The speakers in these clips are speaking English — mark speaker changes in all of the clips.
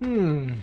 Speaker 1: Hmm.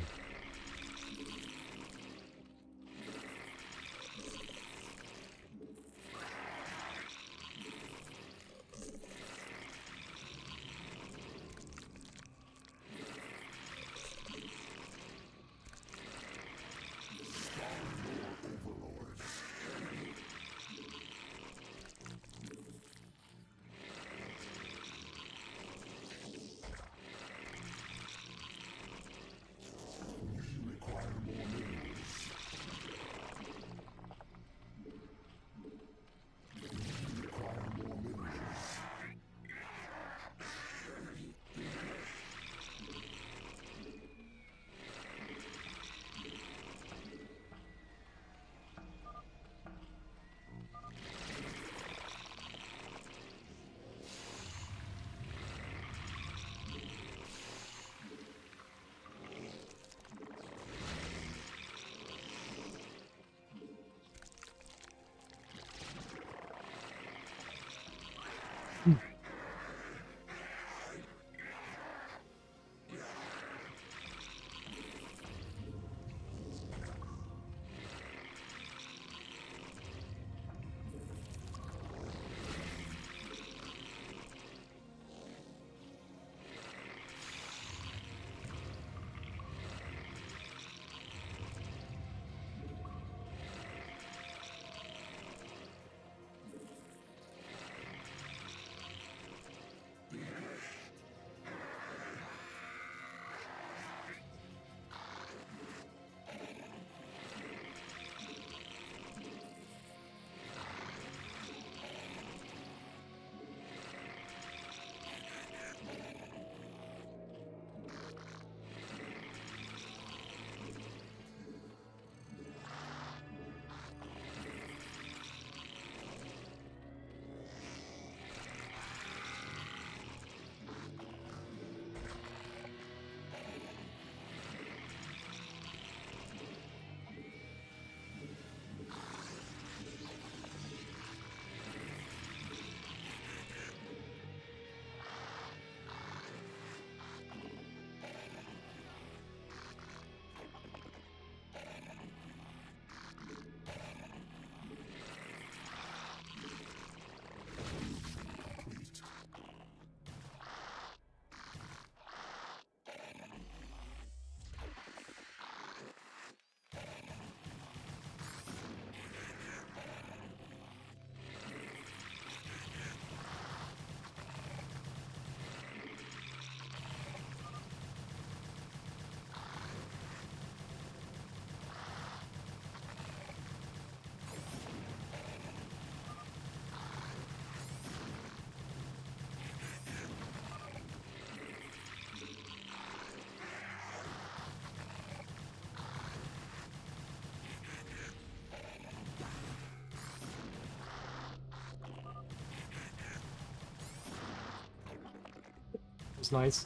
Speaker 1: It's nice.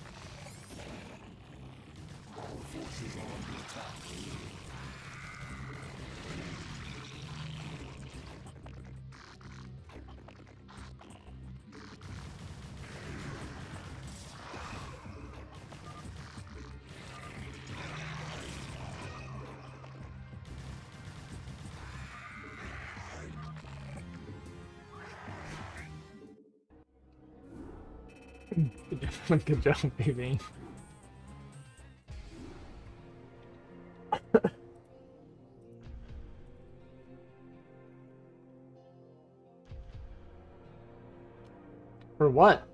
Speaker 1: Good job, baby. For what?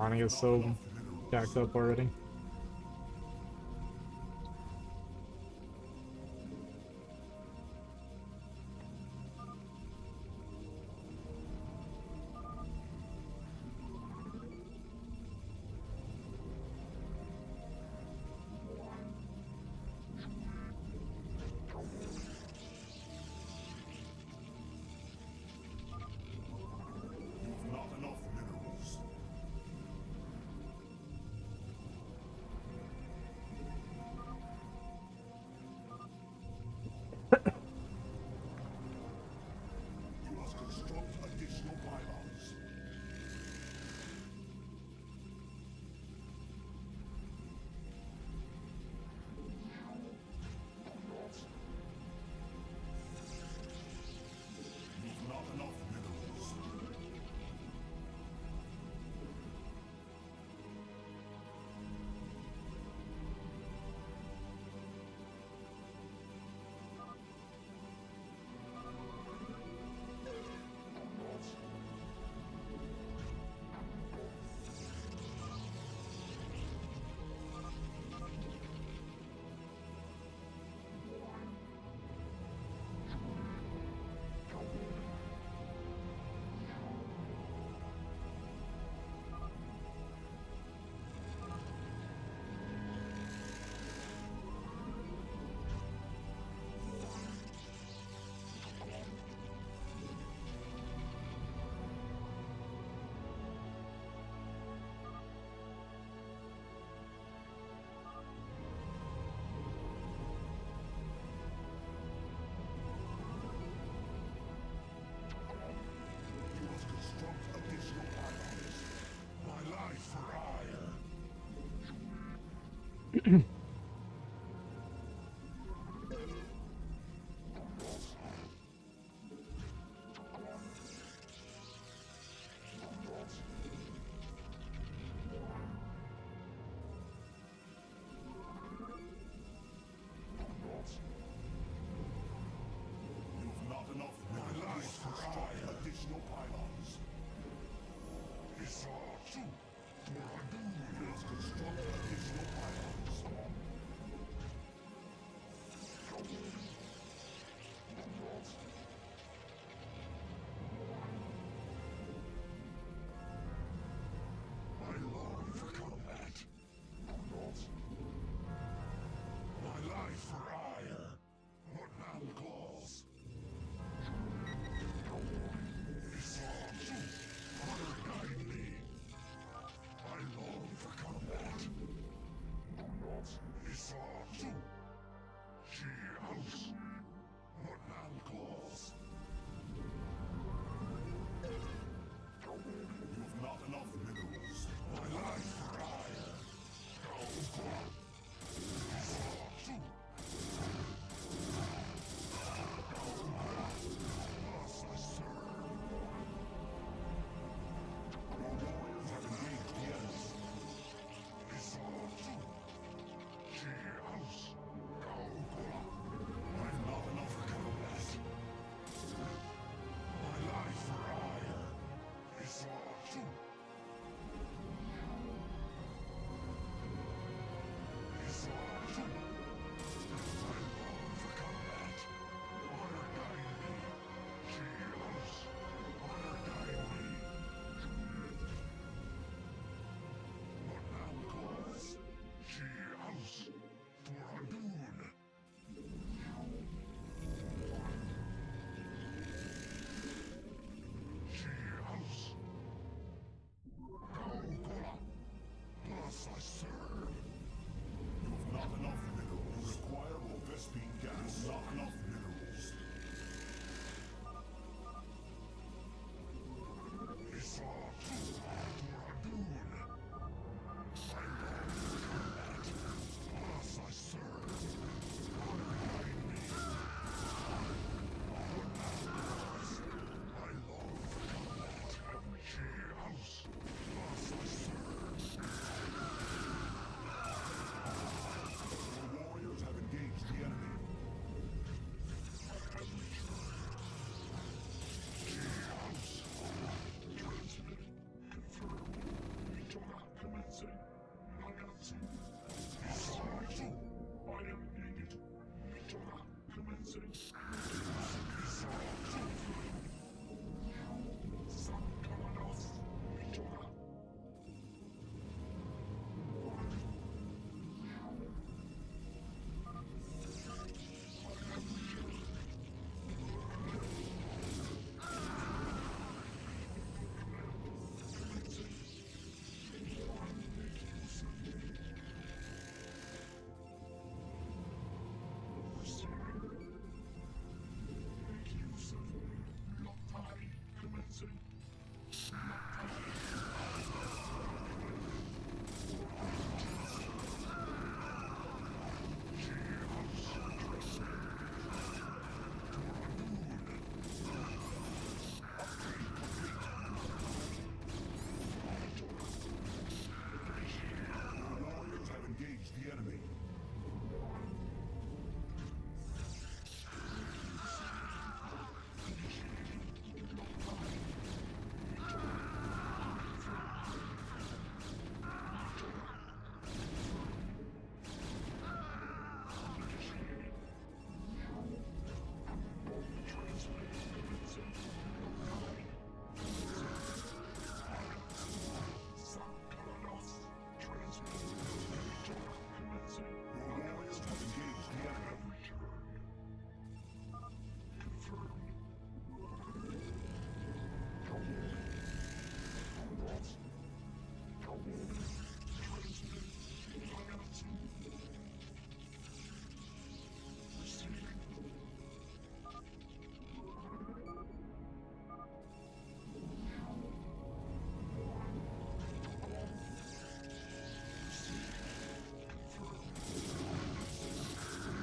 Speaker 1: Mining is so jacked up already.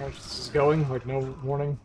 Speaker 1: much this is going, like no warning.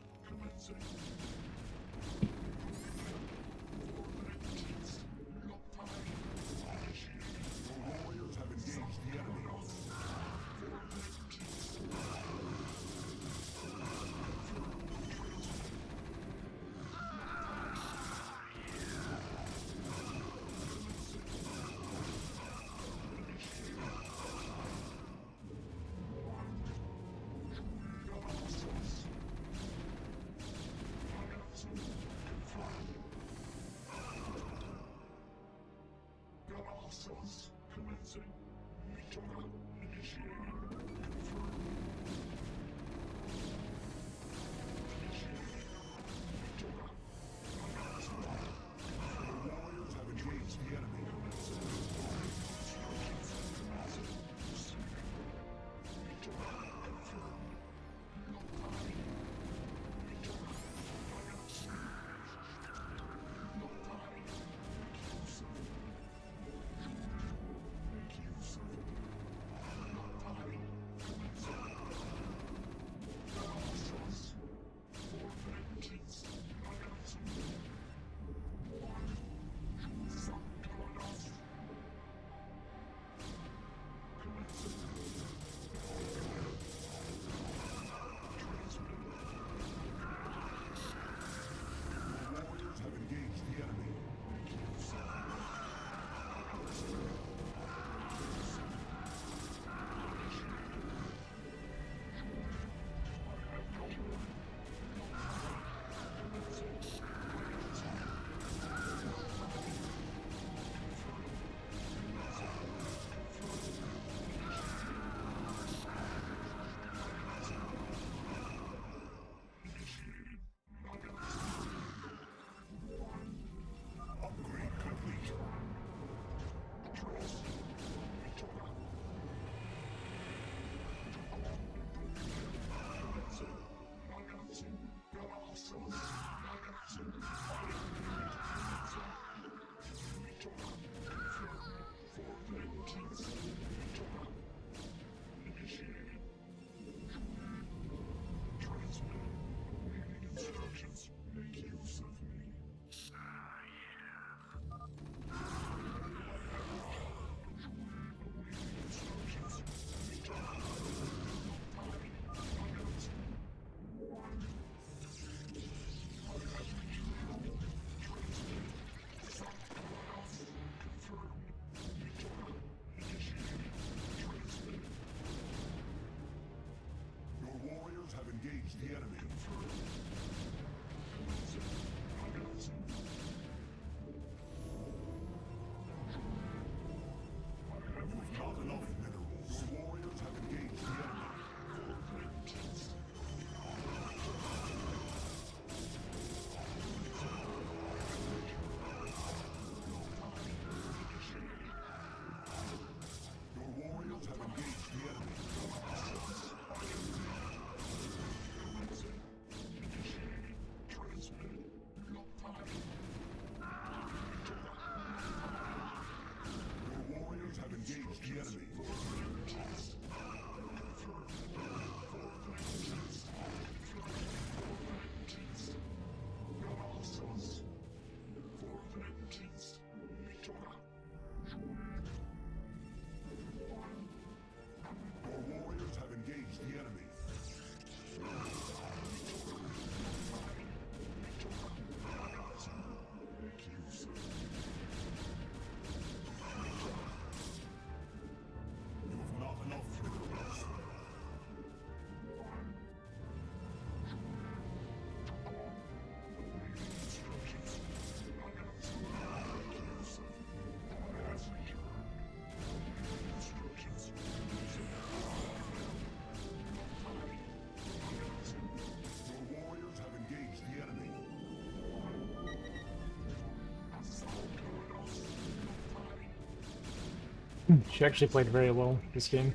Speaker 1: She actually played very well this game.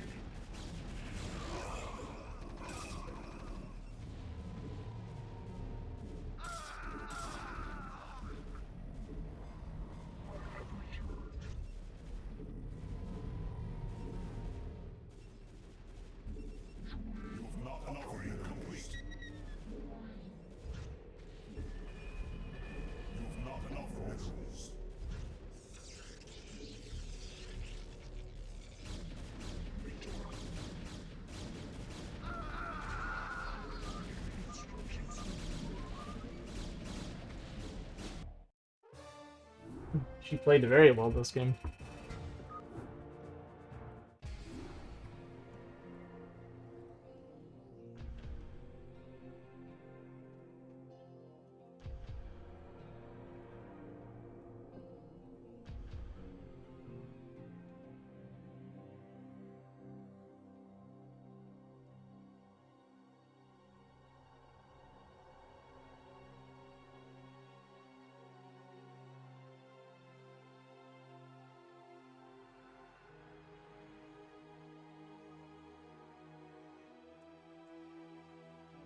Speaker 1: She played very well this game.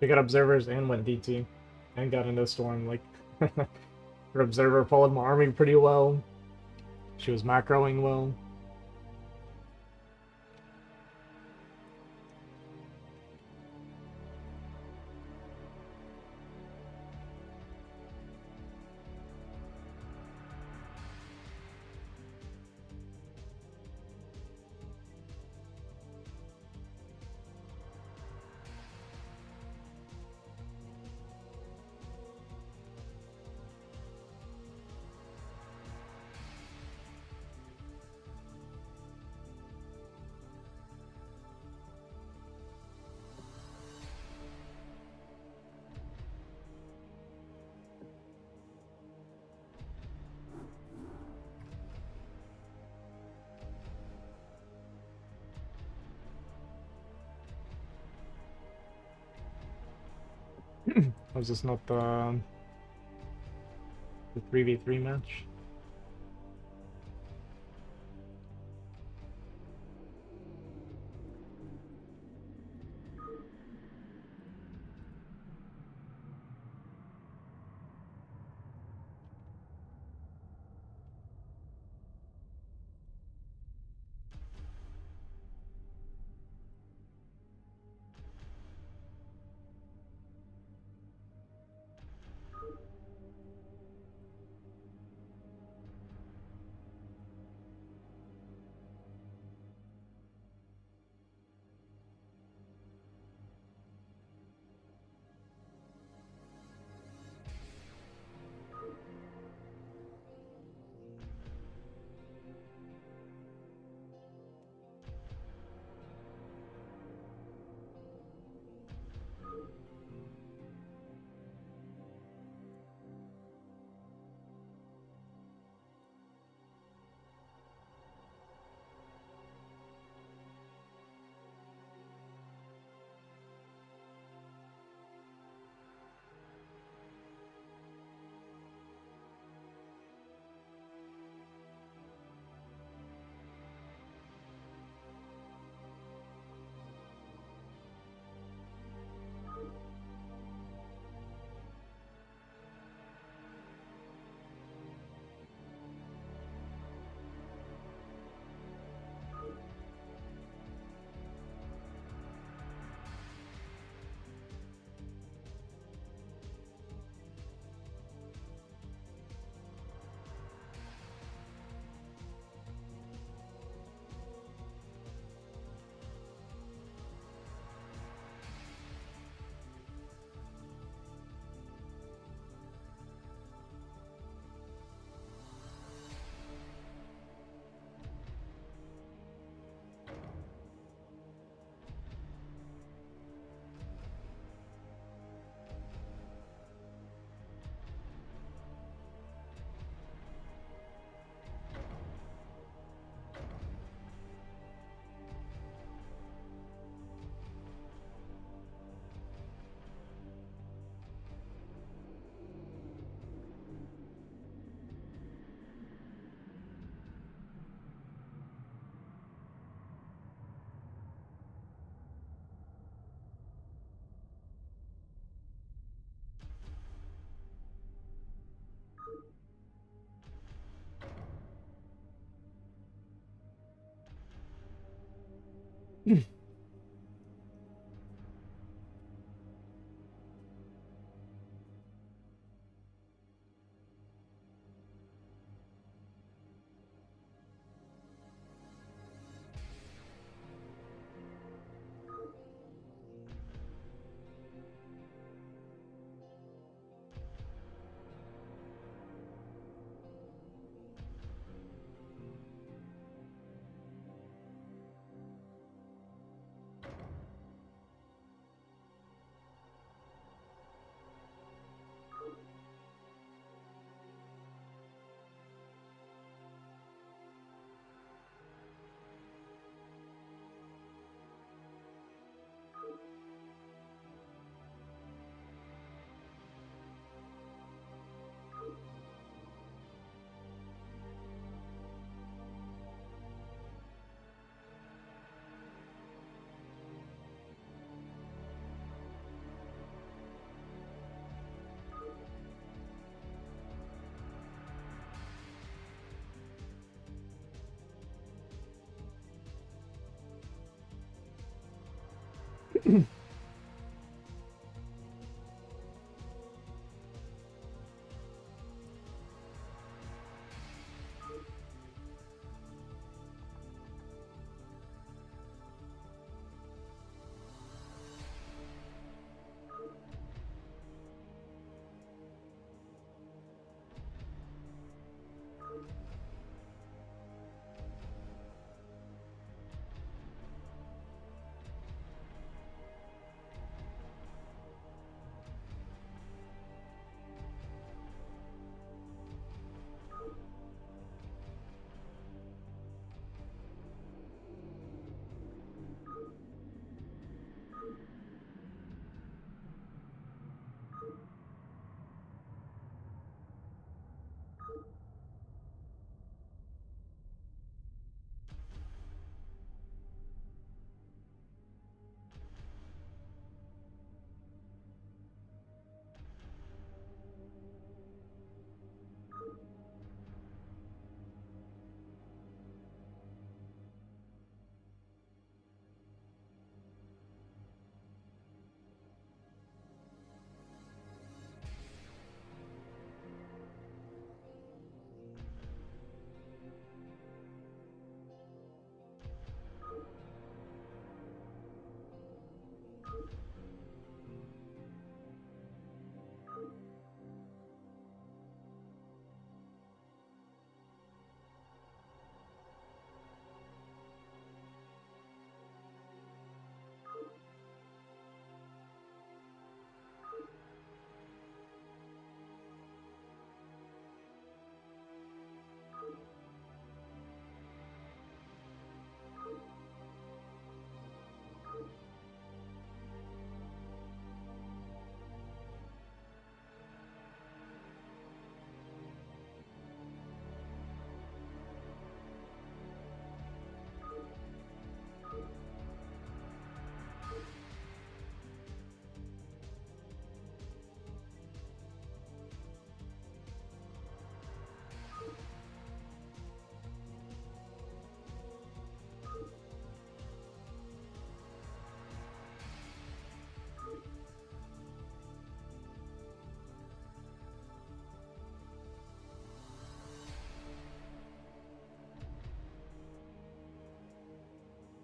Speaker 1: They got observers and went DT. And got into Storm. Like, her observer followed my army pretty well. She was macroing well. Was this not the 3v3 match?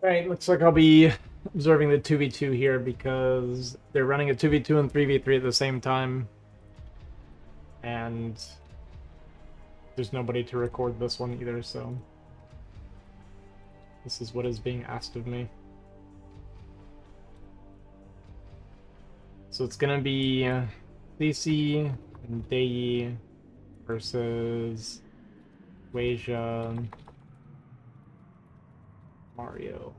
Speaker 1: Alright, looks like I'll be observing the 2v2 here because they're running a 2v2 and 3v3 at the same time. And there's nobody to record this one either, so this is what is being asked of me. So it's gonna be Lisi and Dei versus Weija, Mario.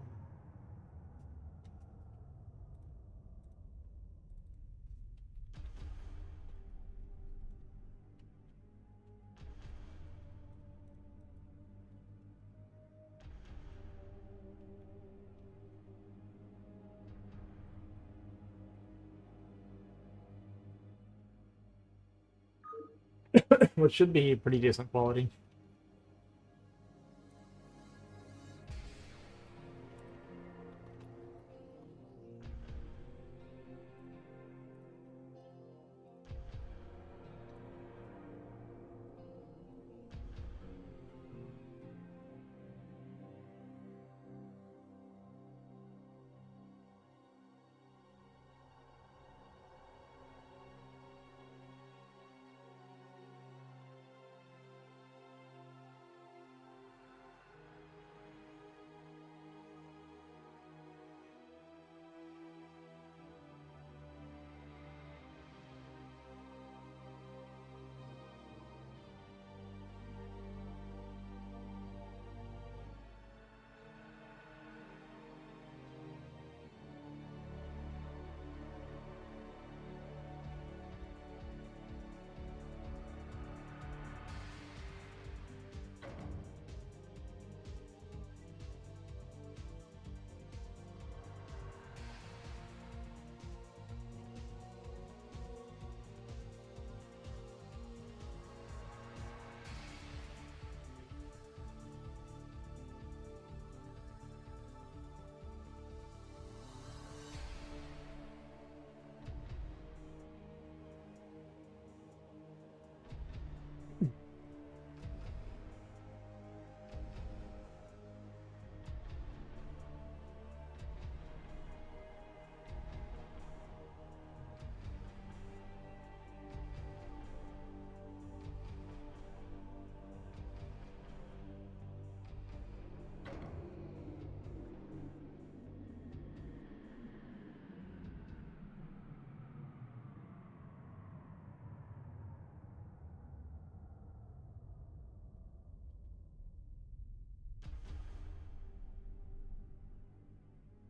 Speaker 1: Which should be pretty decent quality.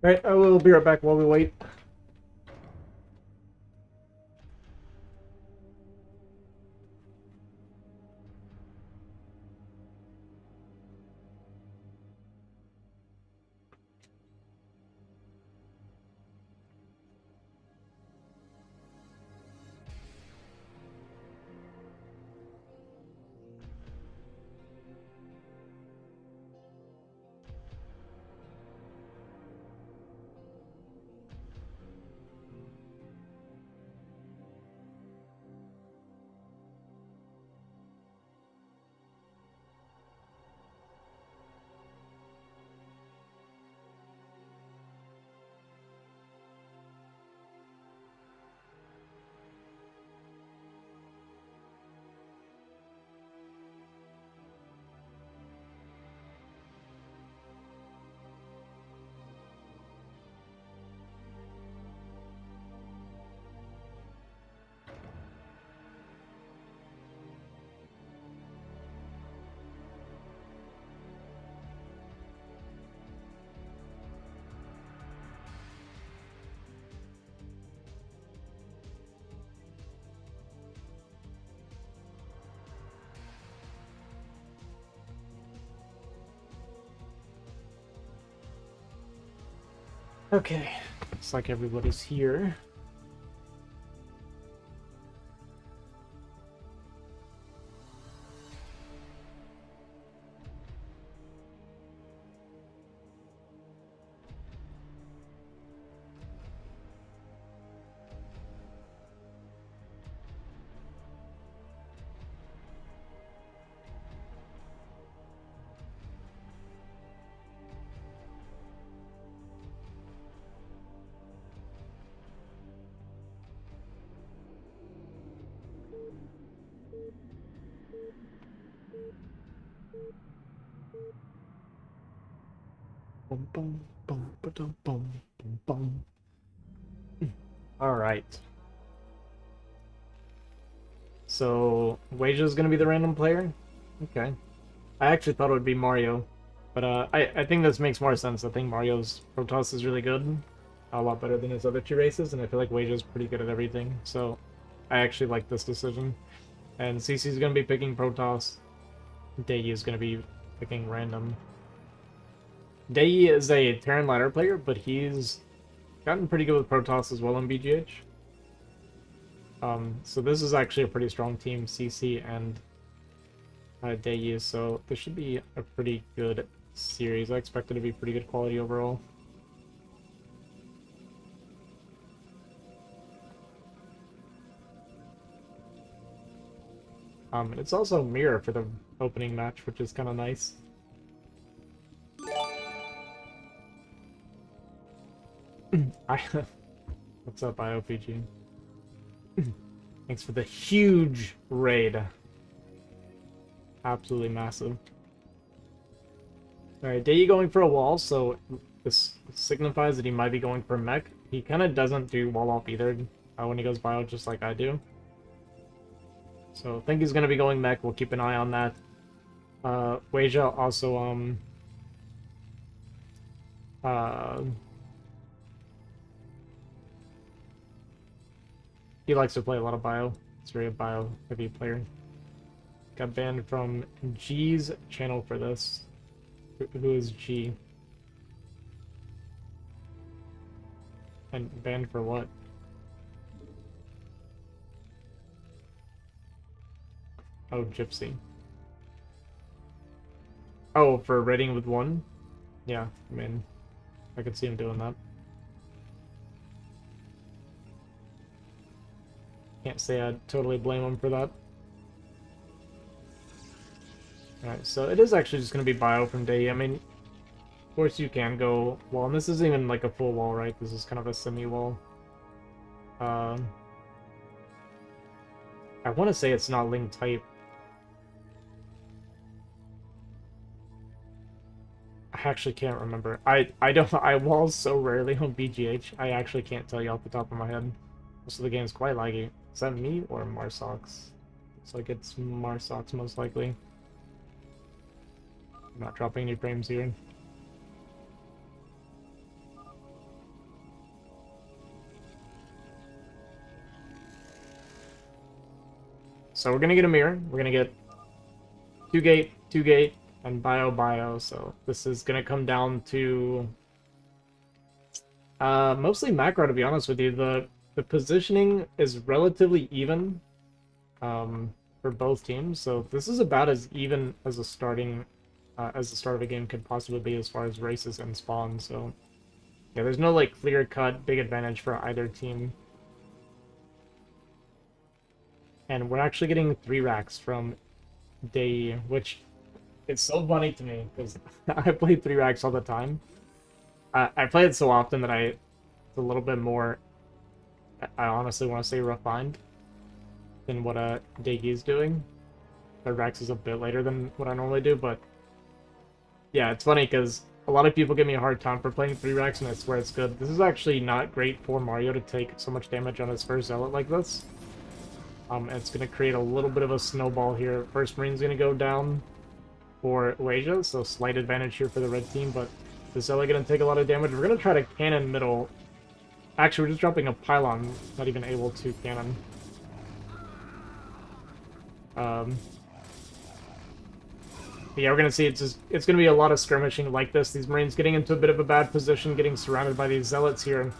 Speaker 1: Alright, I will be right back while we wait. Okay, looks like everybody's here. Boom, boom, boom, boom, boom, boom, boom. All right. So, Waja is gonna be the random player? Okay. I actually thought it would be Mario, but I think this makes more sense. I think Mario's Protoss is really good, a lot better than his other two races, and I feel like Waja's pretty good at everything, so I actually like this decision. And CC's gonna be picking Protoss. Dayi is gonna be picking random. Dayi is a Terran ladder player, but he's gotten pretty good with Protoss as well in BGH. So this is actually a pretty strong team, CC and Dayi, so this should be a pretty good series. I expect it to be pretty good quality overall. It's also mirror for the opening match, which is kind of nice. What's up, IOPG? Thanks for the huge raid. Absolutely massive. Alright, Dayi going for a wall, so this signifies that he might be going for mech. He kind of doesn't do wall off either when he goes bio, just like I do. So I think he's going to be going mech. We'll keep an eye on that. Weija also, he likes to play a lot of bio. He's very a bio-heavy player. Got banned from G's channel for this. Who is G? And banned for what? Oh, Gypsy. Oh, for raiding with one? Yeah, I mean, I could see him doing that. Can't say I'd totally blame him for that. Alright, so it is actually just going to be bio from Dayi. I mean, of course you can go wall, and this isn't even like a full wall, right? This is kind of a semi-wall. I want to say it's not link type. I actually can't remember. I don't. I wall so rarely on BGH. I actually can't tell you off the top of my head. Most of the game's quite laggy. Is that me or Marsox? Looks like it's Marsox most likely. I'm not dropping any frames here. So we're gonna get a mirror. We're gonna get 2 gate, 2 gate, and bio. So this is gonna come down to mostly macro, to be honest with you. The positioning is relatively even for both teams. So this is about as even as a starting as the start of a game could possibly be as far as races and spawns. So yeah, there's no like clear-cut big advantage for either team. And we're actually getting 3 racks from Day, which is so funny to me because I play 3 racks all the time. I play it so often that it's a little bit more, I honestly want to say refined than what Day is doing. 3 racks is a bit later than what I normally do, but yeah, it's funny because a lot of people give me a hard time for playing 3 racks, and I swear it's good. This is actually not great for Mario to take so much damage on his first Zealot like this. And it's going to create a little bit of a snowball here. First Marine's going to go down for Wasia, so slight advantage here for the red team, but the Zealot going to take a lot of damage. We're going to try to cannon middle. Actually, we're just dropping a pylon, not even able to cannon. Yeah, we're going to see it's going to be a lot of skirmishing like this. These Marines getting into a bit of a bad position, getting surrounded by these Zealots here.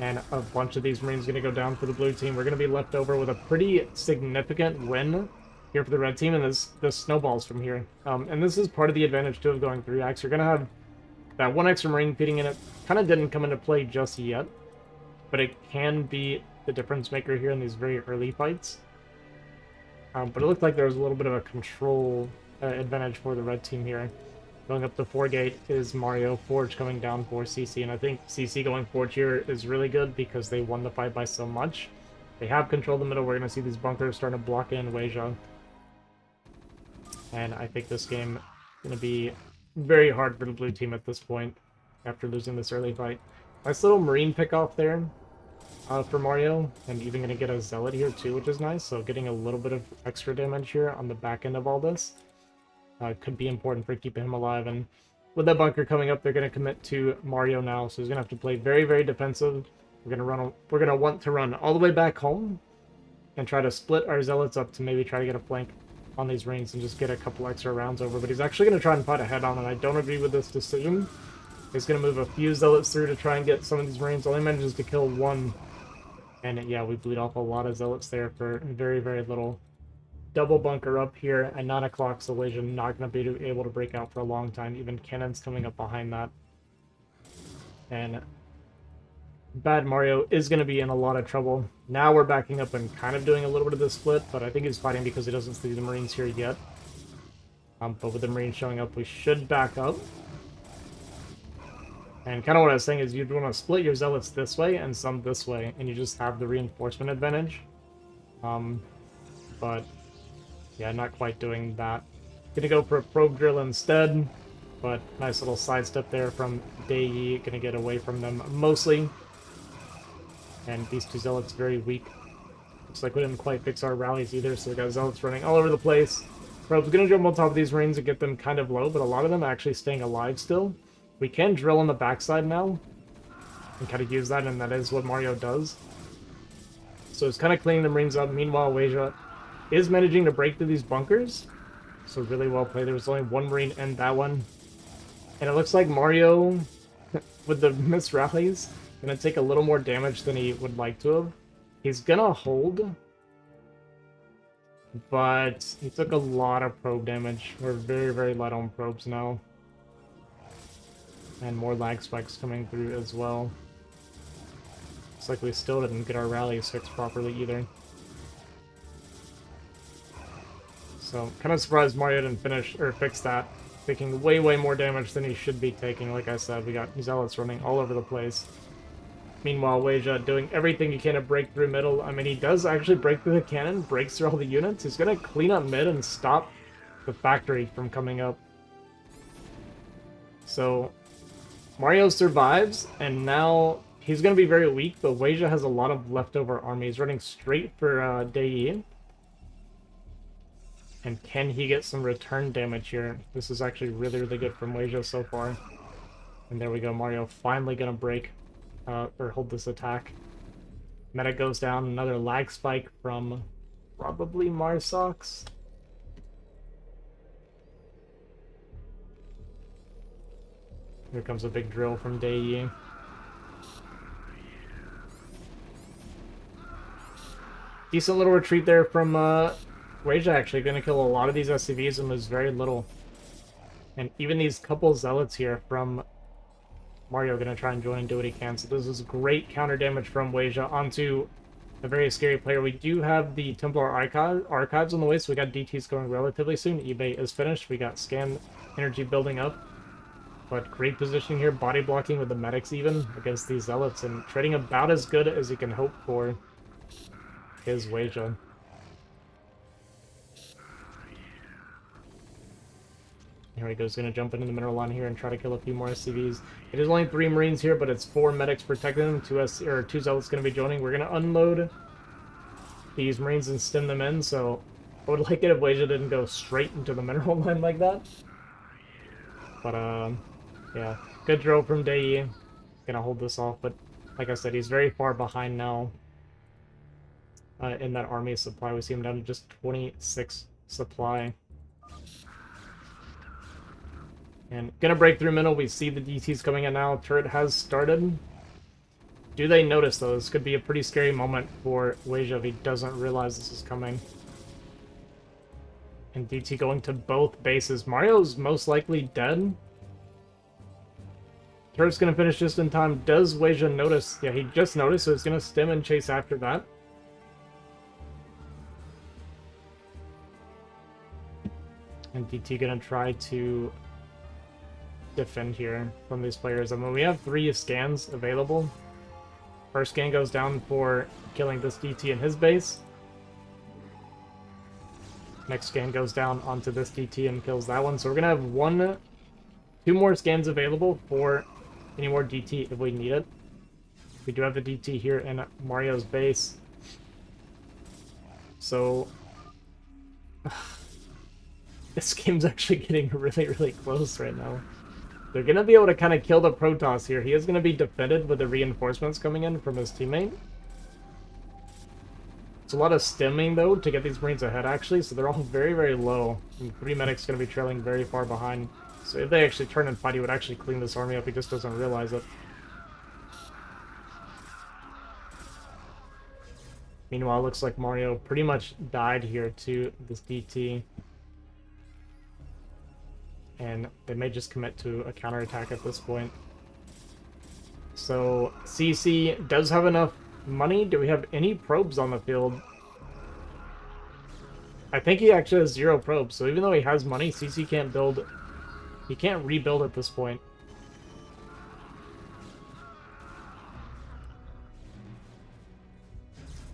Speaker 1: And a bunch of these Marines going to go down for the blue team. We're going to be left over with a pretty significant win here for the red team, and this snowballs from here. And this is part of the advantage, too, of going 3 acts. You're going to have that 1 extra Marine feeding in it. Kind of didn't come into play just yet, but it can be the difference maker here in these very early fights. But it looked like there was a little bit of a control advantage for the red team here. Going up the 4-gate is Mario, Forge coming down for CC, and I think CC going Forge here is really good because they won the fight by so much. They have control of the middle. We're going to see these bunkers starting to block in Wasia. And I think this game is going to be very hard for the blue team at this point after losing this early fight. Nice little Marine pick-off there for Mario, and even going to get a Zealot here too, which is nice. So getting a little bit of extra damage here on the back end of all this. Could be important for keeping him alive, and with that bunker coming up, they're going to commit to Mario now, so he's going to have to play very, very defensive. We're going to want to run all the way back home and try to split our Zealots up to maybe try to get a flank on these rings and just get a couple extra rounds over, but he's actually going to try and fight a head-on, and I don't agree with this decision. He's going to move a few Zealots through to try and get some of these Marines. Only manages to kill 1, and yeah, we bleed off a lot of Zealots there for very, very little. Double bunker up here at 9 o'clock, so Wasia not going to be able to break out for a long time. Even cannons coming up behind that. And bad Mario is going to be in a lot of trouble. Now we're backing up and kind of doing a little bit of the split, but I think he's fighting because he doesn't see the Marines here yet. But with the Marines showing up, we should back up. And kind of what I was saying is you'd want to split your Zealots this way and some this way, and you just have the reinforcement advantage. But yeah, not quite doing that. Gonna go for a probe drill instead, but nice little sidestep there from Dei. Gonna get away from them mostly. And these 2 Zealots very weak. Looks like we didn't quite fix our rallies either, so we got Zealots running all over the place. Probe's gonna jump on top of these Marines and get them kind of low, but a lot of them actually staying alive still. We can drill on the backside now and kind of use that, and that is what Mario does. So it's kind of cleaning the Marines up. Meanwhile, Wasia is managing to break through these bunkers. So really well played. There was only 1 Marine and that one. And it looks like Mario, with the missed rallies, going to take a little more damage than he would like to have. He's going to hold, but he took a lot of probe damage. We're very, very light on probes now. And more lag spikes coming through as well. Looks like we still didn't get our rallies fixed properly either. So, kind of surprised Mario didn't finish or fix that. Taking way, way more damage than he should be taking. Like I said, we got Zealots running all over the place. Meanwhile, Wasia doing everything he can to break through middle. I mean, he does actually break through the cannon, breaks through all the units. He's going to clean up mid and stop the factory from coming up. So, Mario survives, and now he's going to be very weak, but Wasia has a lot of leftover army. He's running straight for Dei. And can he get some return damage here? This is actually really, really good from Wasia so far. And there we go, Mario finally gonna break, or hold this attack. Meta goes down, another lag spike from probably Marsox. Here comes a big drill from Dei. Decent little retreat there from Weija, actually. Gonna kill a lot of these SCVs and lose very little. And even these couple zealots here from Mario gonna try and join and do what he can. So this is great counter damage from Weija onto a very scary player. We do have the Templar Archives on the way, so we got DTs going relatively soon. eBay is finished. We got scan energy building up. But great position here, body blocking with the medics even against these zealots, and trading about as good as you can hope for is Weija. Here he goes, gonna jump into the mineral line here and try to kill a few more SCVs. It is only 3 Marines here, but it's 4 medics protecting them. 2 zealots gonna be joining. We're gonna unload these Marines and stem them in, so I would like it if Weija didn't go straight into the mineral line like that. But yeah, good drill from Dei. Gonna hold this off, but like I said, he's very far behind now in that army supply. We see him down to just 26 supply. And gonna break through middle. We see the DTs coming in now. Turret has started. Do they notice, though? This could be a pretty scary moment for Weija if he doesn't realize this is coming. And DT going to both bases. Mario's most likely dead. Turret's gonna finish just in time. Does Weija notice? Yeah, he just noticed, so he's gonna stem and chase after that. And DT gonna try to defend here from these players. I mean, we have 3 scans available. First scan goes down for killing this DT in his base. Next scan goes down onto this DT and kills that one. So we're gonna have 2 more scans available for any more DT if we need it. We do have the DT here in Mario's base. So this game's actually getting really, really close right now. They're going to be able to kind of kill the Protoss here. He is going to be defended with the reinforcements coming in from his teammate. It's a lot of stemming, though, to get these Marines ahead, actually, so they're all very, very low. And 3 medics going to be trailing very far behind. So if they actually turn and fight, he would actually clean this army up. He just doesn't realize it. Meanwhile, it looks like Mario pretty much died here to this DT. And they may just commit to a counterattack at this point. So, CC does have enough money. Do we have any probes on the field? I think he actually has 0 probes, so even though he has money, CC can't build... He can't rebuild at this point.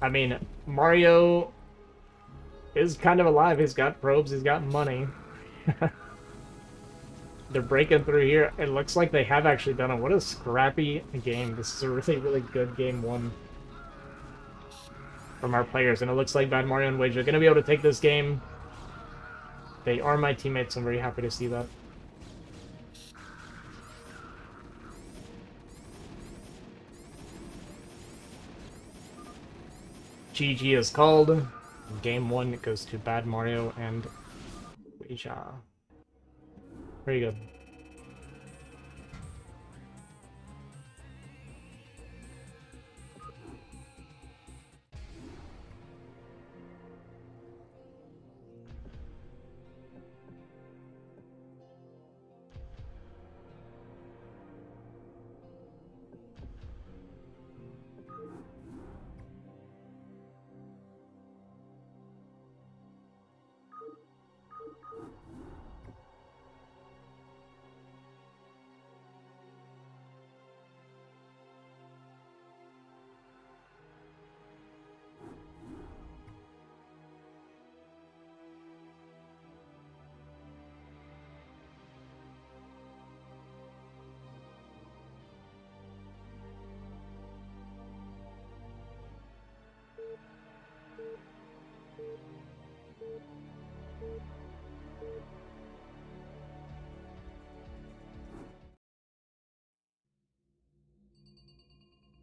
Speaker 1: I mean, Mario is kind of alive. He's got probes, he's got money. They're breaking through here. It looks like they have actually done it. What a scrappy game. This is a really, really good game 1 from our players. And it looks like Bad Mario and Weija are going to be able to take this game. They are my teammates. I'm very happy to see that. GG is called. Game 1 goes to Bad Mario and Weija. Very good.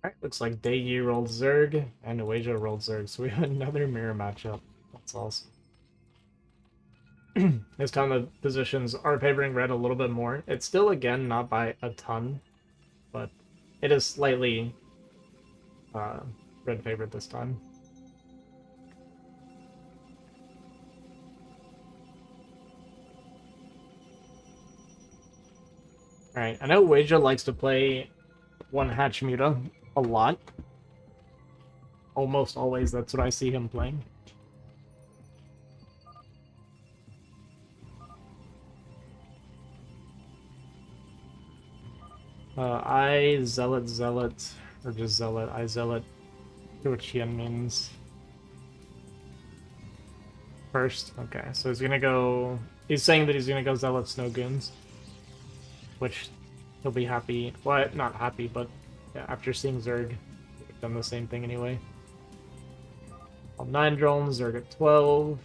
Speaker 1: Alright, looks like Daeyi rolled Zerg and Weija rolled Zerg, so we have another mirror matchup. That's awesome. This time the positions are favoring red a little bit more. It's still, again, not by a ton, but it is slightly red favorite this time. Alright, I know Weija likes to play one hatch Muta a lot. Almost always, that's what I see him playing. I Zealot, or just Zealot, I Zealot. See what Qian means. First, okay, so he's gonna go... He's saying that he's gonna go Zealot Snow Goons. Which he'll be happy. Well, not happy, but yeah, after seeing Zerg, we've done the same thing anyway. 9 drones, Zerg at 12.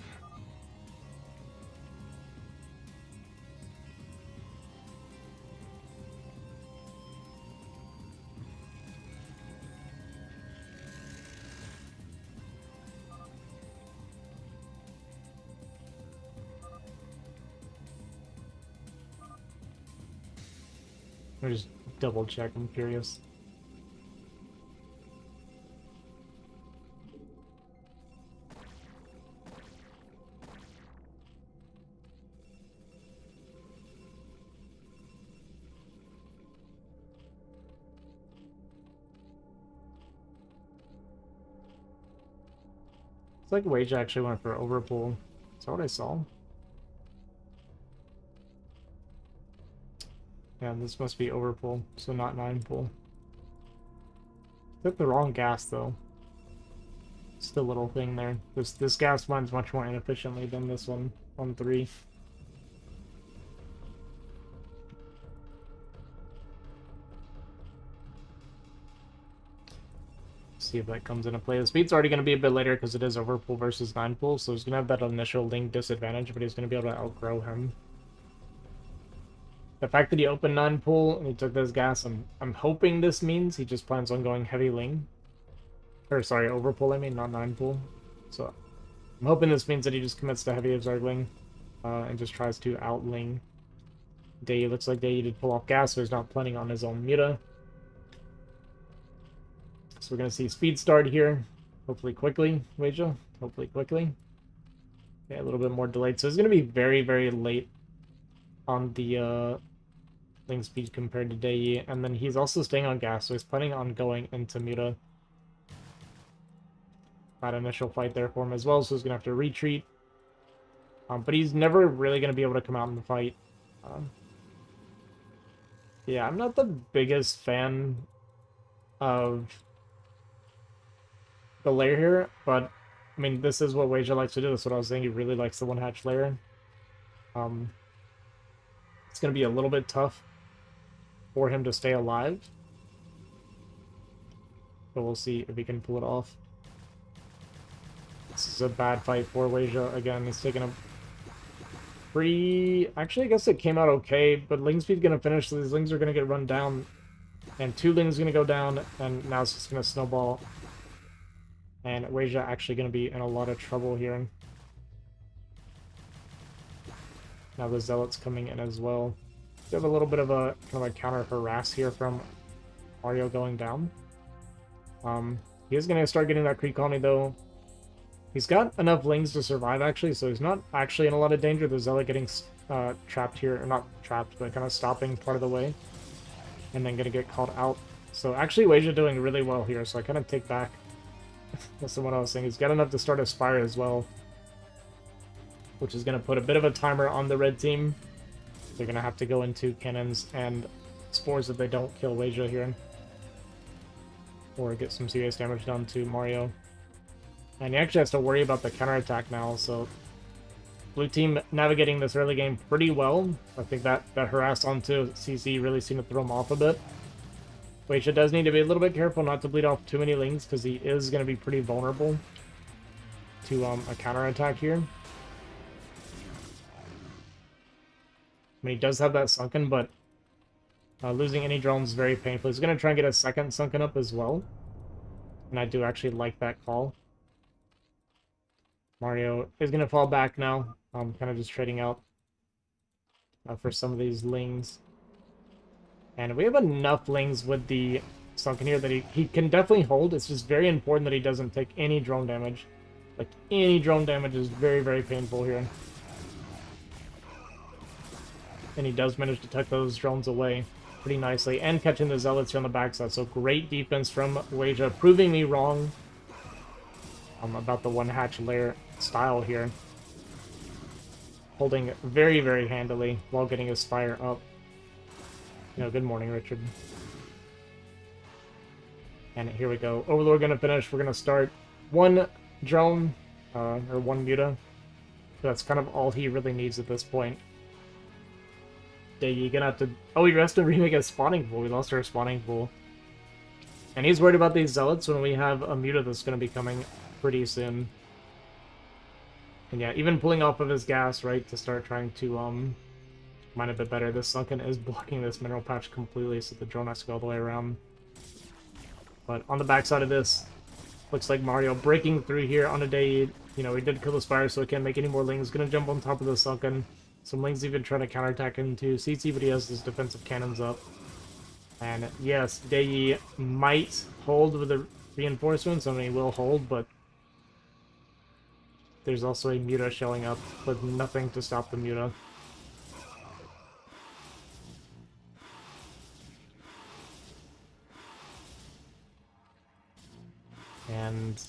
Speaker 1: Let me just double check, I'm curious. It's like Wage actually went for overpull. Is that what I saw? Yeah, this must be overpull, so not 9 pull. Took the wrong gas though. It's the little thing there. This gas mines much more inefficiently than this one on 3. See if that comes into play. The speed's already going to be a bit later because it is overpull versus 9 pull, so he's going to have that initial link disadvantage, but he's going to be able to outgrow him. The fact that he opened 9 pull and he took this gas, I'm hoping this means he just plans on going heavy ling. Or sorry, overpull I mean, not 9 pull. So I'm hoping this means that he just commits to heavy of Zergling and just tries to outling Day. Looks like Day did pull off gas, so he's not planning on his own Muta. So we're going to see speed start here. Hopefully quickly, Weija. Hopefully quickly. Yeah, a little bit more delayed. So it's going to be very, very late on the link speed compared to Dei, and then he's also staying on gas, so he's planning on going into Muta. That initial fight there for him as well, so he's going to have to retreat. But he's never really going to be able to come out in the fight. Yeah, I'm not the biggest fan of the layer here, but I mean, this is what Weija likes to do. That's what I was saying. He really likes the one hatch layer. It's going to be a little bit tough for him to stay alive, but we'll see if he can pull it off. This is a bad fight for Weija. Again, he's taking a pretty... Actually, I guess it came out okay, but Ling Speed's going to finish, so these Lings are going to get run down, and 2 Lings going to go down, and now it's just going to snowball. And Weija actually going to be in a lot of trouble here. Now the Zealot's coming in as well. We have a little bit of a kind of a counter harass here from Mario going down. He is going to start getting that Creek Colony though. He's got enough Lings to survive actually, so he's not actually in a lot of danger. The Zealot getting trapped here, or not trapped, but kind of stopping part of the way. And then going to get called out. So actually Weija doing really well here, so I kind of take back that's what I was saying. He's got enough to start a Spire as well, which is going to put a bit of a timer on the red team. They're going to have to go into cannons and spores if they don't kill Weija here. Or get some serious damage done to Mario. And he actually has to worry about the counterattack now, so... Blue team navigating this early game pretty well. I think that harass onto CC really seemed to throw him off a bit. Weija does need to be a little bit careful not to bleed off too many Lings, because he is going to be pretty vulnerable to a counterattack here. I mean, he does have that sunken, but losing any drones is very painful. He's going to try and get a second sunken up as well. And I do actually like that call. Mario is going to fall back now. I'm kind of just trading out for some of these lings. And we have enough lings with the Sunken here that he can definitely hold. It's just very important that he doesn't take any drone damage. Like, any drone damage is very, very painful here. And he does manage to tuck those drones away pretty nicely. And catching the Zealots here on the backside. So great defense from Weija, proving me wrong about the one-hatch lair style here. Holding very, very handily while getting his fire up. Good morning, Richard. And here we go. Overlord gonna finish. We're gonna start one drone, or one muta. That's kind of all he really needs at this point. Yeah, you're gonna have to... Oh, he has to remake a spawning pool. We lost our spawning pool. And he's worried about these zealots when we have a muta that's gonna be coming pretty soon. And yeah, even pulling off of his gas, right, to start trying to, mine a bit better. This Sunken is blocking this mineral patch completely, so the drone has to go all the way around. But on the backside of this, looks like Mario breaking through here on a day. He did kill the Spire, so he can't make any more lings. Gonna jump on top of the Sunken. Some lings even trying to counterattack into CC, but he has his defensive cannons up. And yes, Dei might hold with the reinforcements. I mean, he will hold, but there's also a muta showing up with nothing to stop the muta. And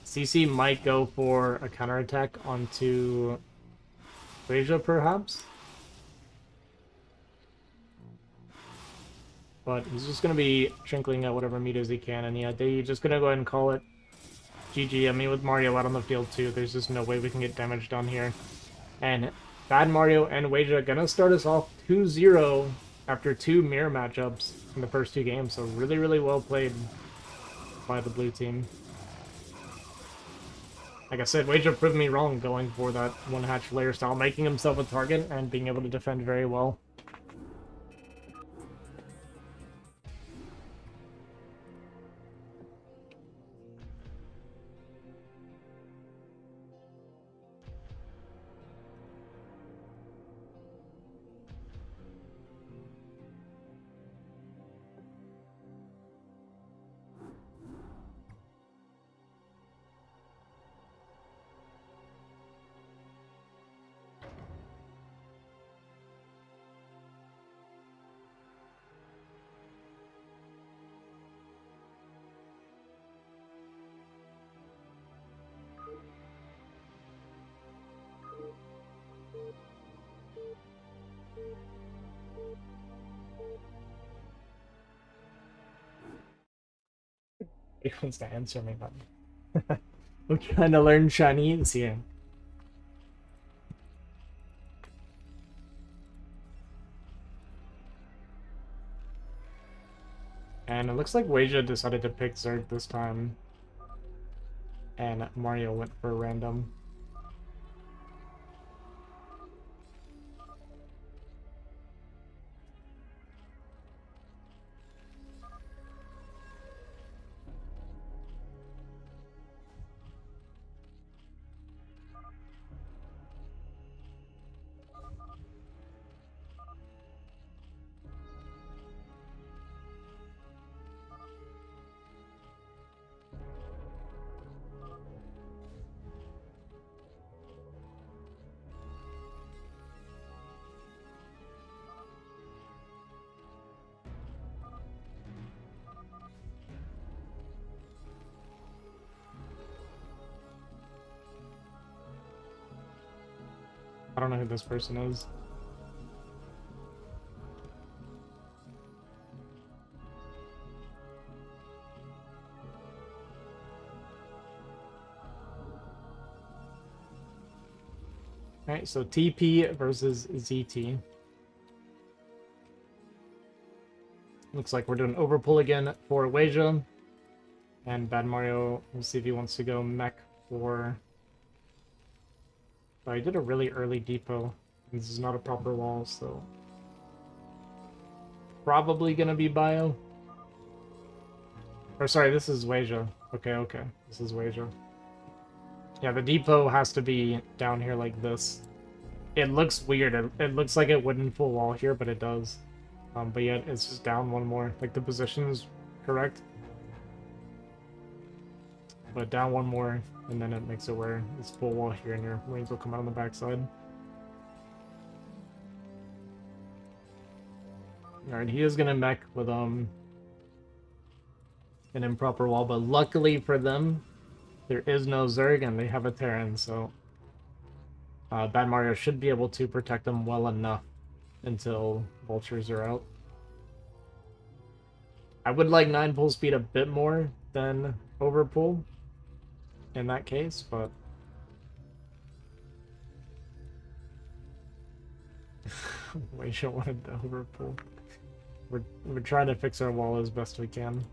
Speaker 1: CC might go for a counterattack onto Weija, perhaps? But he's just going to be trinkling at whatever meters he can, and yeah, they're just going to go ahead and call it GG. I mean, with Mario out on the field too, there's just no way we can get damage done here. And Bad Mario and Weija going to start us off 2-0 after 2 mirror matchups in the first 2 games, so really, really well played by the blue team. Like I said, Weija proved me wrong going for that one-hatch layer style, making himself a target and being able to defend very well. He wants to answer me, but I'm trying to learn Chinese here. And it looks like Weija decided to pick Zerg this time. And Mario went for a random. I don't know who this person is. Alright, so TP versus ZT. Looks like we're doing overpull again for Weija. And Bad Mario, we'll see if he wants to go mech for... But I did a really early depot. This is not a proper wall, so... Probably gonna be bio. Or sorry, this is Weija. Okay. This is Weija. Yeah, the depot has to be down here like this. It looks weird. It looks like it wouldn't full wall here, but it does. But yet it's just down one more. Like the position is correct. But down one more, and then it makes it where it's full wall here, and your Marines will come out on the backside. Alright, he is gonna mech with an improper wall, but luckily for them, there is no Zerg, and they have a Terran, so Bad Mario should be able to protect them well enough until vultures are out. I would like 9 pull speed a bit more than overpull in that case, but we don't want to overpull. We're trying to fix our wall as best we can.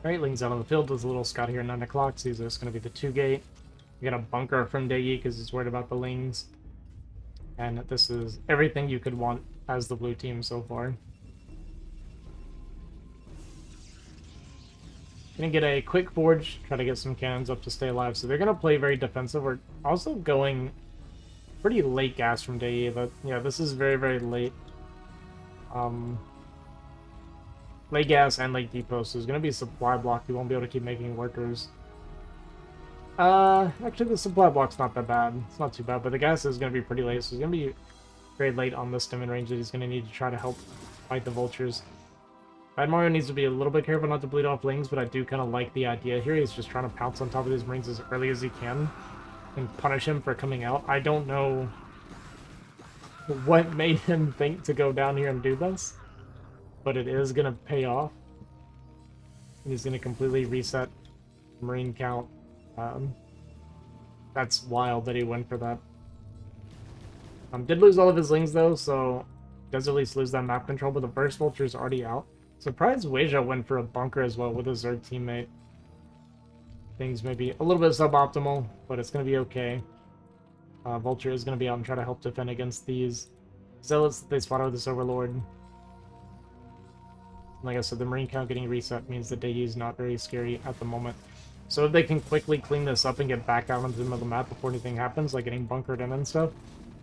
Speaker 1: Alright, Ling's out on the field. There's a little scout here at 9 o'clock, so he's just going to be the 2-gate. We got a bunker from Dayi because he's worried about the Lings. And this is everything you could want as the blue team so far. Gonna get a quick forge, try to get some cannons up to stay alive. So they're gonna play very defensive. We're also going pretty late gas from Dayi, but yeah, this is very, very late. Late gas and late depot, so there's gonna be a supply block. You won't be able to keep making workers. Actually the supply block's not that bad. It's not too bad, but the gas is gonna be pretty late, so it's gonna be very late on this stim range that he's gonna need to try to help fight the vultures. Bad Mario needs to be a little bit careful not to bleed off Lings, but I do kind of like the idea here. He's just trying to pounce on top of these Marines as early as he can and punish him for coming out. I don't know what made him think to go down here and do this, but it is going to pay off. He's going to completely reset Marine count. That's wild that he went for that. Did lose all of his Lings though, so does at least lose that map control, but the burst vulture is already out. Surprised Weija went for a bunker as well with a Zerg teammate. Things may be a little bit suboptimal, but it's going to be okay. Vulture is going to be out and try to help defend against these zealots that they spotted with this Overlord. Like I said, the Marine count getting reset means that Dayi is not very scary at the moment. So if they can quickly clean this up and get back out into the middle of the map before anything happens, like getting bunkered in and stuff,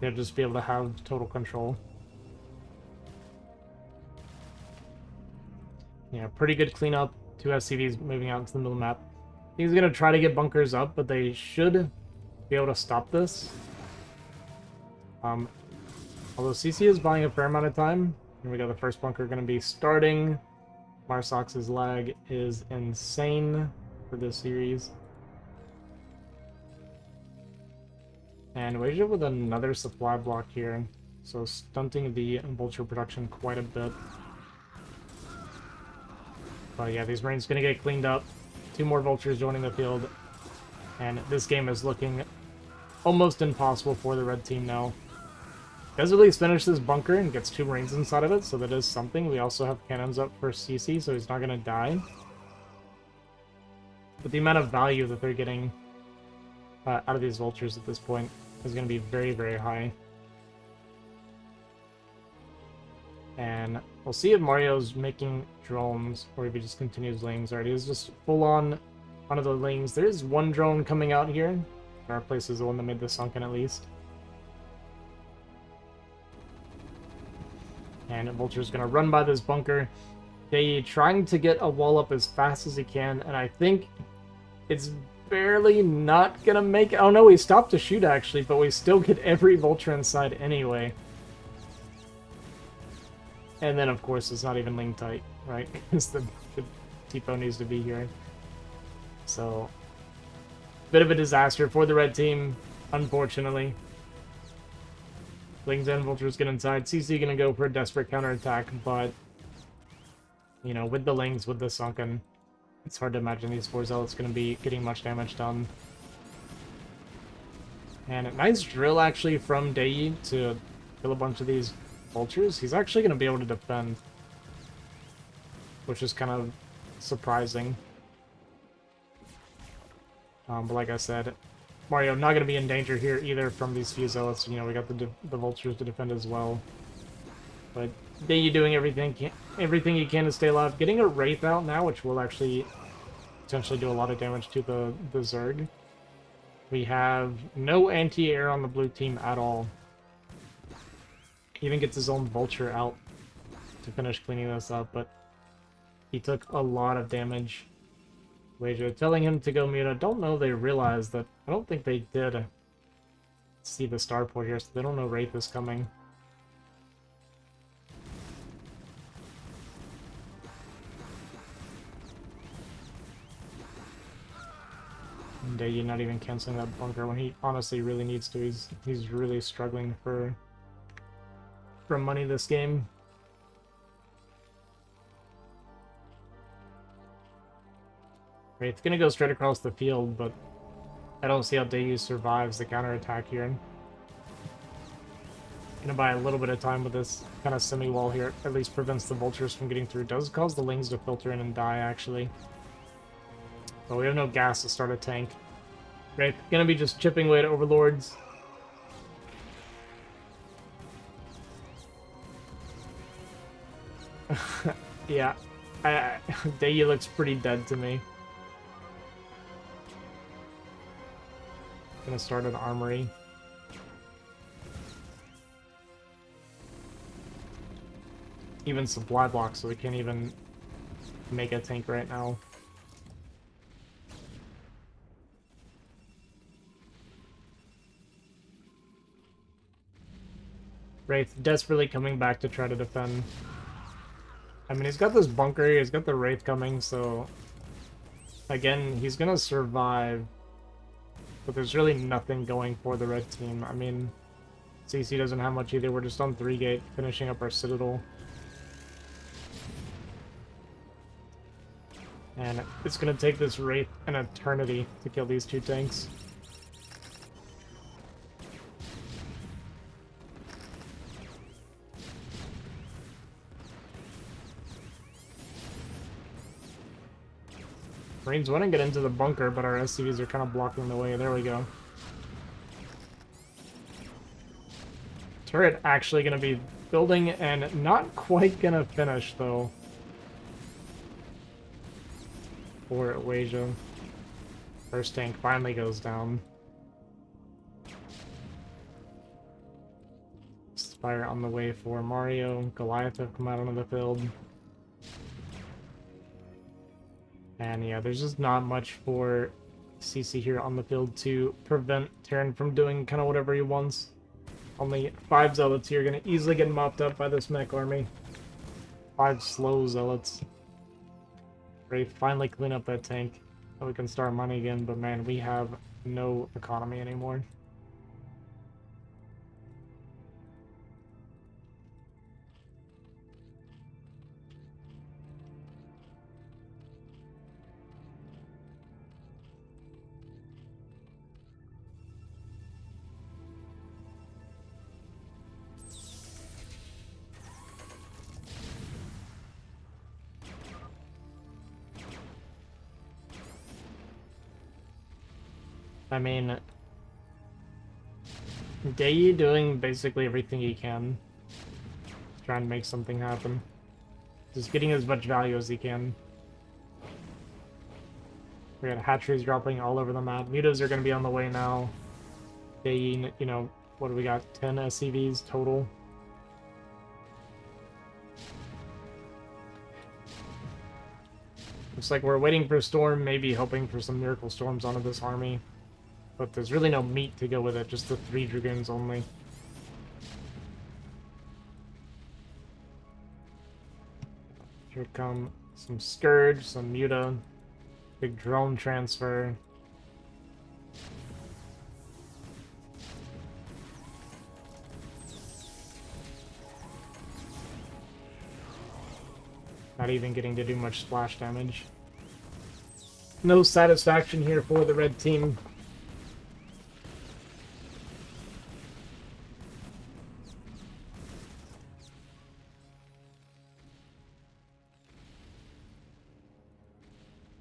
Speaker 1: they'll just be able to have total control. Yeah, pretty good cleanup. 2 SCVs moving out into the middle of the map. He's going to try to get bunkers up, but they should be able to stop this. Although CC is buying a fair amount of time. Here we go, the first bunker going to be starting. Marsox's lag is insane for this series. And Weija with another supply block here, so stunting the vulture production quite a bit. But yeah, these Marines going to get cleaned up. 2 more vultures joining the field. And this game is looking almost impossible for the red team now. Does at least finish this bunker and gets 2 Marines inside of it, so that is something. We also have cannons up for CC, so he's not going to die. But the amount of value that they're getting out of these vultures at this point is going to be very, very high. And we'll see if Mario's making drones or if he just continues Lings. Alright, he's just full on onto the Lings. There is 1 drone coming out here. Our place is the one that made the sunken at least. And Vulture's gonna run by this bunker. They trying to get a wall up as fast as he can, and I think it's barely not gonna make it. Oh no, we stopped to shoot actually, but we still get every Vulture inside anyway. And then, of course, it's not even Ling tight, right? Because the depot needs to be here. So, bit of a disaster for the red team, unfortunately. Lings and Vultures get inside. CC gonna go for a desperate counterattack, but, you know, with the Lings, with the sunken, It's hard to imagine these 4 zealots going to be getting much damage done. And a nice drill, actually, from Dei to kill a bunch of these vultures. He's actually going to be able to defend, which is kind of surprising. But like I said, Mario not going to be in danger here either from these few zealots. You know, we got the vultures to defend as well. But Dei doing everything he can to stay alive. Getting a Wraith out now, which will actually potentially do a lot of damage to the Zerg. We have no anti-air on the blue team at all. He even gets his own vulture out to finish cleaning this up, but he took a lot of damage. Wager telling him to go mute. I don't know they realized that. I don't think they did see the starport here, so they don't know Wraith is coming. And Dei not even canceling that bunker when he honestly really needs to. He's really struggling for money this game. Wraith's gonna go straight across the field, but I don't see how Dei survives the counterattack here. Gonna buy a little bit of time with this kind of semi-wall here. At least prevents the vultures from getting through. Does cause the lings to filter in and die, actually. But we have no gas to start a tank. Wraith gonna be just chipping away at overlords. Yeah, Dei looks pretty dead to me. Gonna start an armory. Even supply blocks, so we can't even make a tank right now. Wraith desperately coming back to try to defend. I mean, he's got this bunker, he's got the Wraith coming, so... Again, he's gonna survive. But there's really nothing going for the red team. I mean, CC doesn't have much either. We're just on 3-gate, finishing up our Citadel. And it's gonna take this Wraith an eternity to kill these 2 tanks. Marines want to get into the bunker, but our SCVs are kind of blocking the way. There we go. Turret actually going to be building and not quite going to finish, though. For Wasia. First tank finally goes down. Spire on the way for Mario. Goliath have come out onto the field. And yeah, there's just not much for CC here on the field to prevent Terran from doing kind of whatever he wants. Only 5 zealots here, going to easily get mopped up by this mech army. 5 slow zealots. Ready to finally clean up that tank. So we can start money again, but man, we have no economy anymore. I mean, Dei doing basically everything he can to try and make something happen. Just getting as much value as he can. We got hatcheries dropping all over the map. Mutas are going to be on the way now. Dei, you know, what do we got? 10 SCVs total. Looks like we're waiting for a storm, maybe hoping for some miracle storms onto this army. But there's really no meat to go with it, just the 3 Dragoons only. Here come some Scourge, some Muta, big drone transfer. Not even getting to do much splash damage. No satisfaction here for the red team.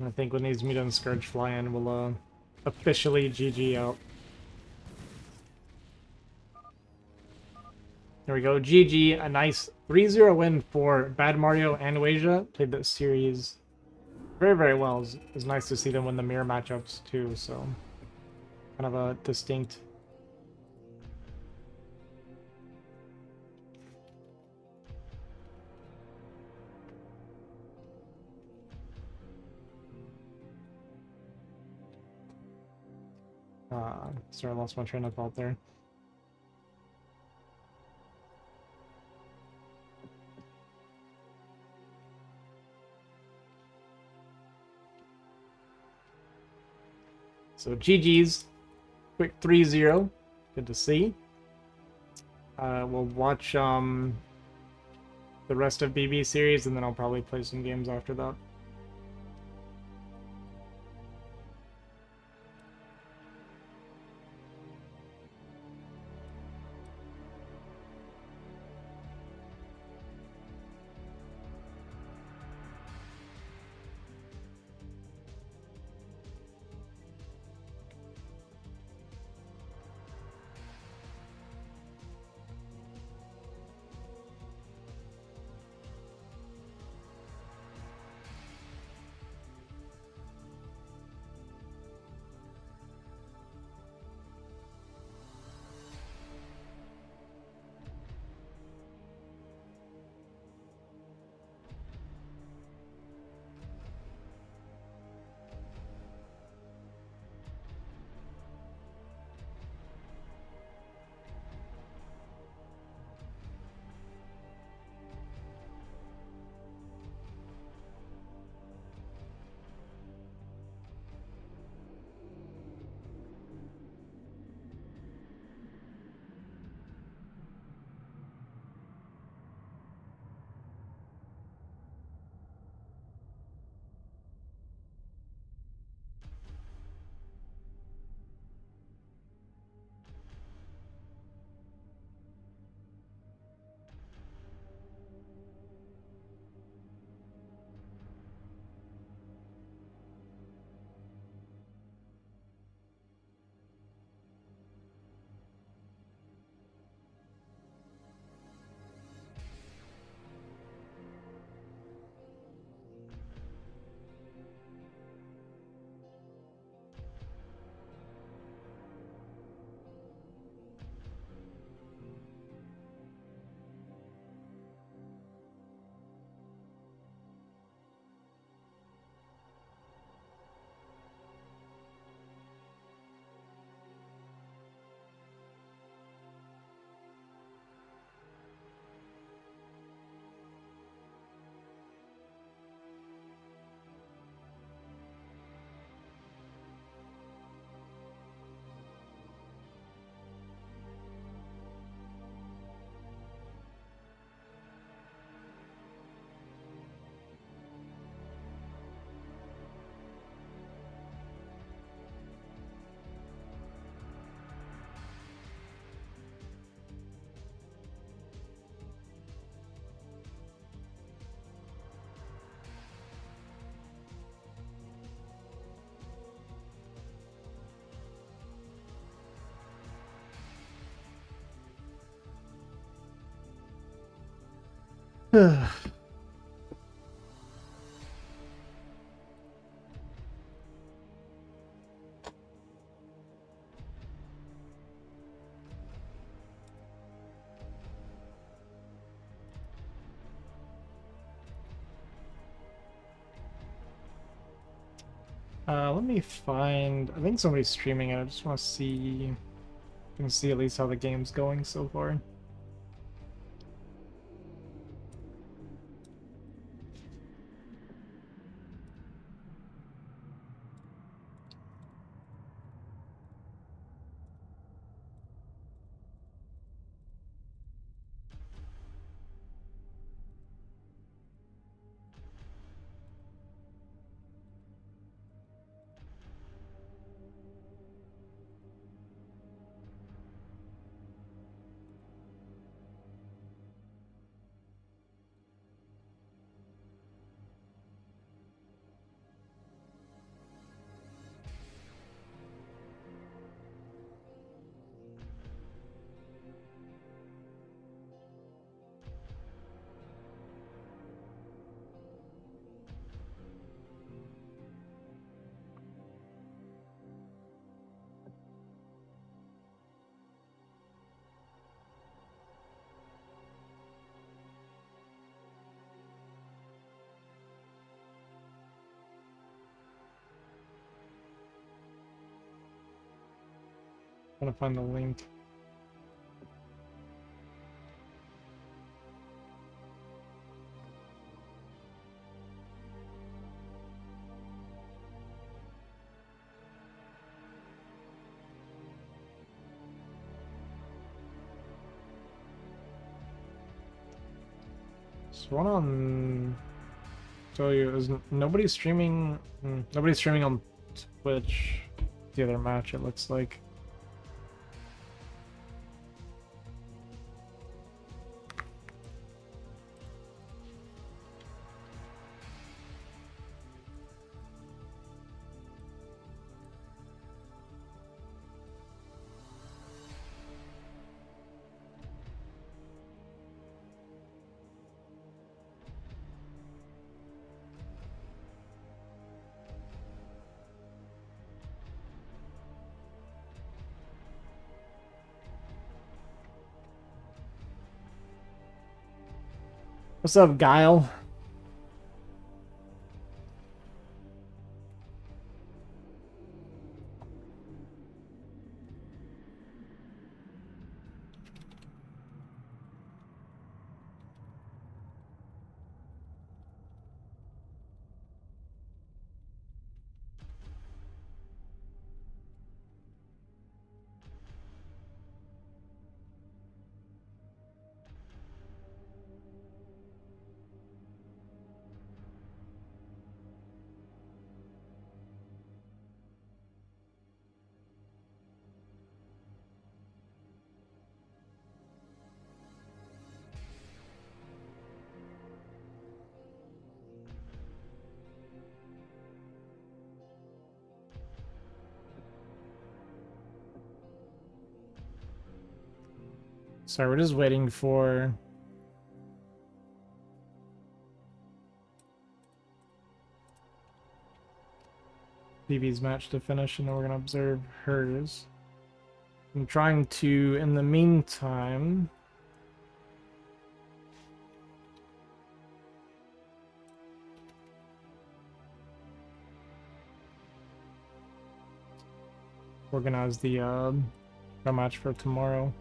Speaker 1: I think when these Mutant Scourge fly in, we'll officially GG out. There we go. GG. A nice 3-0 win for Bad Mario and Wasia. Played this series very, very well. It's nice to see them win the mirror matchups too, so kind of a distinct. Sorry, I lost my train of thought there. So GG's. Quick 3-0. Good to see. We'll watch the rest of BB series, and then I'll probably play some games after that. Let me find. I think somebody's streaming it. I just want to see. I can see at least how the game's going so far. Trying to find the link. So one on. So is nobody's streaming. Nobody's streaming on Twitch. The other match, it looks like. What's up, Guile? Sorry, we're just waiting for BB's match to finish, and then we're gonna observe hers. I'm trying to, in the meantime, organize the match for tomorrow.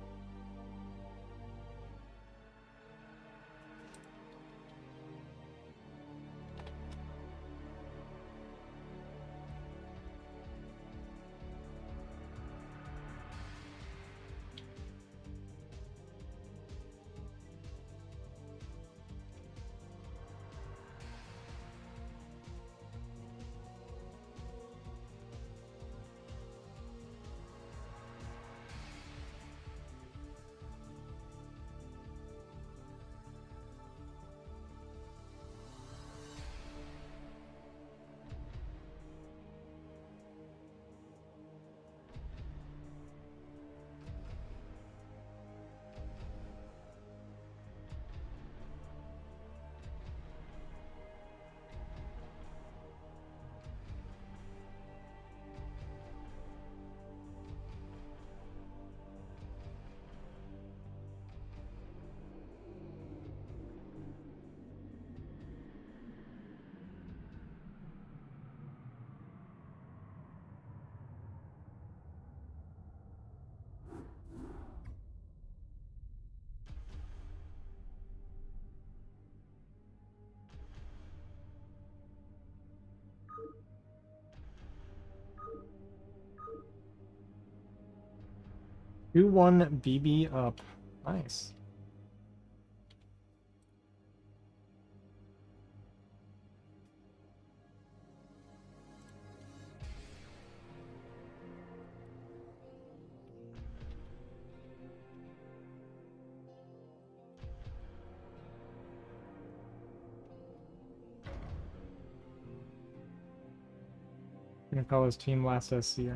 Speaker 1: Two one BB up. Nice. I'm gonna call his team last SC.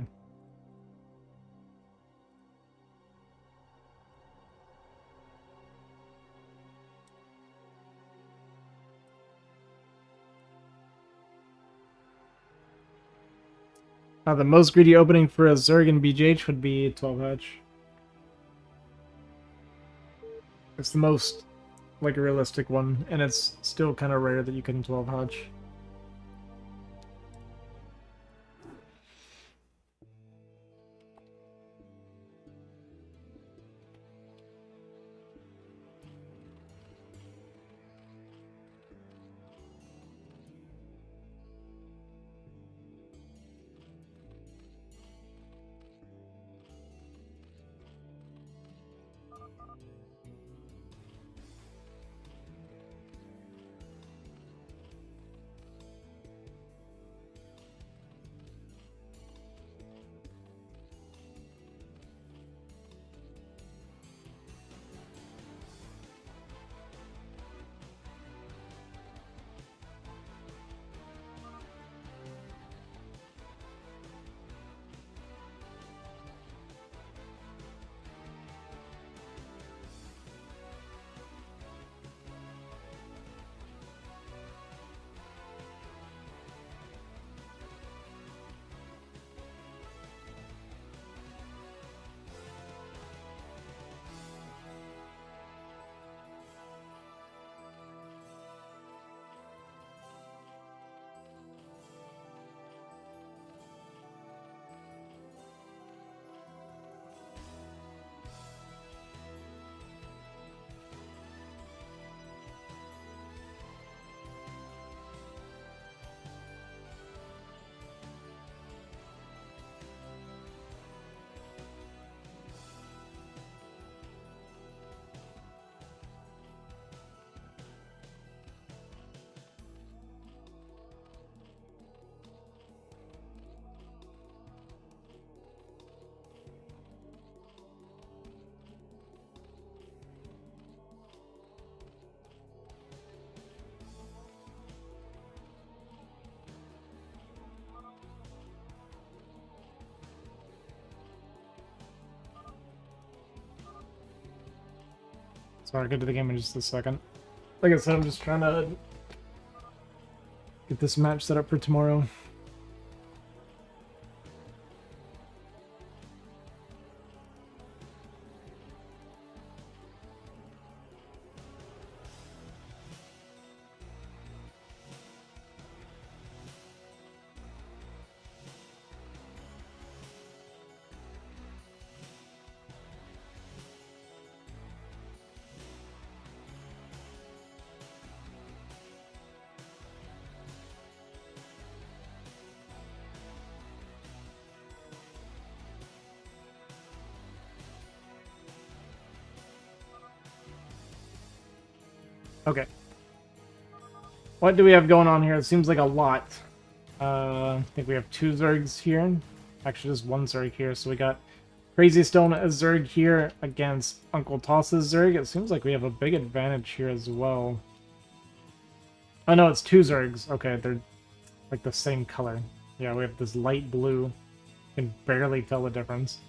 Speaker 1: The most greedy opening for a Zerg and BGH would be 12 Hutch. It's the most, like, a realistic one, and it's still kind of rare that you can 12 Hutch. Sorry, I'll get to the game in just a second. Like I said, I'm just trying to get this match set up for tomorrow. Okay. What do we have going on here? It seems like a lot. I think we have 2 Zergs here. Actually, just 1 Zerg here. So we got Crazy Stone as Zerg here against Uncle Toss's Zerg. It seems like we have a big advantage here as well. Oh no, it's 2 Zergs. Okay, they're like the same color. Yeah, we have this light blue. You can barely tell the difference.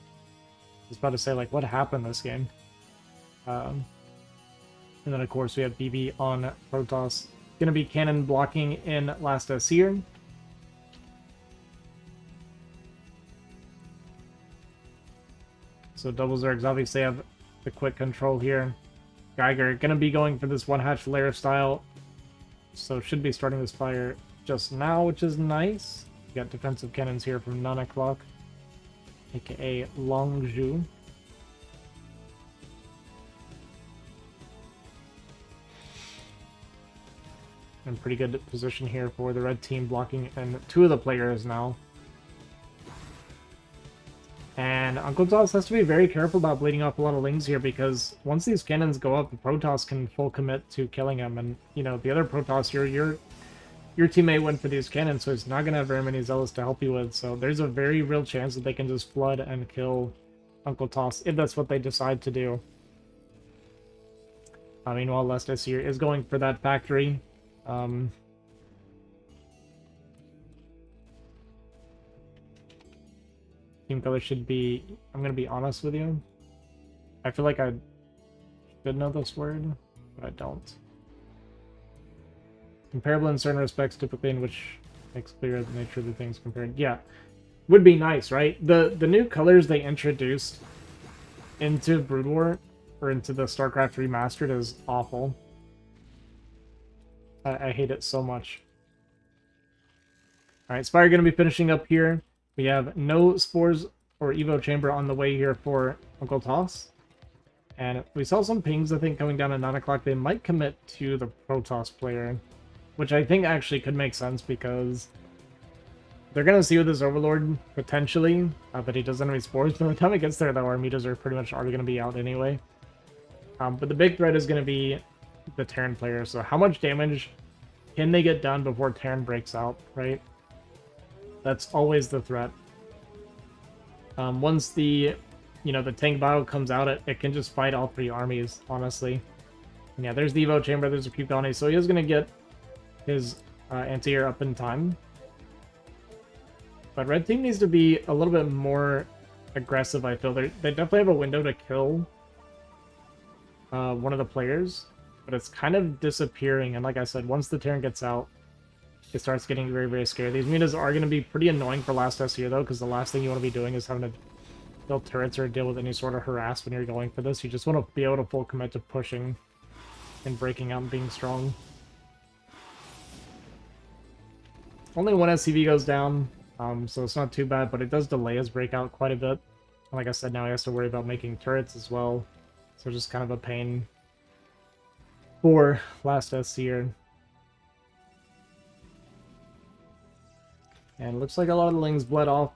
Speaker 1: I was about to say, like, what happened this game? And then, of course, we have BB on Protoss. Gonna be cannon blocking in Last Seer. So double Zergs obviously have the quick control here. Geiger gonna be going for this one-hatch layer style. So should be starting this fire just now, which is nice. We got defensive cannons here from 9 o'clock, aka Longzhu. In pretty good position here for the red team, blocking and 2 of the players now. And Uncle Toss has to be very careful about bleeding off a lot of lings here, because once these cannons go up, the Protoss can full commit to killing him. And, you know, the other Protoss, your teammate went for these cannons, so he's not going to have very many Zealots to help you with. So there's a very real chance that they can just flood and kill Uncle Toss, if that's what they decide to do. Meanwhile, Last Seer is going for that factory. Team color should be... I'm going to be honest with you. I feel like I should know this word, but I don't. Comparable in certain respects, typically in which makes clear the nature of the things compared. Yeah, would be nice, right? The new colors they introduced into Brood War, or into the StarCraft Remastered, is awful. I hate it so much. Alright, Spire going to be finishing up here. We have no Spores or Evo Chamber on the way here for Uncle Toss. And we saw some pings, I think, coming down at 9 o'clock. They might commit to the Protoss player, which I think actually could make sense, because they're going to see with this Overlord, potentially, that he does enemy Spores. By the time it gets there, though, our meters are pretty much already going to be out anyway. But the big threat is going to be the Terran player. So how much damage can they get done before Terran breaks out, right? That's always the threat. Once the, you know, the tank battle comes out, it can just fight all 3 armies, honestly. And yeah, there's the Evo Chamber, there's a Puke Colony, so he is going to get his anti-air up in time. But red team needs to be a little bit more aggressive, I feel. They definitely have a window to kill one of the players, but it's kind of disappearing. And like I said, once the Terran gets out, it starts getting very, very scary. These mutas are going to be pretty annoying for Last Seer, though, because the last thing you want to be doing is having to build turrets or deal with any sort of harass when you're going for this. You just want to be able to full commit to pushing and breaking out and being strong. Only 1 SCV goes down, so it's not too bad, but it does delay his breakout quite a bit. And like I said, now he has to worry about making turrets as well, so just kind of a pain for Last Seer. And it looks like a lot of the lings bled off,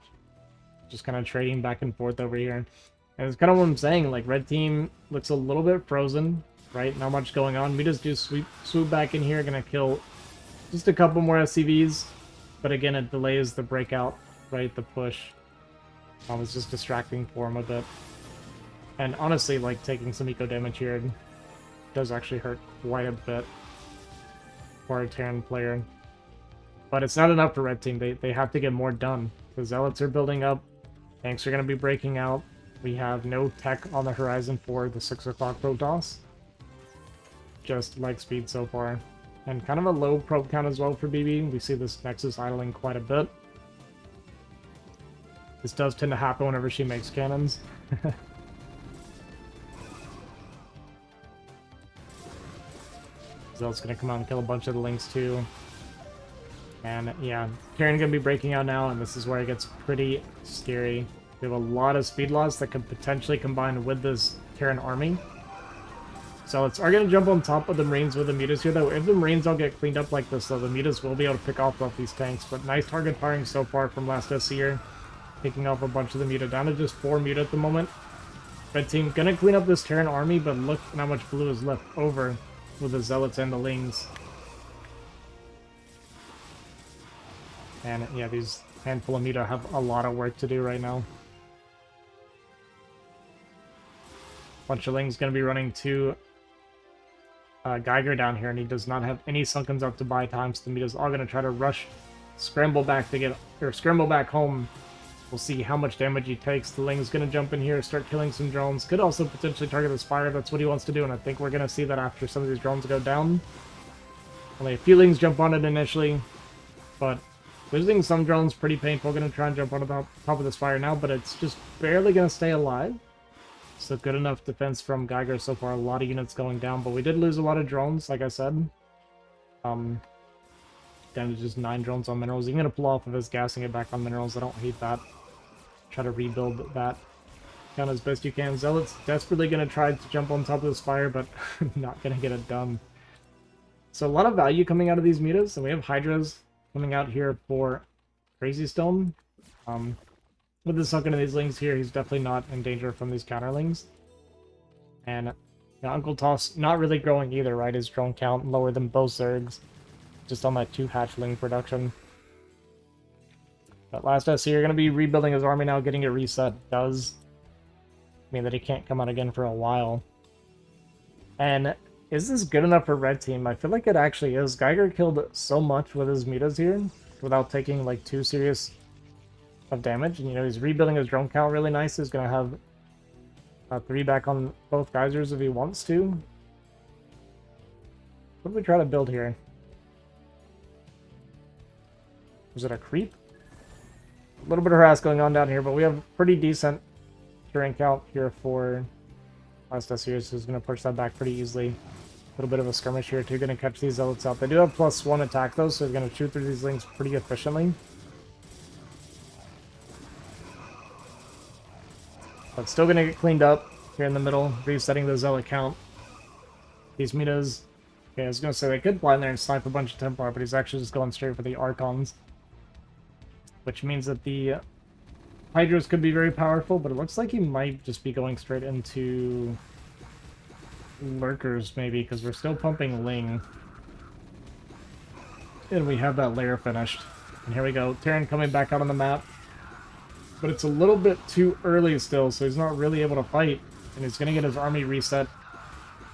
Speaker 1: just kind of trading back and forth over here. And it's kind of what I'm saying, like, red team looks a little bit frozen, right? Not much going on. We just do swoop back in here, gonna kill just a couple more SCVs. But again, it delays the breakout, right? The push. It's just distracting for him a bit. And honestly, like, taking some eco damage here does actually hurt quite a bit for a Terran player. But it's not enough for red team. They have to get more done. The Zealots are building up. Tanks are going to be breaking out. We have no tech on the horizon for the 6 o'clock Protoss. just leg speed so far. And kind of a low probe count as well for BB. We see this Nexus idling quite a bit. This does tend to happen whenever she makes cannons. Zealot's gonna come out and kill a bunch of the Lynx too. And yeah, Terran gonna be breaking out now, and this is where it gets pretty scary. We have a lot of speed loss that could potentially combine with this Terran army. Zealots are gonna jump on top of the Marines with the Mutas here, though. If the Marines don't get cleaned up like this, though, the Mutas will be able to pick off these tanks. But nice target firing so far from last SCR, picking off a bunch of the Muta, down to just 4 Muta at the moment. Red team gonna clean up this Terran army, but look how much blue is left over with the Zealots and the Lings. And yeah, these handful of Muta have a lot of work to do right now. Bunch of Lings gonna be running to Geiger down here, and he does not have any Sunkens up to buy time, so the Muta's all gonna try to rush, scramble back to get, or scramble back home. We'll see how much damage he takes. The Ling's gonna jump in here, start killing some drones. Could also potentially target the Spire if that's what he wants to do, and I think we're gonna see that after some of these drones go down. Only a few Lings jump on it initially, but losing some drones pretty painful. Gonna try and jump on the top of the Spire now, but it's just barely gonna stay alive. So good enough defense from Geiger so far. A lot of units going down, but we did lose a lot of drones, like I said. Down to just 9 drones on minerals. He's gonna pull off of his gassing it back on minerals. I don't hate that. Try to rebuild that count as best you can. Zealot's desperately gonna try to jump on top of the Spire, but not gonna get it done. So a lot of value coming out of these Mutas, and we have Hydras coming out here for Crazy Stone. With the sunken of these Lings here, he's definitely not in danger from these counterlings. And Uncle Toss not really growing either, right? His drone count lower than both Zergs, just on that 2 hatchling production. But last SC, you're going to be rebuilding his army now, getting it reset. Does mean that he can't come out again for a while. And is this good enough for Red Team? I feel like it actually is. Geiger killed so much with his Mutas here without taking like too serious of damage. And you know, he's rebuilding his drone count really nice. He's going to have 3 back on both geysers if he wants to. What do we try to build here? Was it a creep? A little bit of harass going on down here, but we have pretty decent terrain count here for last SC, so he's going to push that back pretty easily. A little bit of a skirmish here too, going to catch these Zealots out. They do have +1 attack though, so he's going to shoot through these Lings pretty efficiently. But still going to get cleaned up here in the middle, resetting the Zealot count. These Mutas, okay, I was going to say they could fly in there and snipe a bunch of Templar, but he's actually just going straight for the Archons. Which means that the Hydras could be very powerful, but it looks like he might just be going straight into Lurkers, maybe, because we're still pumping Ling. And we have that layer finished. And here we go, Terran coming back out on the map. But it's a little bit too early still, so he's not really able to fight. And he's going to get his army reset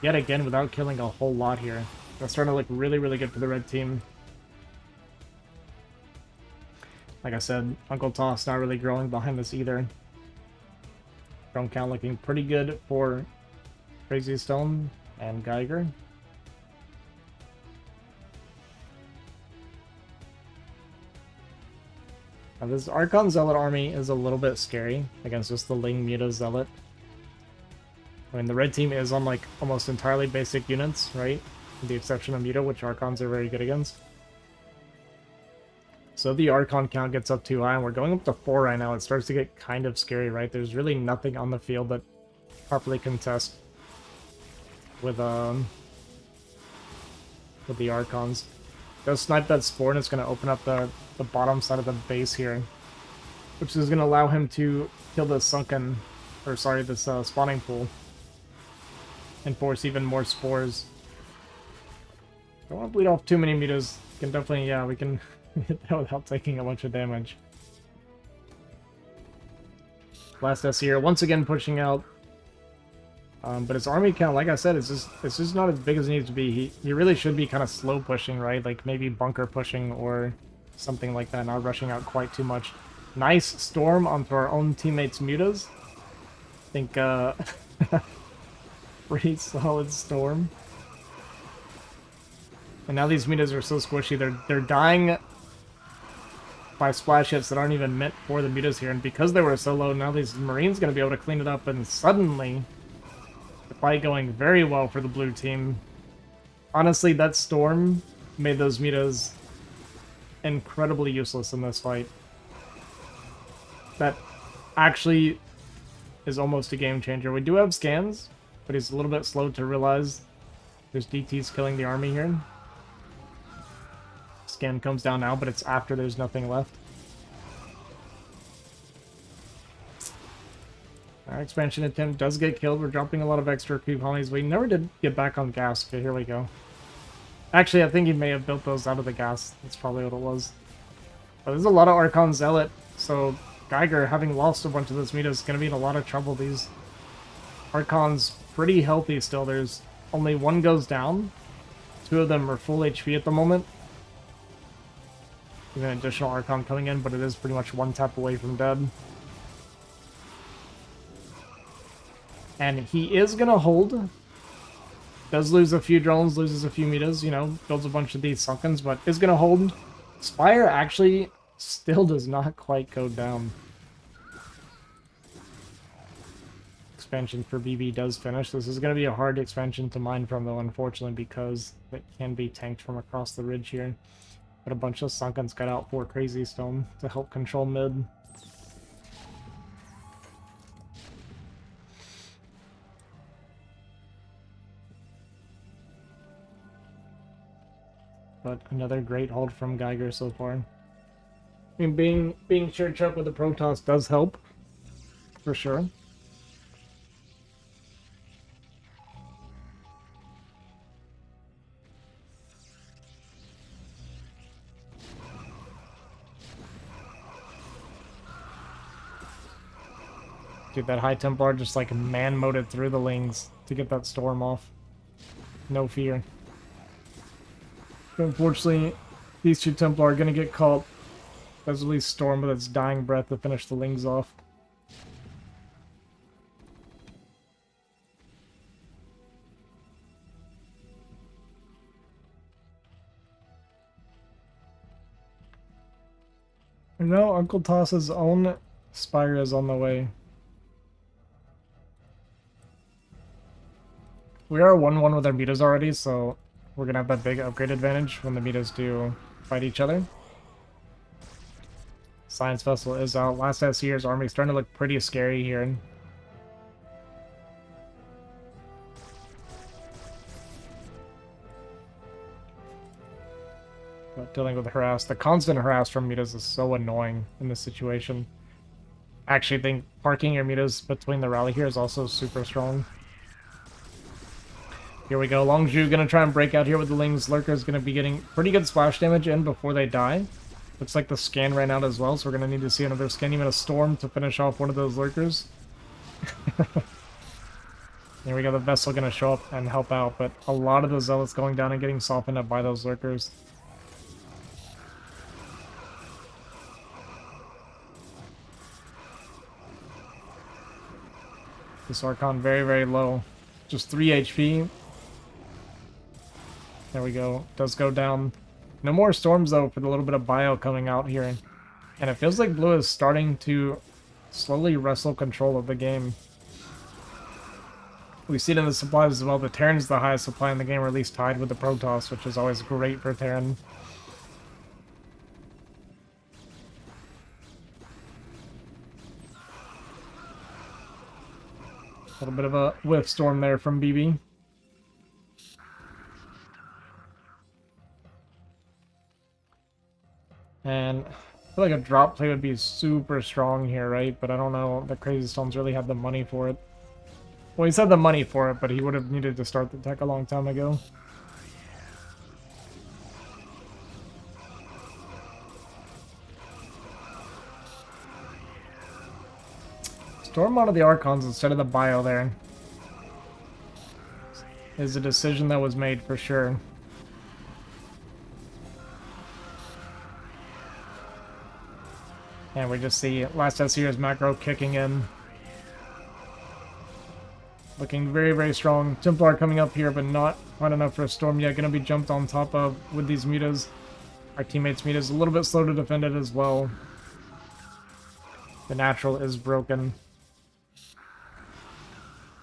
Speaker 1: yet again without killing a whole lot here. That's starting to look really, really good for the Red Team. Like I said, Uncle Toss not really growing behind this either. Drone count looking pretty good for Crazy Stone and Geiger. Now this Archon Zealot army is a little bit scary against just the Ling Muta Zealot. I mean, the Red Team is on like almost entirely basic units, right? With the exception of Muta, which Archons are very good against. So the Archon count gets up too high, and we're going up to 4 right now. It starts to get kind of scary, right? There's really nothing on the field that properly contest with the Archons. Go snipe that Spore, and it's going to open up the bottom side of the base here, which is going to allow him to kill the sunken, or sorry, this spawning pool, and force even more Spores. Don't want to bleed off too many Mutas. Can definitely, yeah, we can hit that without taking a bunch of damage. Last S here, once again pushing out. But his army count, like I said, it's just not as big as it needs to be. He really should be kind of slow pushing, right? Like maybe bunker pushing or something like that, not rushing out quite too much. Nice storm onto our own teammates' Mutas. I think pretty solid storm. And now these metas are so squishy, they're dying by splash hits that aren't even meant for the metas here, and because they were so low, now these Marines gonna be able to clean it up, and suddenly the fight going very well for the blue team. Honestly, that storm made those metas incredibly useless in this fight. That actually is almost a game changer. We do have scans, but he's a little bit slow to realize there's DTs killing the army here. Scan comes down now, but it's after there's nothing left. Our expansion attempt does get killed. We're dropping a lot of extra creep colonies. We never did get back on gas. Okay, here we go. Actually, I think he may have built those out of the gas. That's probably what it was. But there's a lot of Archon Zealot, so Geiger, having lost a bunch of this meta, is going to be in a lot of trouble. These Archon's pretty healthy still. There's only one goes down. Two of them are full HP at the moment. There's an additional Archon coming in, but it is pretty much one tap away from dead. And he is going to hold. Does lose a few drones, loses a few metas, you know, builds a bunch of these Sunkens, but is going to hold. Spire actually still does not quite go down. Expansion for BB does finish. This is going to be a hard expansion to mine from, though, unfortunately, because it can be tanked from across the ridge here. But a bunch of Sunkens got out for Crazy Stone to help control mid. But another great hold from Geiger so far. I mean, being church up with the Protoss does help, for sure. Dude, that High Templar just like man-moded through the Lings to get that storm off. No fear. But unfortunately, these two Templar are going to get caught. There's at least Storm with its dying breath to finish the Lings off. And now Uncle Toss's own Spire is on the way. We are 1-1 with our metas already, so we're going to have that big upgrade advantage when the metas do fight each other. Science Vessel is out. Last SCR's army is starting to look pretty scary here. But dealing with harass. The constant harass from metas is so annoying in this situation. I actually think parking your metas between the rally here is also super strong. Here we go. Longzhu gonna try and break out here with the Lings. Lurker's gonna be getting pretty good splash damage in before they die. Looks like the scan ran out as well, so we're gonna need to see another scan, even a storm to finish off one of those Lurkers. Here we go. The Vessel gonna show up and help out, but a lot of the Zealots going down and getting softened up by those Lurkers. This Archon very, very low. Just 3 HP. There we go. Does go down. No more storms, though, for the little bit of bio coming out here. And it feels like Blue is starting to slowly wrestle control of the game. We see it in the supplies as well. The Terran's the highest supply in the game, or at least tied with the Protoss, which is always great for Terran. A little bit of a whiff storm there from BB. And I feel like a drop play would be super strong here, right? But I don't know that Crazy Stones really had the money for it. Well, he's had the money for it, but he would have needed to start the tech a long time ago. Storm one of the Archons instead of the bio there is a decision that was made for sure. And we just see last SCR's macro kicking in. Looking very, very strong. Templar coming up here, but not quite enough for a Storm yet. Gonna be jumped on top of with these mutas. Our teammates' muta's a little bit slow to defend it as well. The natural is broken.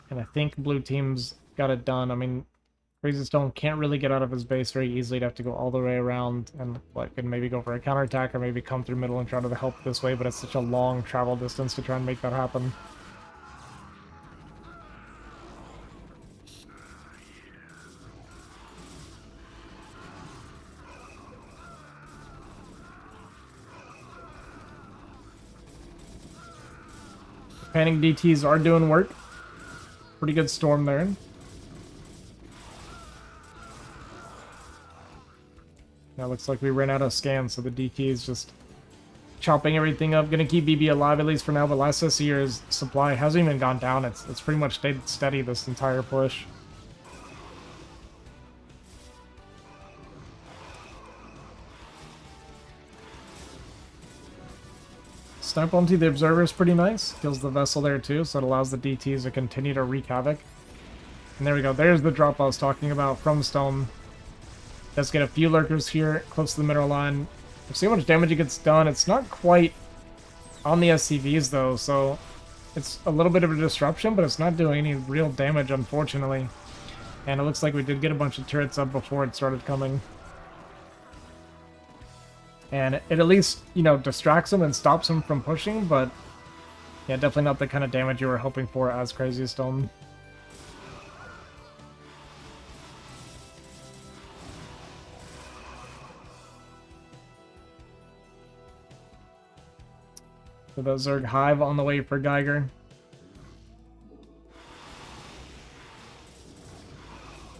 Speaker 1: And I think blue team's got it done. I mean, Crazy Stone can't really get out of his base very easily. He'd have to go all the way around and can maybe go for a counterattack or maybe come through middle and try to help this way, but it's such a long travel distance to try and make that happen. Panic DTs are doing work. Pretty good storm there. Now looks like we ran out of scans, so the DT is just chopping everything up. Gonna keep BB alive at least for now, but last this year's supply hasn't even gone down. It's pretty much stayed steady this entire push. Snipe onto the Observer is pretty nice. Kills the vessel there too, so it allows the DTs to continue to wreak havoc. And there we go. There's the drop I was talking about from Stone. Let's get a few lurkers here close to the middle line. We'll see how much damage it gets done. It's not quite on the SCVs though, so it's a little bit of a disruption, but it's not doing any real damage, unfortunately. And it looks like we did get a bunch of turrets up before it started coming. And it at least, you know, distracts them and stops them from pushing, but yeah, definitely not the kind of damage you were hoping for as Crazy Stone. So the Zerg Hive on the way for Geiger.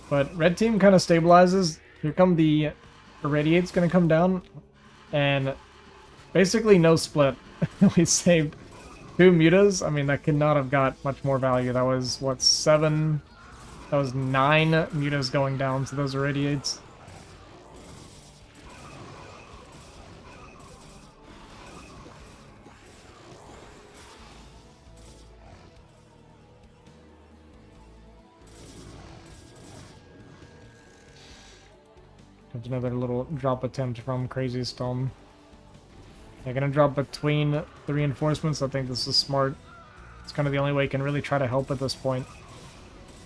Speaker 1: But red team kind of stabilizes. Here come the Irradiate's going to come down. And basically no split. We saved 2 mutas. I mean, that could not have got much more value. That was, what, 7? That was 9 mutas going down to those Irradiates. There's another little drop attempt from Crazy Stone. They're gonna drop between the reinforcements. I think this is smart. It's kind of the only way you can really try to help at this point.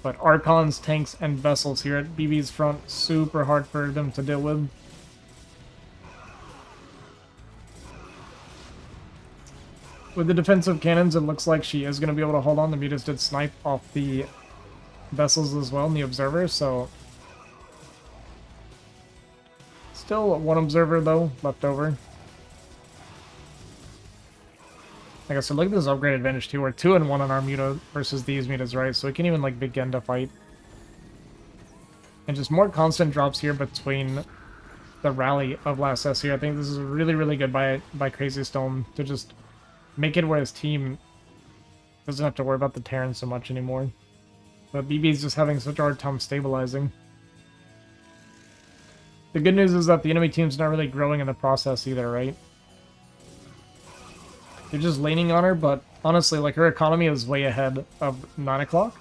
Speaker 1: But Archons, tanks, and vessels here at BB's front, super hard for them to deal with. With the defensive cannons, it looks like she is going to be able to hold on. The mutas did snipe off the vessels as well, and the observer, so... Still 1 observer, though, left over. Like I said, look at this upgrade advantage, too. We're 2-1 on our muta versus these mutas, right? So we can even, like, begin to fight. And just more constant drops here between the rally of last SC. I think this is really, really good by Crazy Stone to just make it where his team doesn't have to worry about the Terran so much anymore. But BB's just having such a hard time stabilizing. The good news is that the enemy team's not really growing in the process either, right? They're just leaning on her, but honestly, like, her economy is way ahead of 9 o'clock.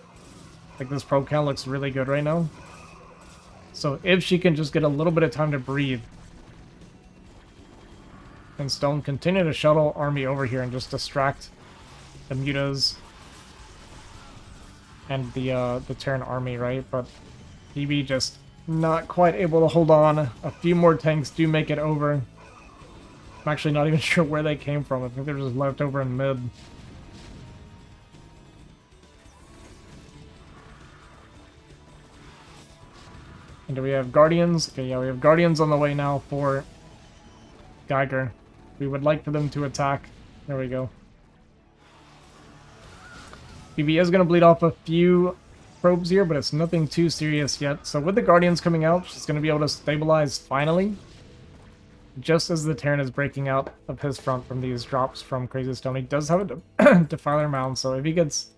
Speaker 1: Like, this probe count looks really good right now. So if she can just get a little bit of time to breathe, and Stone continue to shuttle army over here and just distract the mutas and the Terran army, right? But BB just not quite able to hold on. A few more tanks do make it over. I'm actually not even sure where they came from. I think they're just left over in mid. And do we have Guardians? Okay, yeah, we have Guardians on the way now for Geiger. We would like for them to attack. There we go. BB is going to bleed off a few probes here, but it's nothing too serious yet. So with the Guardians coming out, she's going to be able to stabilize finally. Just as the Terran is breaking out of his front from these drops from Crazy Stone. He does have a Defiler mound, so if he gets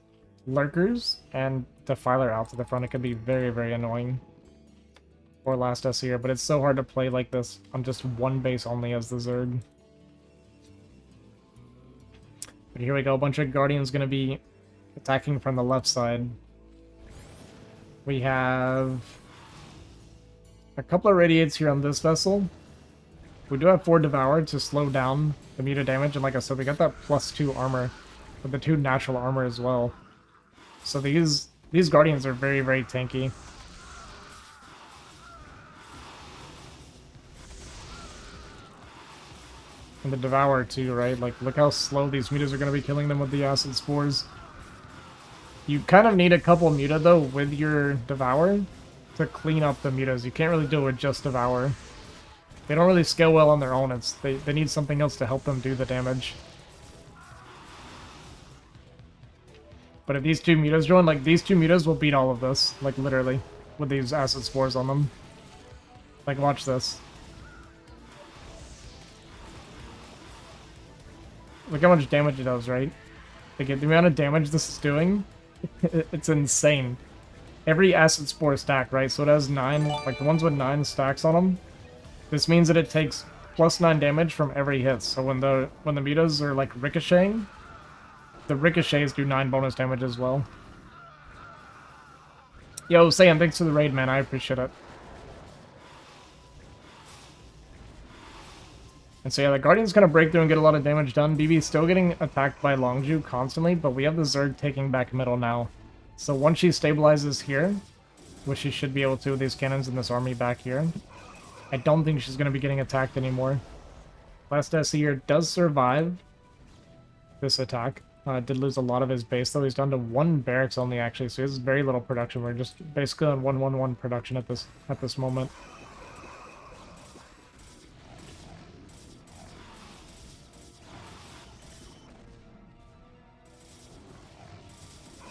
Speaker 1: Lurkers and Defiler out to the front, it could be very, very annoying for last SC here. But it's so hard to play like this on just one base only as the Zerg. But here we go, a bunch of Guardians going to be attacking from the left side. We have a couple of radiates here on this vessel. We do have 4 Devour to slow down the muta damage, and like I said, we got that +2 armor with the 2 natural armor as well. So these Guardians are very, very tanky. And the Devour too, right? Like, look how slow these mutas are going to be killing them with the Acid Spores. You kind of need a couple muta, though, with your Devour to clean up the mutas. You can't really do it with just Devour. They don't really scale well on their own. They need something else to help them do the damage. But if these 2 mutas join, like, these 2 mutas will beat all of this. Like, literally. With these Acid Spores on them. Like, watch this. Look how much damage it does, right? Like, the amount of damage this is doing, it's insane. Every Acid Spore stack, right? So it has 9, like the ones with 9 stacks on them. This means that it takes +9 damage from every hit. So when the mutas are like ricocheting, the ricochets do 9 bonus damage as well. Yo, Sam, thanks for the raid, man. I appreciate it. And so yeah, the Guardian's gonna break through and get a lot of damage done. BB's still getting attacked by Longju constantly, but we have the Zerg taking back middle now. So once she stabilizes here, which she should be able to with these cannons and this army back here, I don't think she's gonna be getting attacked anymore. Last SC here does survive this attack. Did lose a lot of his base though. He's down to 1 barracks only actually, so he has very little production. We're just basically on 1-1-1 production at this moment.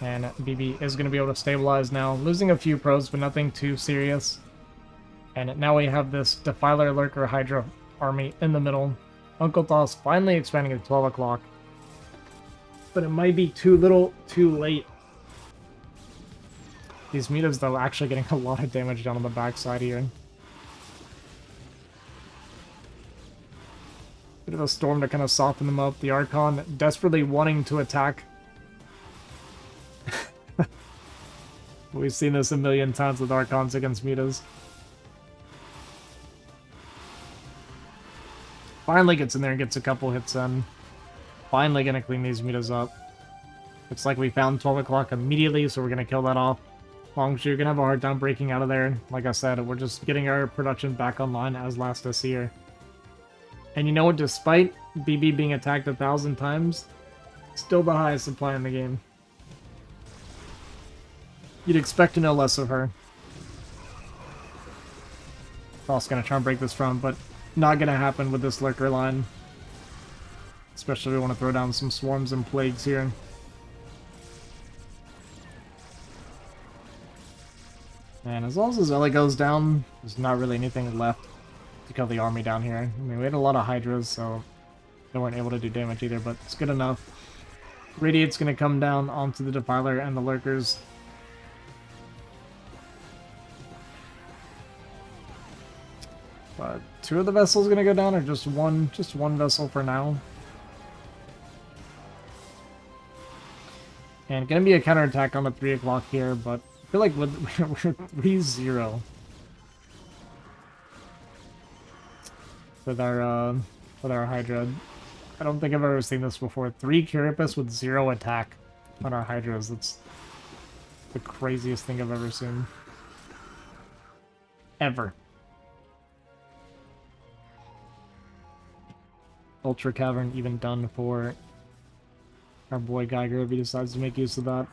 Speaker 1: And BB is going to be able to stabilize now. Losing a few pros, but nothing too serious. And now we have this Defiler, Lurker, Hydra army in the middle. Uncle Toss finally expanding at 12 o'clock. But it might be too little, too late. These mutas, though, actually getting a lot of damage down on the backside here. Bit of a storm to kind of soften them up. The Archon desperately wanting to attack. We've seen this a million times with Archons against mutas. Finally gets in there and gets a couple hits in. Finally gonna clean these mutas up. Looks like we found 12 o'clock immediately, so we're gonna kill that off. Longshu gonna have a hard time breaking out of there. Like I said, we're just getting our production back online as last us here. And you know what? Despite BB being attacked 1,000 times, still the highest supply in the game. You'd expect to know less of her. Also gonna try and break this front, but not gonna happen with this Lurker line. Especially if we want to throw down some swarms and plagues here. And as long as Zella goes down, there's not really anything left to kill the army down here. I mean, we had a lot of Hydras, so they weren't able to do damage either, but it's good enough. Radiate's gonna come down onto the Defiler and the Lurkers. But 2 of the vessels gonna go down, or just one vessel for now. And gonna be a counterattack on the 3 o'clock here, but I feel like we're 3-0 with our Hydra. I don't think I've ever seen this before. 3 Carapace with 0 attack on our Hydras. That's the craziest thing I've ever seen. Ever. Ultra Cavern even done for our boy Geiger if he decides to make use of that.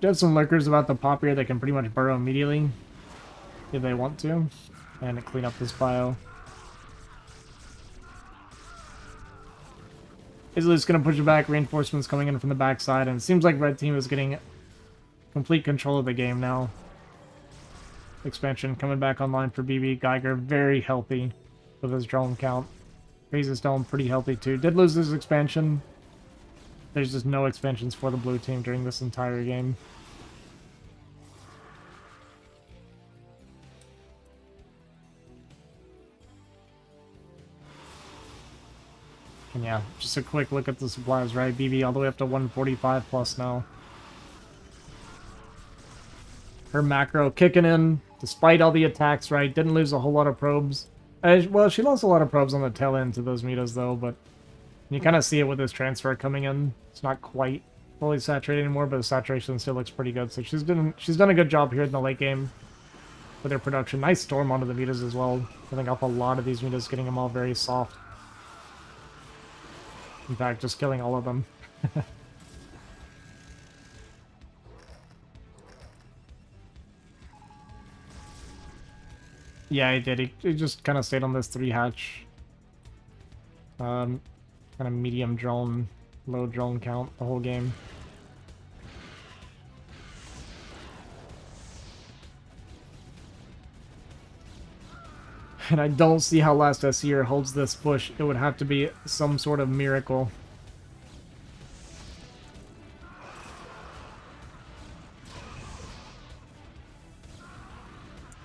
Speaker 1: Do have some Lurkers about the pop here that can pretty much burrow immediately if they want to, and clean up this bio. Izzy's going to push it back, reinforcements coming in from the backside, and it seems like Red Team is getting complete control of the game now. Expansion coming back online for BB. Geiger very healthy with his drone count. Crazy's Dome pretty healthy too. Did lose his expansion. There's just no expansions for the blue team during this entire game. And yeah, just a quick look at the supplies, right? BB all the way up to 145 plus now. Her macro kicking in. despite all the attacks, right? Didn't lose a whole lot of probes. Well, she lost a lot of probes on the tail end to those mutas, though, but you kind of see it with this transfer coming in. It's not quite fully saturated anymore, but the saturation still looks pretty good. So she's done a good job here in the late game with her production. Nice storm onto the mutas as well. Filling off a lot of these mutas, getting them all very soft. In fact, just killing all of them. Yeah, he did. He just kind of stayed on this 3-hatch. Kind of medium drone, low drone count the whole game. And I don't see how Last SCR holds this push. It would have to be some sort of miracle.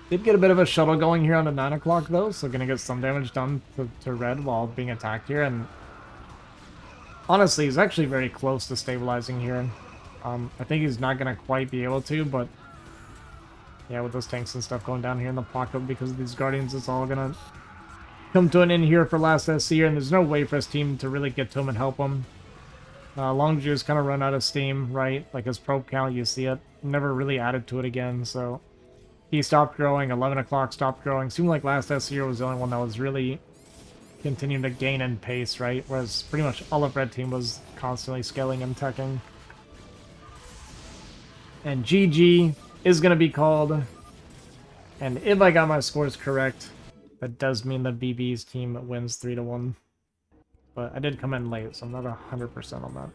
Speaker 1: Did get a bit of a shuttle going here on a 9 o'clock though, so gonna get some damage done to red while being attacked here, and honestly, he's actually very close to stabilizing here. I think he's not gonna quite be able to, but yeah, with those tanks and stuff going down here in the pocket because of these Guardians, it's all gonna come to an end here for Last SCR, and there's no way for his team to really get to him and help him. Longju's kind of run out of steam, right? Like his probe count, you see it. Never really added to it again, so he stopped growing. 11 o'clock stopped growing. Seemed like Last SCR was the only one that was really continuing to gain in pace, right? Whereas pretty much all of Red Team was constantly scaling and teching. And GG is going to be called. And if I got my scores correct, that does mean the BB's team wins 3-1. But I did come in late, so I'm not 100% on that.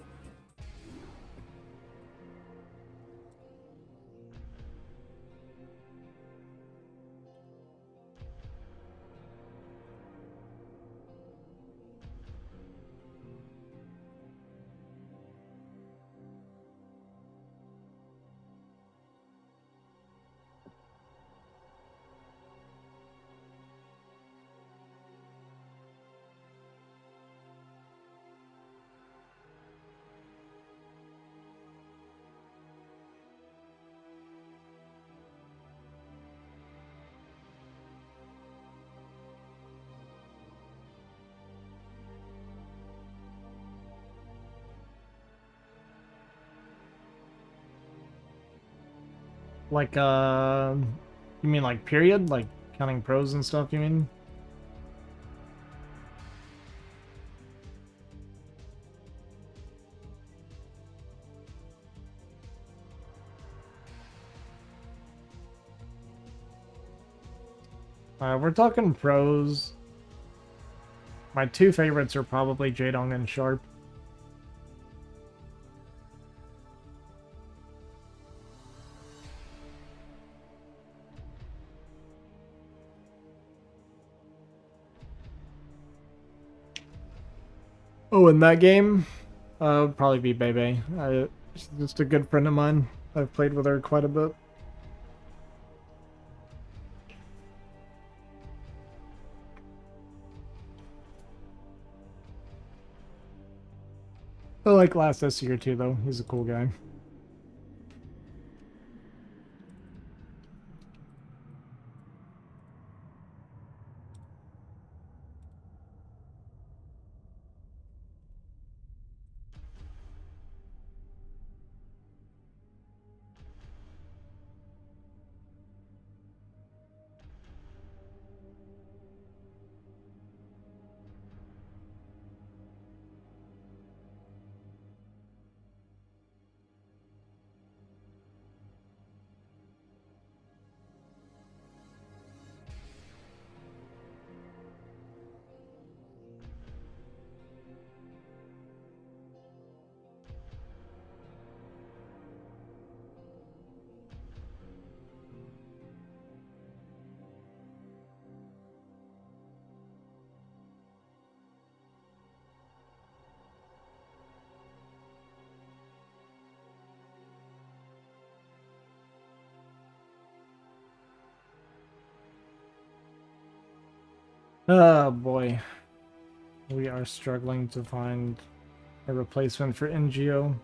Speaker 1: Like, you mean like period? Like counting pros and stuff, you mean? We're talking pros. My two favorites are probably Jaedong and Sharp. Oh, in that game, would probably be Bebe. She's just a good friend of mine. I've played with her quite a bit. I like Last SCR too, though. He's a cool guy. Oh boy. We are struggling to find a replacement for NGO.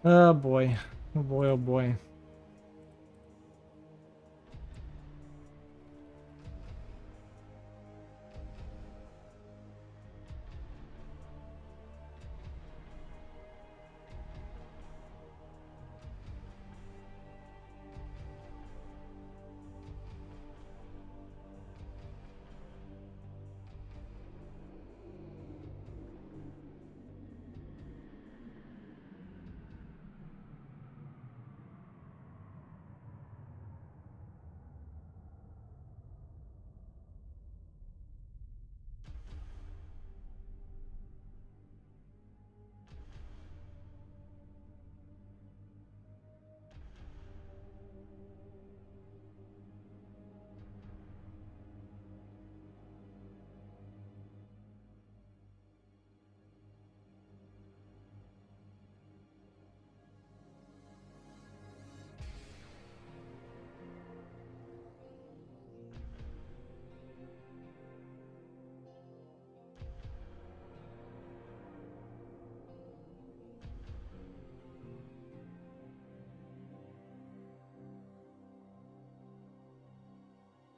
Speaker 1: Oh boy. Oh boy, oh boy.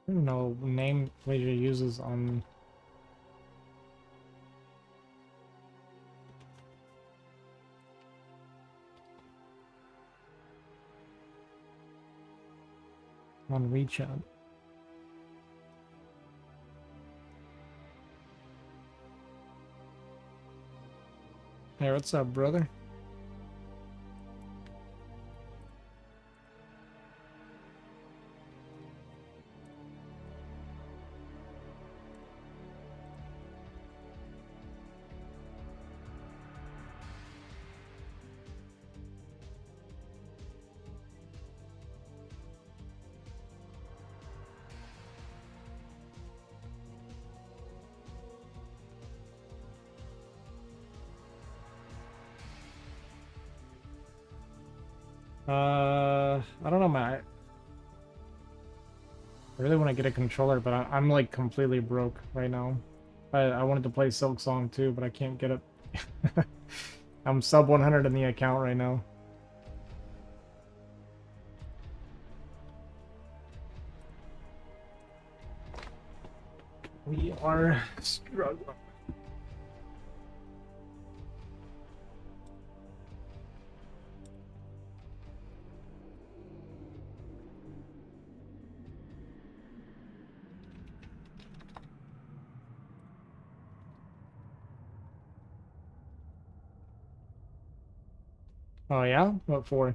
Speaker 1: I don't know name Wager uses on WeChat. Hey, what's up, brother? I don't know, man. I really want to get a controller, but I'm like completely broke right now. I wanted to play Silk Song too, but I can't get it. I'm sub 100 in the account right now. We are struggling. Oh yeah? What for?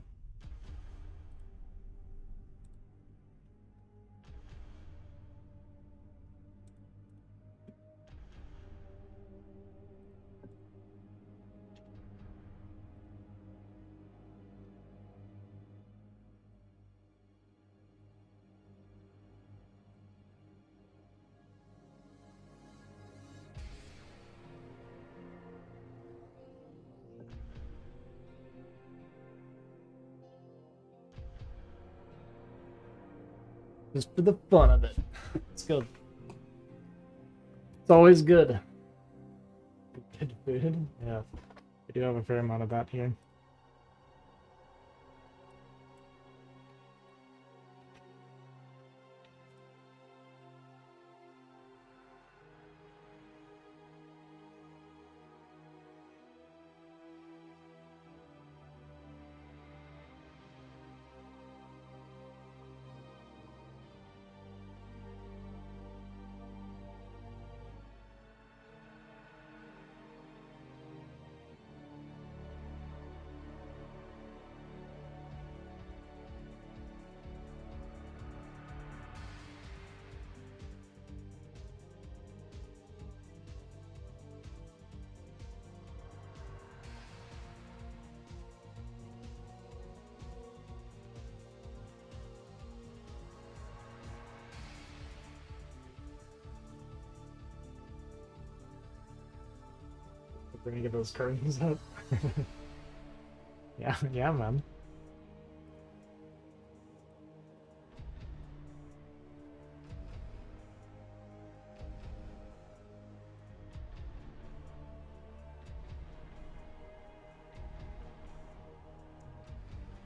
Speaker 1: Just for the fun of it. It's good. It's always good. Good food. Yeah. We do have a fair amount of that here. We're gonna get those curtains up. Yeah, yeah, man.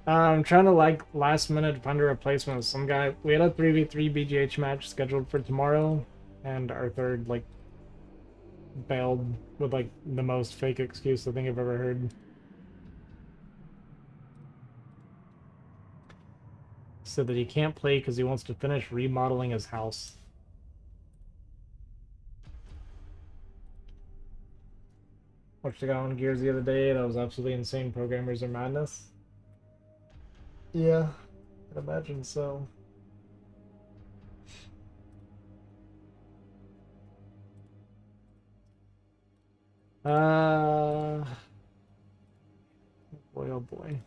Speaker 1: I'm trying to like last minute find a replacement with some guy. We had a 3v3 BGH match scheduled for tomorrow, and our third like bailed with like the most fake excuse I think I've ever heard. Said that he can't play because he wants to finish remodeling his house. Watched the guy on Gears the other day. That was absolutely insane. Programmers are madness. Yeah, I'd imagine so. Boy, oh boy.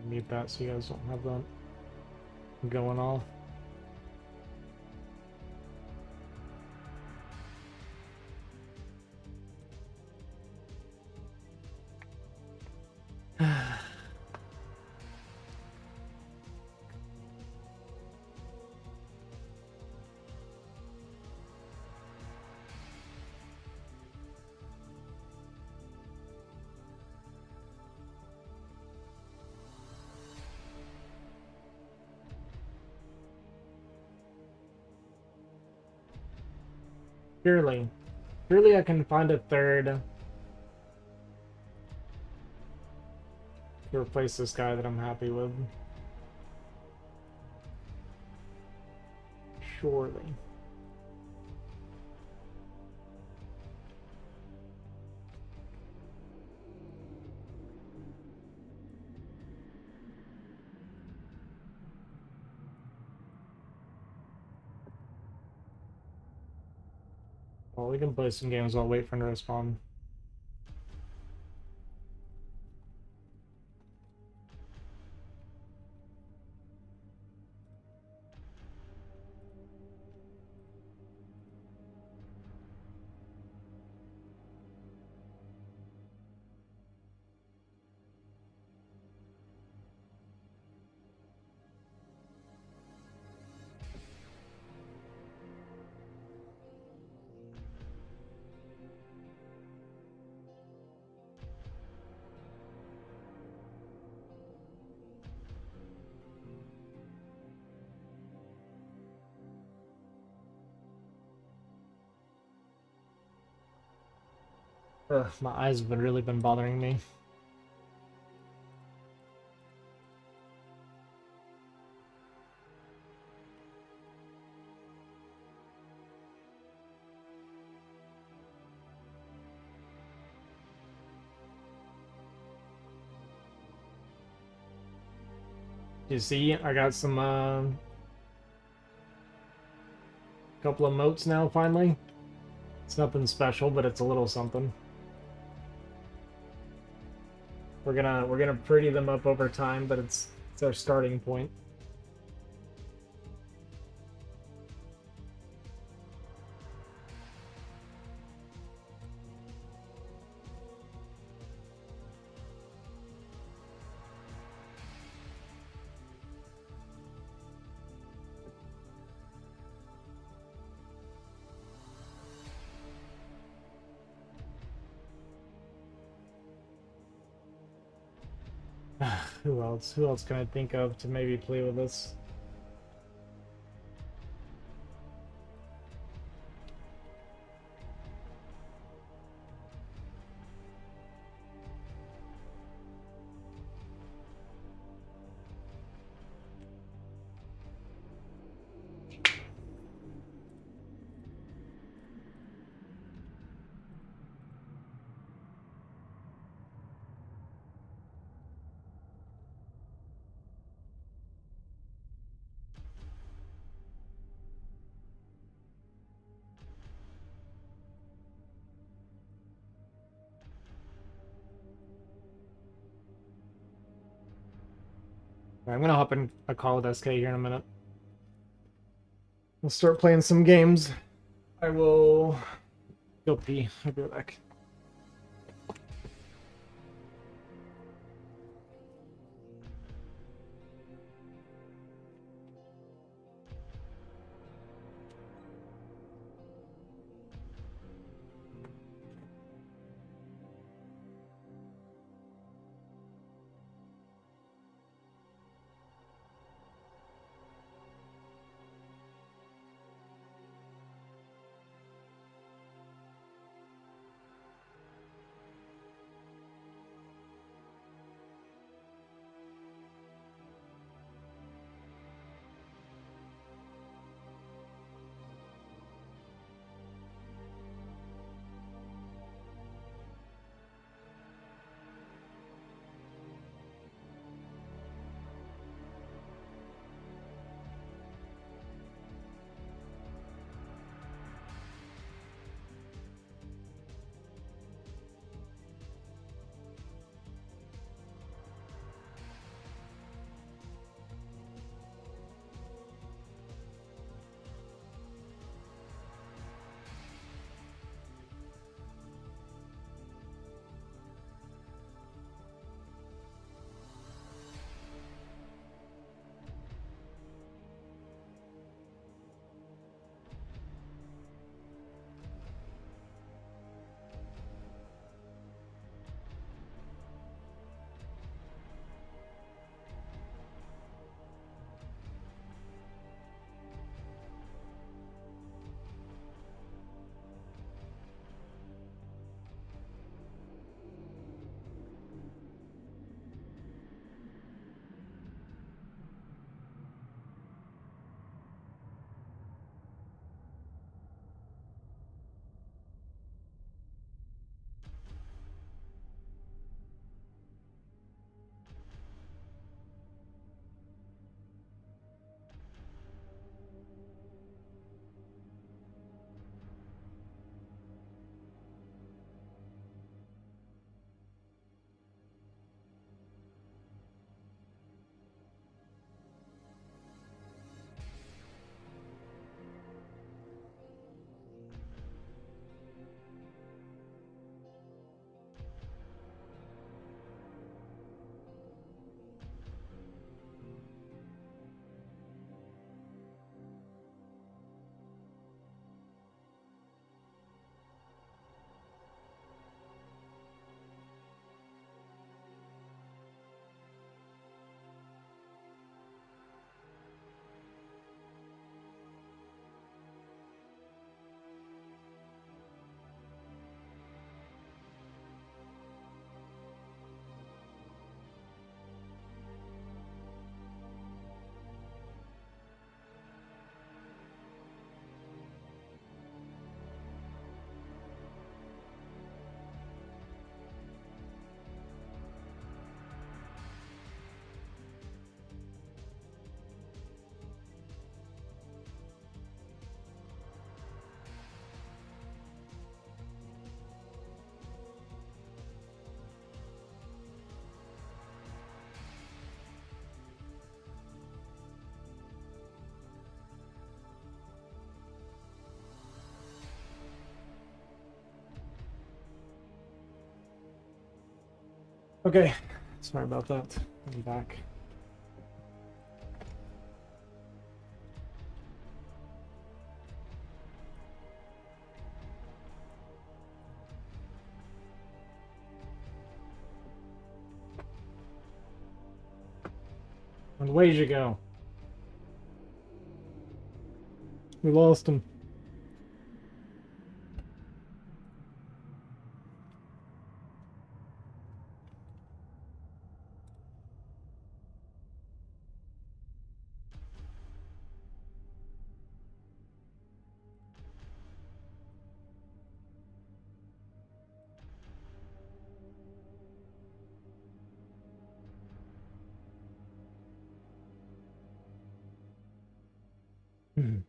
Speaker 1: Mute that so you guys don't have that going off. Surely. Surely I can find a third to replace this guy that I'm happy with. Surely. Well, we can play some games while I wait for him to respond. Ugh, my eyes have really been bothering me. You see, I got some couple of moats now finally. It's nothing special, but it's a little something. We're gonna pretty them up over time, but it's our starting point. Who else? Who else can I think of to maybe play with this? I'm gonna hop in a call with SK here in a minute. We'll start playing some games. I will go pee. I'll be right back. Okay, sorry about that. I'm back. And away you go. We lost him. Hmm.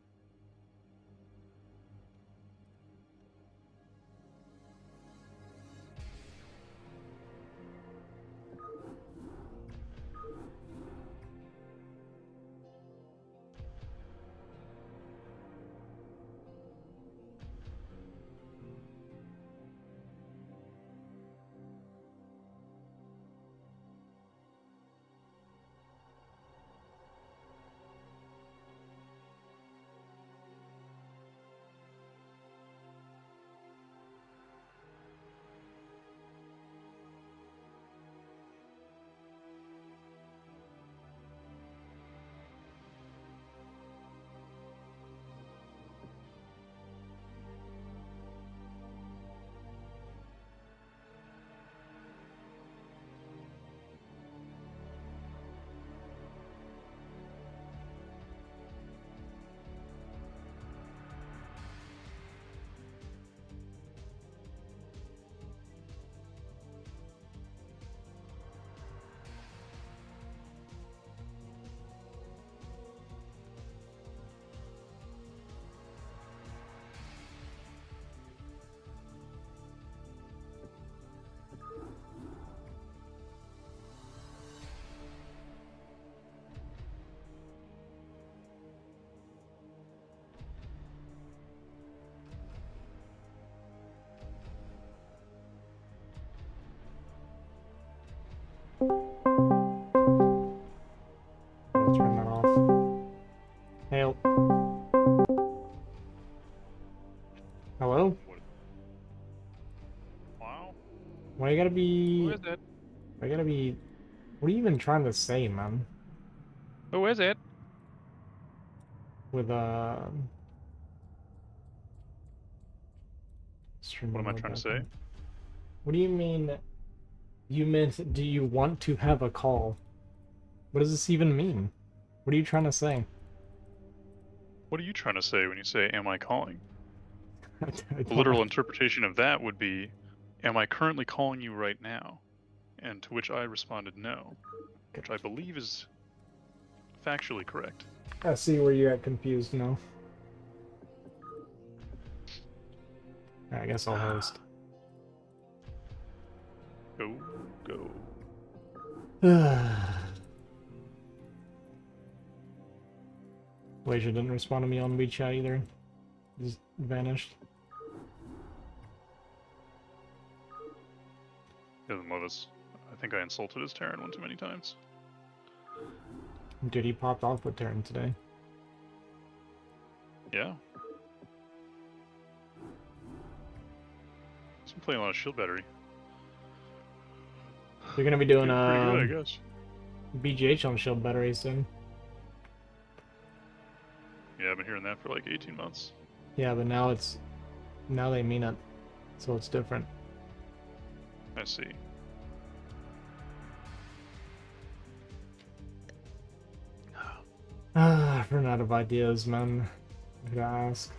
Speaker 1: Let's turn that off. Hail. Hello?
Speaker 2: Wow.
Speaker 1: Why you gotta be...
Speaker 2: Who is it?
Speaker 1: Why you gotta be... What are you even trying to say, man?
Speaker 2: Who is it?
Speaker 1: With,
Speaker 2: What
Speaker 1: streaming
Speaker 2: am I
Speaker 1: mode
Speaker 2: trying to
Speaker 1: back
Speaker 2: say?
Speaker 1: on. What do you mean? You meant, do you want to have a call? What does this even mean? What are you trying to say?
Speaker 2: What are you trying to say when you say, am I calling?
Speaker 1: I
Speaker 2: The
Speaker 1: don't
Speaker 2: literal
Speaker 1: know.
Speaker 2: interpretation of that would be, am I currently calling you right now? And to which I responded no, which I believe is factually correct.
Speaker 1: I see where you're at confused now. I guess I'll host.
Speaker 2: Go, go.
Speaker 1: Glacier didn't respond to me on WeChat either. Just vanished.
Speaker 2: He doesn't love us. I think I insulted his Terran one too many times.
Speaker 1: Dude, he popped off with Terran today.
Speaker 2: Yeah. He's been playing a lot of shield battery.
Speaker 1: You're gonna be doing
Speaker 2: Pretty good, I guess.
Speaker 1: BGH on shield battery soon.
Speaker 2: Yeah, I've been hearing that for like 18 months.
Speaker 1: Yeah, but now it's... Now they mean it. So it's different.
Speaker 2: I see.
Speaker 1: I've run out of ideas, man. Who to ask?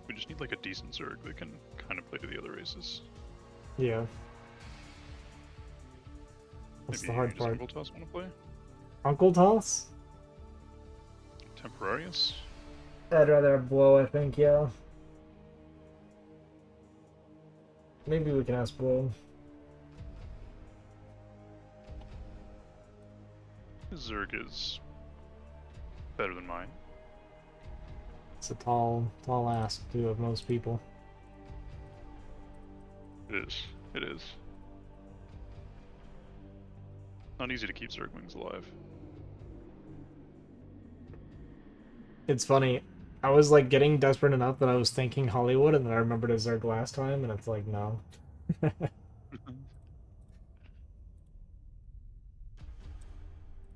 Speaker 2: We just need like a decent Zerg that can kind of play to the other races.
Speaker 1: Yeah. That's
Speaker 2: Maybe
Speaker 1: the hard part.
Speaker 2: Uncle Toss want to play?
Speaker 1: Uncle Toss?
Speaker 2: Temporarius?
Speaker 1: I'd rather have Blow, I think, yeah. Maybe we can ask Blow.
Speaker 2: His Zerg is better than mine.
Speaker 1: It's a tall ask, too, of most people.
Speaker 2: It is. It is. Not easy to keep Zerglings alive.
Speaker 1: It's funny. I was like getting desperate enough that I was thinking Hollywood, and then I remembered his Zerg last time, and it's like, no.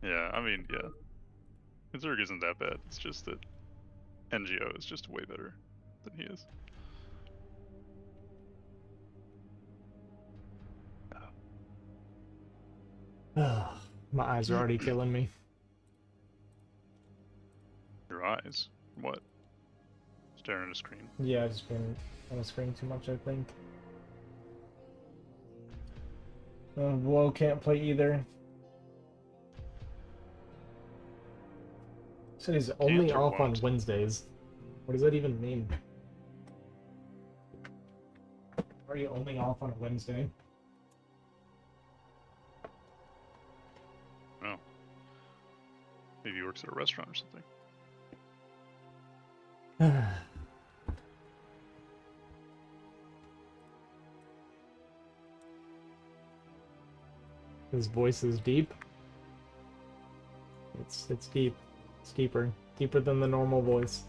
Speaker 2: Yeah, I mean, yeah. His Zerg isn't that bad. It's just that NGO is just way better than he is.
Speaker 1: My eyes are already killing me.
Speaker 2: Your eyes? What? Staring at a screen?
Speaker 1: Yeah, I've just been on the screen too much, I think. Blow can't play either. Said he's only
Speaker 2: Can't or
Speaker 1: off on
Speaker 2: won't?
Speaker 1: Wednesdays. What does that even mean? Are you only off on a Wednesday?
Speaker 2: No. Maybe he works at a restaurant or something.
Speaker 1: His voice is deep. It's deep. It's deeper. Deeper than the normal voice.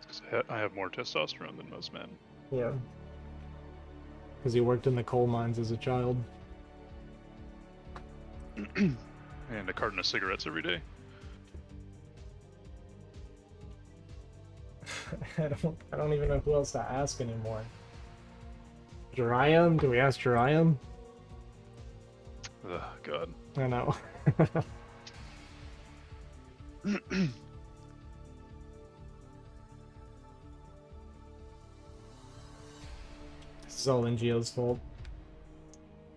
Speaker 2: It's because I have more testosterone than most men.
Speaker 1: Yeah. Because he worked in the coal mines as a child.
Speaker 2: And a carton of cigarettes every day.
Speaker 1: I don't even know who else to ask anymore. Jeriam? Do we ask Jeriam?
Speaker 2: Ugh, God.
Speaker 1: I know. This is all NGO's fault.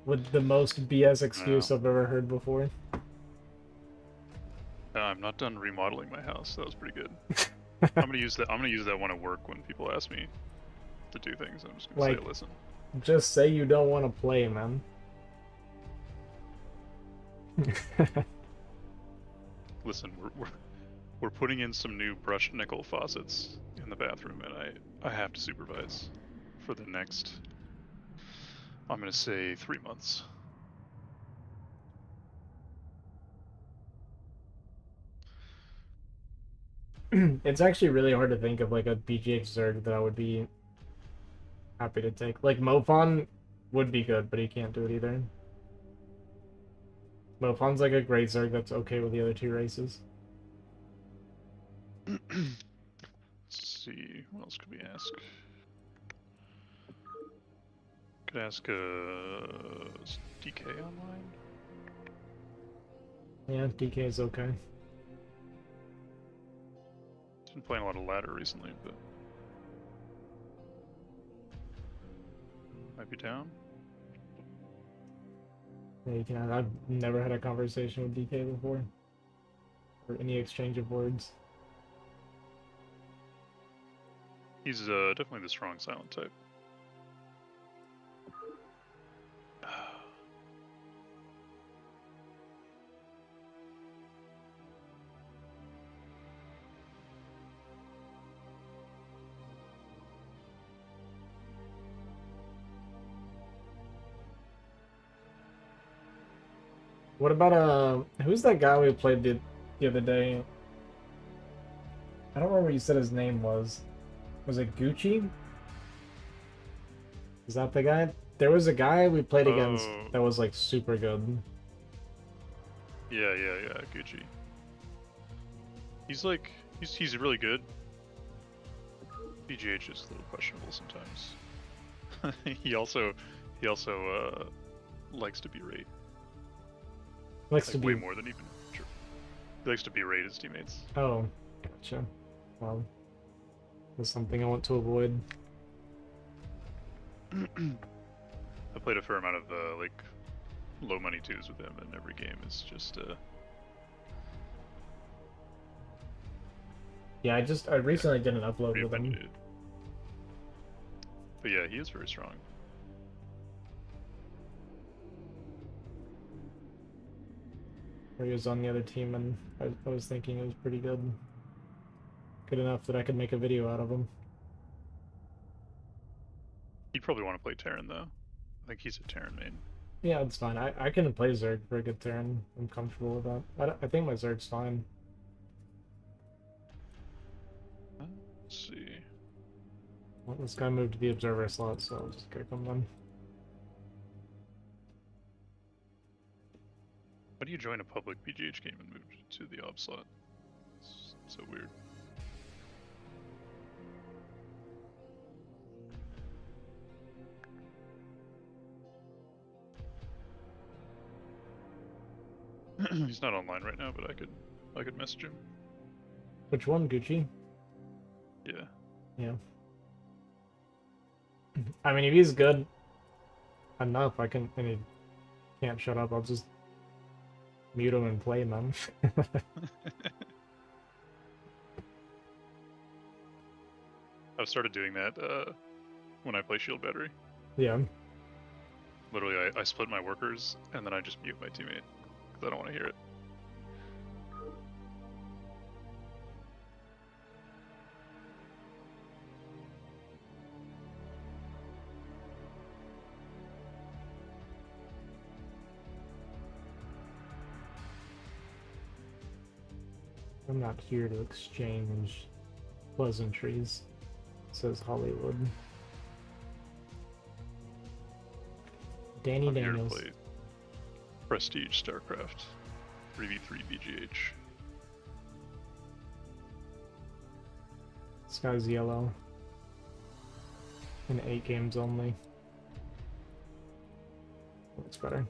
Speaker 1: With the most BS excuse I've ever heard before.
Speaker 2: I'm not done remodeling my house. That was pretty good. I'm gonna use that. I'm gonna use that one at work when people ask me to do things. I'm just gonna say, listen.
Speaker 1: Just say you don't want to play, man.
Speaker 2: Listen, we're putting in some new brushed nickel faucets in the bathroom, and I have to supervise for the next, I'm going to say 3 months.
Speaker 1: It's actually really hard to think of like a BGH Zerg that I would be happy to take. Like Mofon would be good, but he can't do it either. Mofon's like a great Zerg that's okay with the other two races.
Speaker 2: Let's see, what else could we ask? Could ask is DK online?
Speaker 1: Yeah, DK is okay.
Speaker 2: He's been playing a lot of ladder recently, but might be down.
Speaker 1: Yeah, you can. I've never had a conversation with DK before, or any exchange of words.
Speaker 2: He's definitely the strong silent type.
Speaker 1: What about who's that guy we played the other day? I don't remember what you said his name was. Was it Gucci? Is that the guy? There was a guy we played against that was like super good.
Speaker 2: Yeah, Gucci. He's like, he's really good. BGH is a little questionable sometimes. he also likes to berate.
Speaker 1: Likes
Speaker 2: like
Speaker 1: to
Speaker 2: way
Speaker 1: be
Speaker 2: more than even. Sure. He likes to berate his teammates.
Speaker 1: Oh, gotcha. Well, that's something I want to avoid.
Speaker 2: I played a fair amount of like low money twos with him, and every game is just
Speaker 1: Yeah, I recently did an upload with him.
Speaker 2: But yeah, he is very strong.
Speaker 1: Where he was on the other team, and I was thinking it was pretty good. Good enough that I could make a video out of him.
Speaker 2: He'd probably want to play Terran though. I think he's a Terran main.
Speaker 1: Yeah, it's fine. I can play Zerg for a good turn. I'm comfortable with that. I think my Zerg's fine.
Speaker 2: Let's see.
Speaker 1: Well, this guy moved to the observer slot, so I'll just kick him then.
Speaker 2: How do you join a public BGH game and move to the ob slot? It's so weird. He's not online right now, but I could message him.
Speaker 1: Which one, Gucci?
Speaker 2: Yeah.
Speaker 1: Yeah. I mean, if he's good enough, and he can't shut up, I'll just mute him and play him, man.
Speaker 2: I've started doing that when I play Shield Battery.
Speaker 1: Yeah.
Speaker 2: Literally, I split my workers, and then I just mute my teammate, because I don't want to hear it.
Speaker 1: I'm not here to exchange pleasantries, says Hollywood. Danny
Speaker 2: I'm here to
Speaker 1: Daniels.
Speaker 2: play Prestige StarCraft 3v3 BGH.
Speaker 1: This guy's yellow. In 8 games only. Looks better.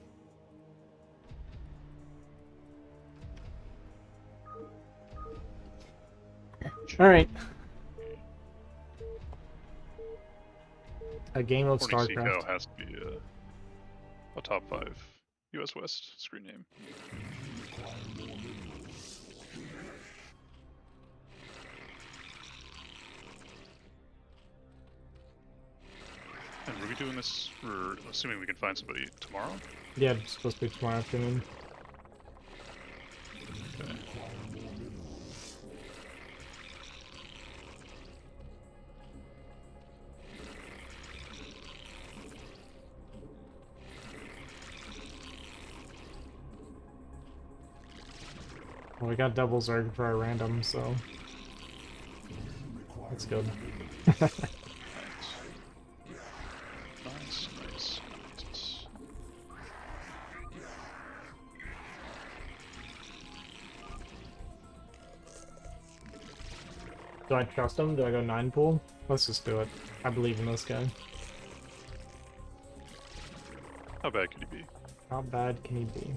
Speaker 1: Alright. A game of StarCraft.
Speaker 2: Has to be a top 5 US West screen name. And are we doing this for, assuming we can find somebody tomorrow?
Speaker 1: Yeah, it's supposed to be tomorrow afternoon.
Speaker 2: Okay.
Speaker 1: Well, we got double Zerg for our random, so that's good.
Speaker 2: Nice, nice, nice.
Speaker 1: Do I trust him? Do I go 9 pool? Let's just do it. I believe in this guy.
Speaker 2: How bad could he be?
Speaker 1: How bad can he be?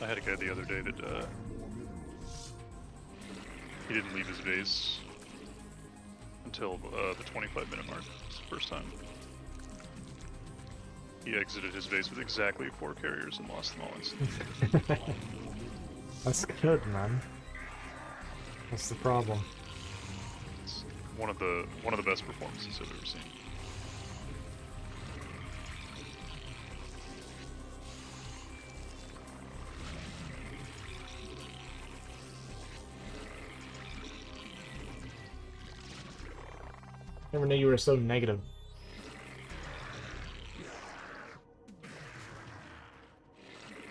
Speaker 2: I had a guy the other day that he didn't leave his base until the 25-minute mark. It's the first time. He exited his base with exactly 4 carriers and lost them all instantly.
Speaker 1: That's good, man. What's the problem?
Speaker 2: It's one of the best performances I've ever seen.
Speaker 1: Never knew you were so negative.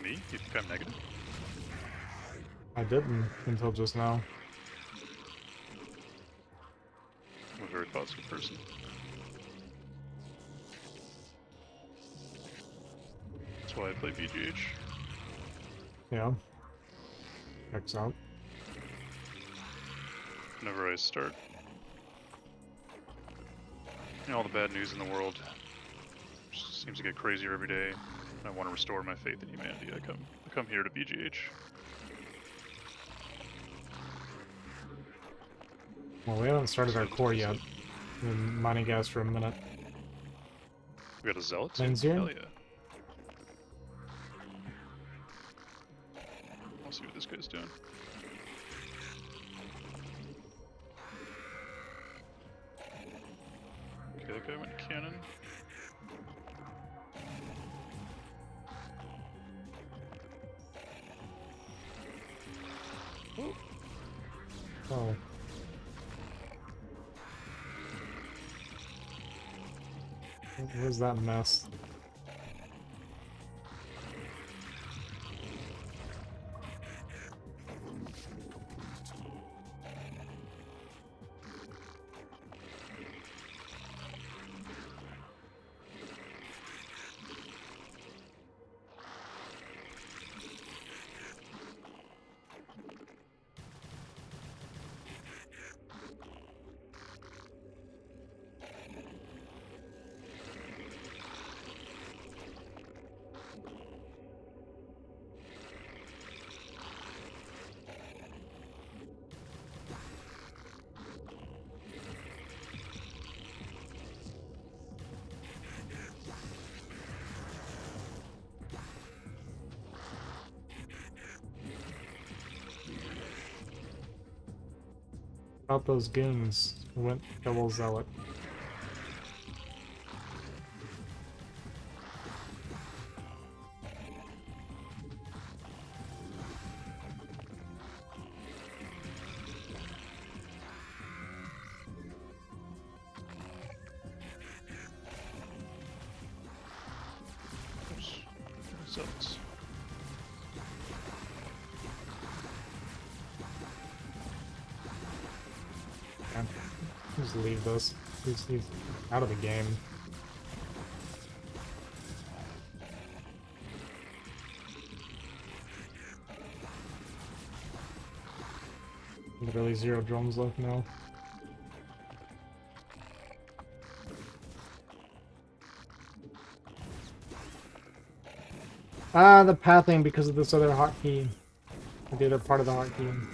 Speaker 2: Me? You think I'm negative?
Speaker 1: I didn't until just now.
Speaker 2: I'm a very positive person. That's why I play BGH.
Speaker 1: Yeah. Checks out.
Speaker 2: Whenever I start, you know, all the bad news in the world just seems to get crazier every day. I want to restore my faith in humanity. I come here to BGH.
Speaker 1: Well, we haven't started our core yet. We're mining gas for a minute.
Speaker 2: We got a zealot too?
Speaker 1: Lane's here?
Speaker 2: Hell yeah. I'll see what this guy's doing. Okay, that guy went cannon.
Speaker 1: Oh. Oh. Where's that mess? About those goons who went double zealot.
Speaker 2: Oops. Zealots.
Speaker 1: Yeah. Just leave this. He's out of the game. Literally 0 drums left now. Ah, the pathing because of this other hotkey. The other part of the hotkey.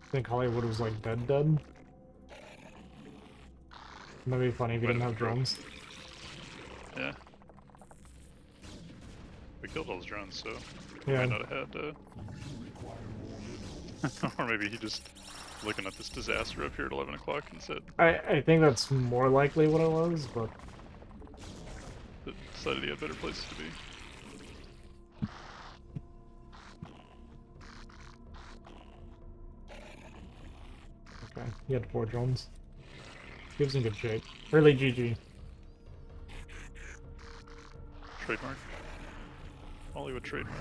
Speaker 1: I think Hollywood was like dead. That'd be funny if you
Speaker 2: Might
Speaker 1: didn't
Speaker 2: have
Speaker 1: have
Speaker 2: broke.
Speaker 1: drones.
Speaker 2: Yeah. We killed all those drones, so he
Speaker 1: Yeah.
Speaker 2: might not have had. Or maybe he just looking at this disaster up here at 11 o'clock and said,
Speaker 1: I think that's more likely what it was, but
Speaker 2: decided he had better places to be.
Speaker 1: okay. He had 4 drones. He was in good shape. Early GG.
Speaker 2: Trademark. Hollywood trademark.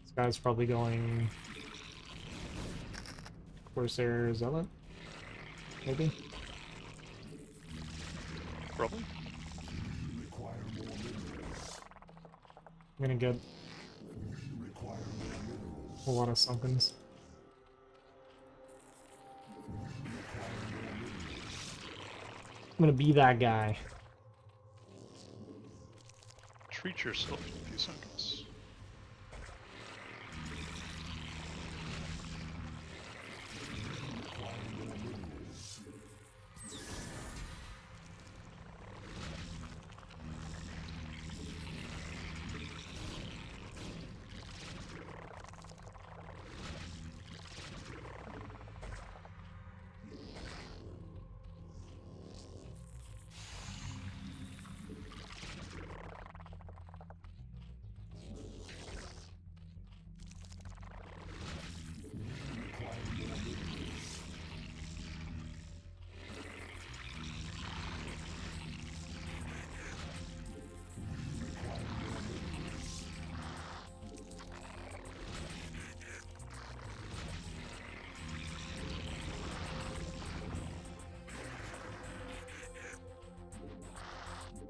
Speaker 1: This guy's probably going Corsair Zealot? Maybe?
Speaker 2: Probably.
Speaker 1: I'm gonna get a lot of sunkens. I'm gonna be that guy.
Speaker 2: Treat yourself to a few seconds.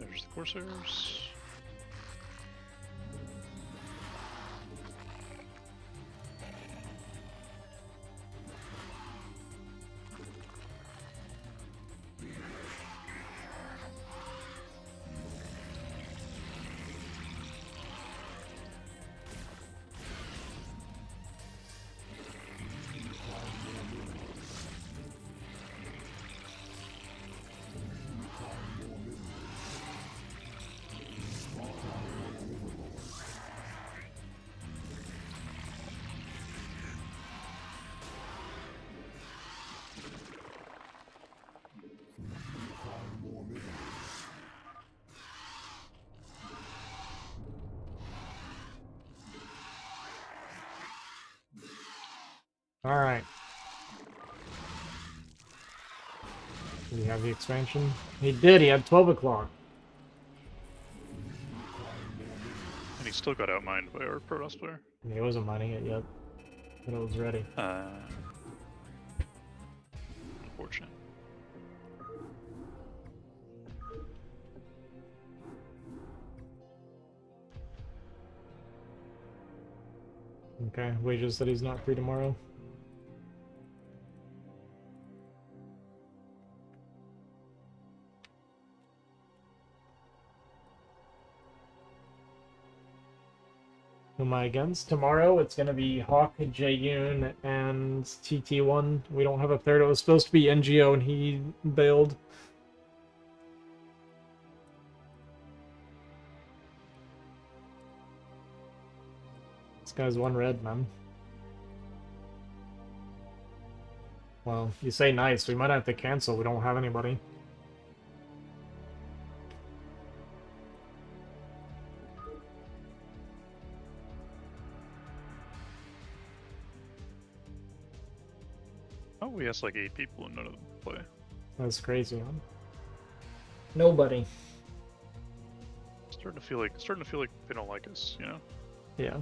Speaker 2: There's the Corsairs.
Speaker 1: Alright. Did he have the expansion? He did, he had 12 o'clock.
Speaker 2: And he still got outmined by our Protoss player.
Speaker 1: He wasn't mining it yet, but it was ready.
Speaker 2: Unfortunate.
Speaker 1: Okay, Wages said he's not free tomorrow. Who am I against? Tomorrow it's gonna be Hawk, Jaeyoon, and TT1. We don't have a third. It was supposed to be NGO and he bailed. This guy's one red, man. Well, you say nice. We might have to cancel. We don't have anybody.
Speaker 2: Oh, we asked like 8 people and none of them play.
Speaker 1: That's crazy, man. Nobody.
Speaker 2: Starting to feel like they don't like us, you know?
Speaker 1: Yeah.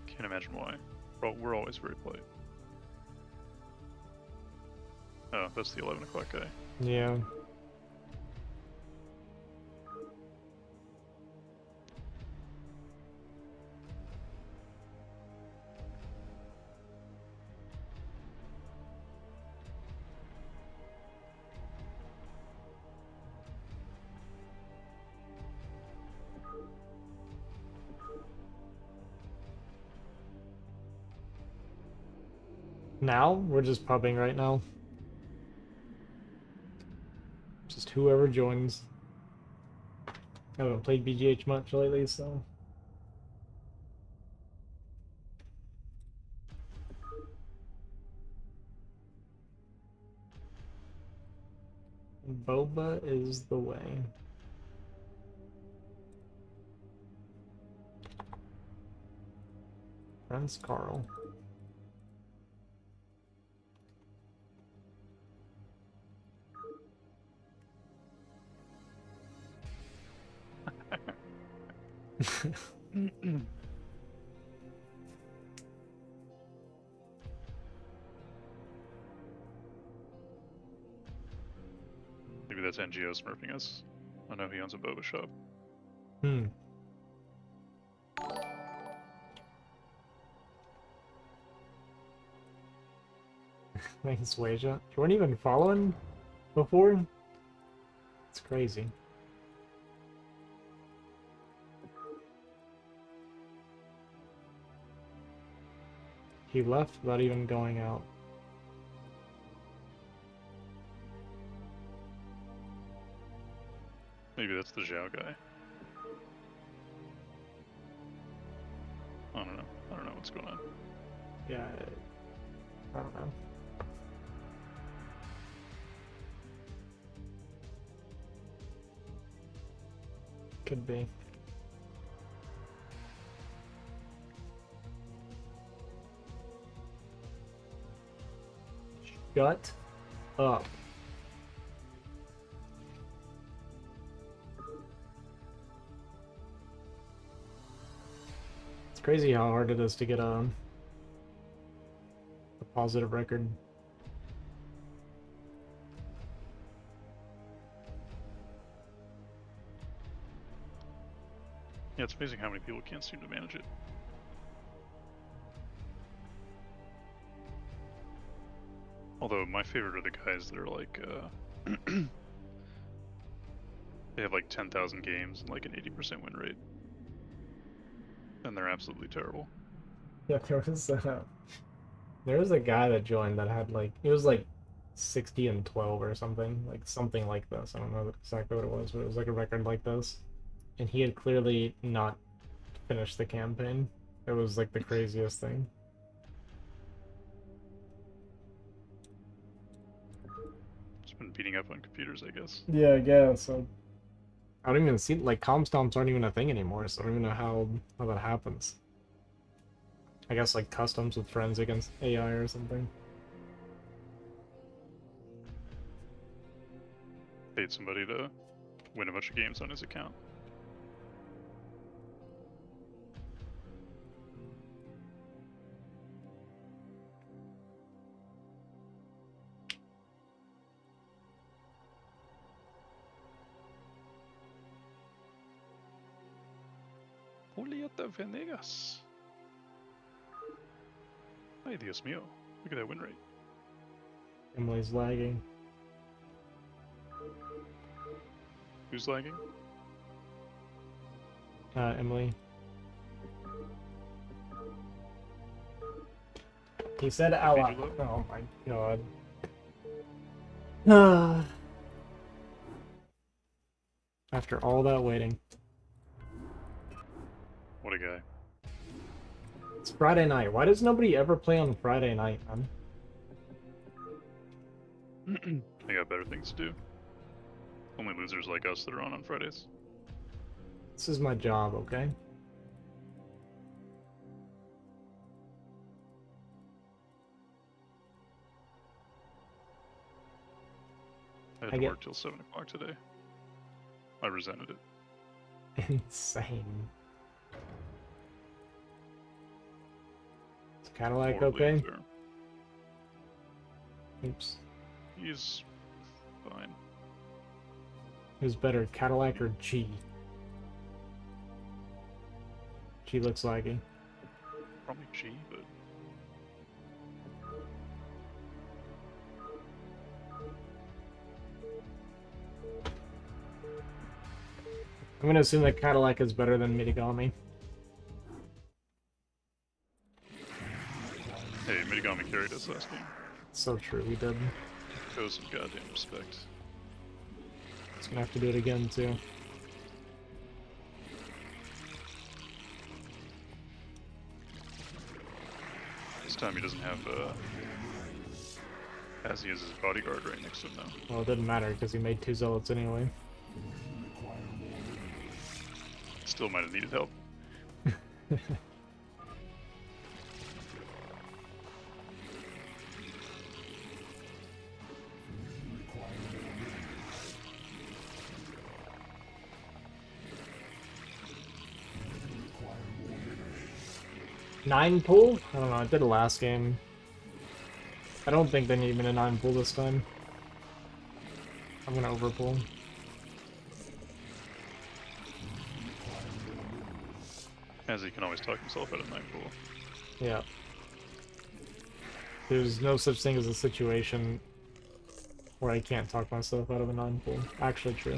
Speaker 2: Can't imagine why. We're always very polite. Oh, that's the 11 o'clock guy.
Speaker 1: Yeah. Now? We're just pubbing right now. Just whoever joins. I haven't played BGH much lately, so... Boba is the way. Friends Carl.
Speaker 2: Maybe that's NGO smurfing us. I know he owns a boba shop.
Speaker 1: Hmm. Thanks, Waja. You weren't even following before? It's crazy. He left without even going out.
Speaker 2: Maybe that's the Zhao guy. I don't know. I don't know what's going on.
Speaker 1: Yeah, I don't know. Could be. Shut up. It's crazy how hard it is to get a positive record.
Speaker 2: Yeah, it's amazing how many people can't seem to manage it. Although my favorite are the guys that are like, they have like 10,000 games and like an 80% win rate. And they're absolutely terrible.
Speaker 1: Yeah, there was a guy that joined that had like it was like 60 and 12 or something like this. I don't know exactly what it was, but it was like a record like this. And he had clearly not finished the campaign. It was like the craziest thing.
Speaker 2: Just been beating up on computers, I guess.
Speaker 1: Yeah, I guess. So I don't even see like comp stomps aren't even a thing anymore, so I don't even know how that happens. I guess like customs with friends against AI or something.
Speaker 2: Paid somebody to win a bunch of games on his account. Julieta Venegas. Ay, Dios mío. Look at that win rate.
Speaker 1: Emily's lagging.
Speaker 2: Who's lagging?
Speaker 1: Emily. He said out loud. Oh my god. After all that waiting.
Speaker 2: What a guy.
Speaker 1: It's Friday night. Why does nobody ever play on Friday night, man?
Speaker 2: They got better things to do. Only losers like us that are on Fridays.
Speaker 1: This is my job, okay?
Speaker 2: I had to work till 7 o'clock today. I resented it.
Speaker 1: Insane. Is Cadillac
Speaker 2: Horribly
Speaker 1: okay?
Speaker 2: unfair.
Speaker 1: Oops.
Speaker 2: He's fine.
Speaker 1: Who's better, Cadillac or G? G looks laggy.
Speaker 2: Probably G, but
Speaker 1: I'm gonna assume that Cadillac is better than Mitigami.
Speaker 2: hey, Mitigami carried us last game.
Speaker 1: So true, we did.
Speaker 2: Show some goddamn respect.
Speaker 1: He's gonna have to do it again, too.
Speaker 2: This time he doesn't have, as he is his bodyguard right next to him now.
Speaker 1: Well, it didn't matter, because he made 2 zealots anyway.
Speaker 2: Still might have needed help.
Speaker 1: Nine pull? I don't know, I did it last game. I don't think they need me to 9 pull this time. I'm gonna overpull.
Speaker 2: As he can always talk himself out of 9 pool.
Speaker 1: Yeah. There's no such thing as a situation where I can't talk myself out of a 9 pull. Actually true.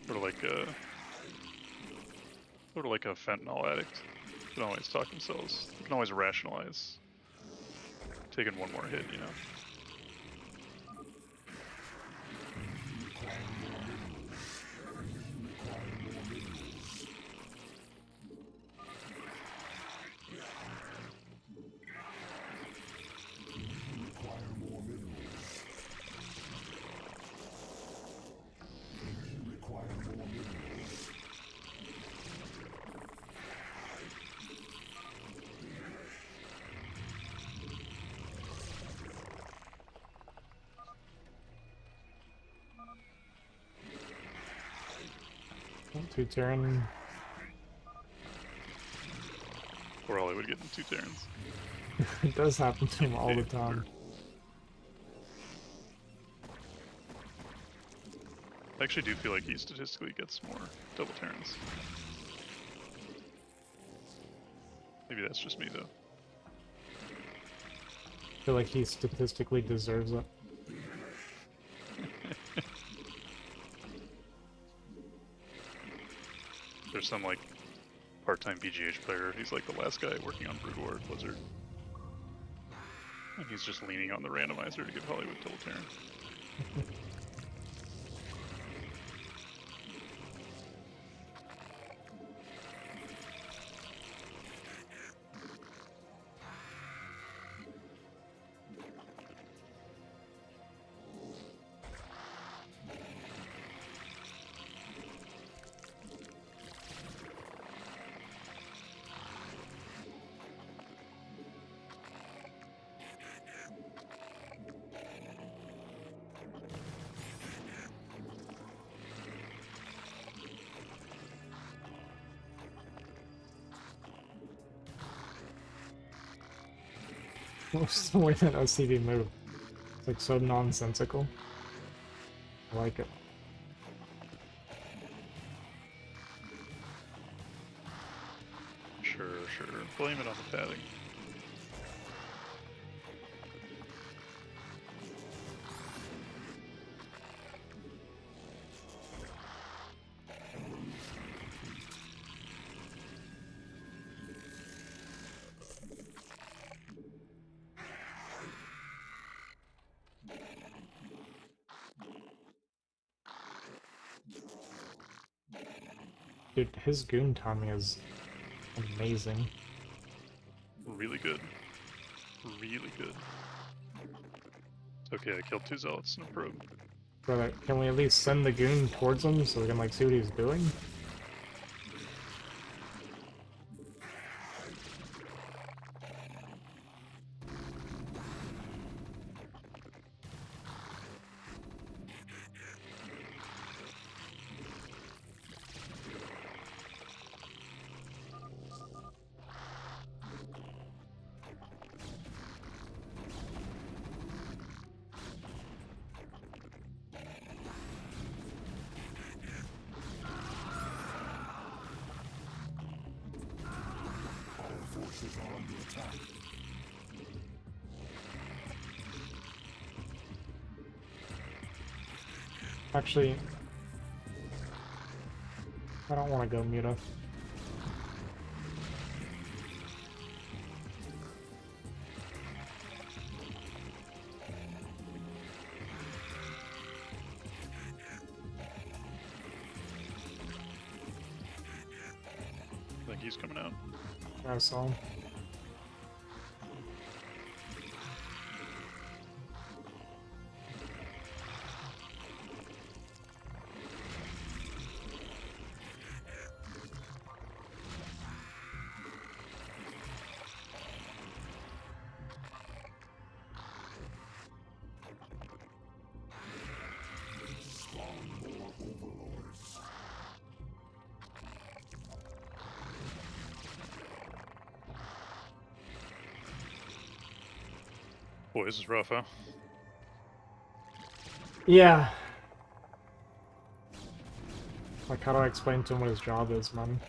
Speaker 2: Sort of like a fentanyl addict. They can always talk themselves. They can always rationalize taking one more hit, you know?
Speaker 1: Two Terran.
Speaker 2: Or Ollie would get in 2 Terrans.
Speaker 1: It does happen to him all the time.
Speaker 2: I actually do feel like he statistically gets more double Terrans. Maybe that's just me though.
Speaker 1: I feel like he statistically deserves it.
Speaker 2: There's some like part-time BGH player, he's like the last guy working on Brood War at Blizzard. And he's just leaning on the randomizer to give Hollywood double Terran.
Speaker 1: What's the way that OCV move? It's like so nonsensical. I like it.
Speaker 2: Sure. Blame it on the padding.
Speaker 1: Dude, his goon timing is amazing.
Speaker 2: Really good. Really good. Okay, I killed 2 zealots in a probe.
Speaker 1: Brother, can we at least send the goon towards him so we can like see what he's doing? Actually, I don't want to go Muta.
Speaker 2: I think he's coming out.
Speaker 1: I saw him.
Speaker 2: Boy, this is rough, huh?
Speaker 1: Yeah. Like, how do I explain to him what his job is, man?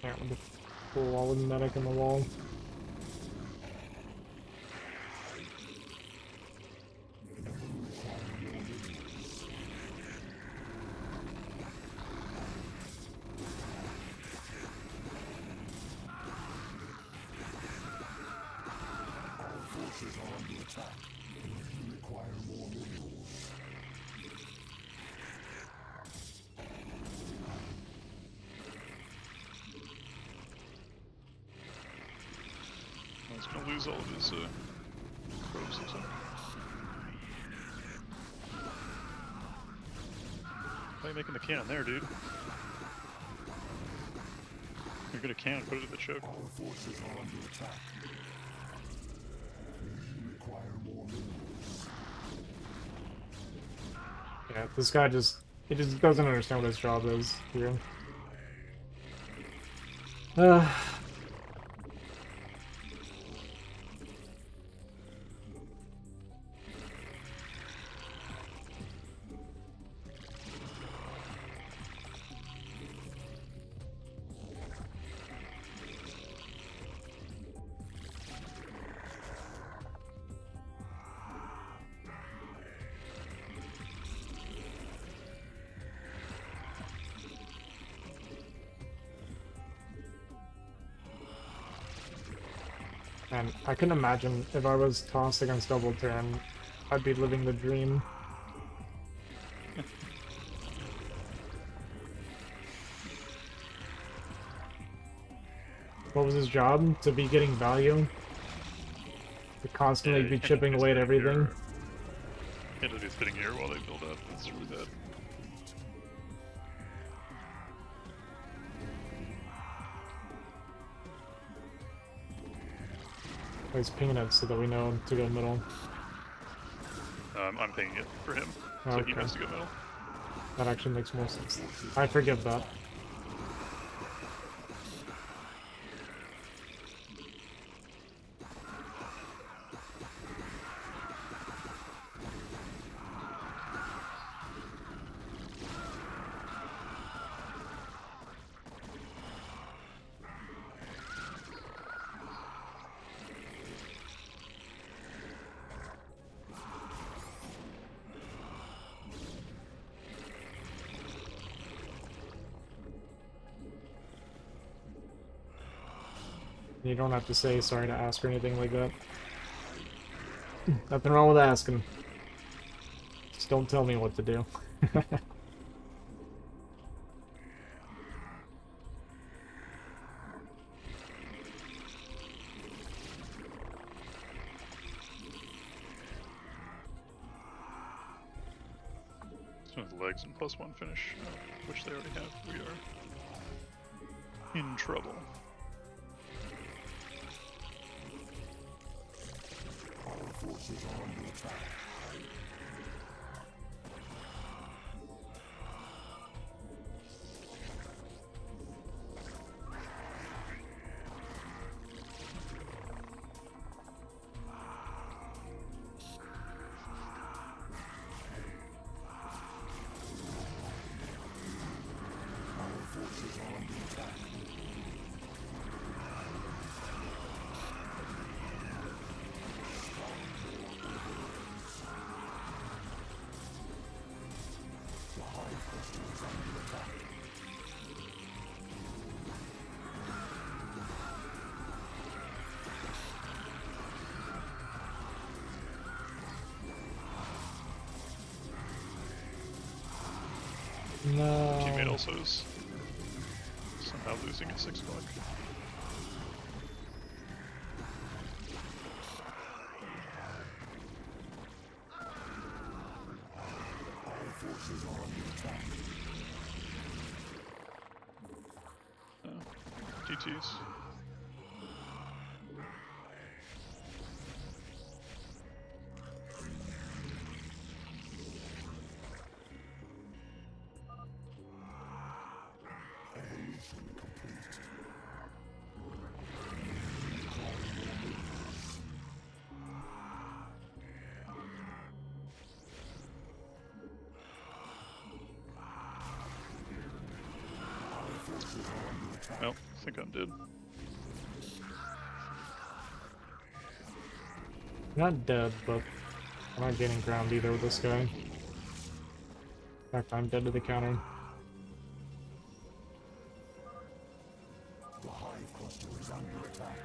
Speaker 1: Can't with the full wall with medic in the wall.
Speaker 2: He's gonna lose all of his probes and stuff. Why are you making the cannon there, dude? You're good at cannon, put it at the choke.
Speaker 3: Our forces are under attack. We require more minerals.
Speaker 1: Yeah, this guy he just doesn't understand what his job is here. And I can imagine if I was tossed against double turn, I'd be living the dream. What was his job? To be getting value? To constantly be chipping away at everything?
Speaker 2: Can't just be sitting here while they build up. It's really bad.
Speaker 1: He's pinging it so that we know to go middle.
Speaker 2: I'm pinging it for him, so
Speaker 1: Okay.
Speaker 2: he knows to go middle.
Speaker 1: That actually makes more sense. I forgive that. You don't have to say sorry to ask or anything like that. Nothing wrong with asking. Just don't tell me what to do.
Speaker 2: So with legs and +1 finish, which they already have, we are in trouble.
Speaker 3: Our forces are under attack. Our forces are under attack. The Hive cluster is under attack.
Speaker 2: Teammate
Speaker 1: No.
Speaker 2: also is somehow losing at 6 o'clock.
Speaker 3: Our forces are under attack.
Speaker 2: GTs.
Speaker 3: Evolution complete. Our forces are under attack.
Speaker 2: Well, I think I'm dead.
Speaker 1: Not dead, but I'm not gaining ground either with this guy. In fact, I'm dead to the counter.
Speaker 3: The Hive cluster is under attack.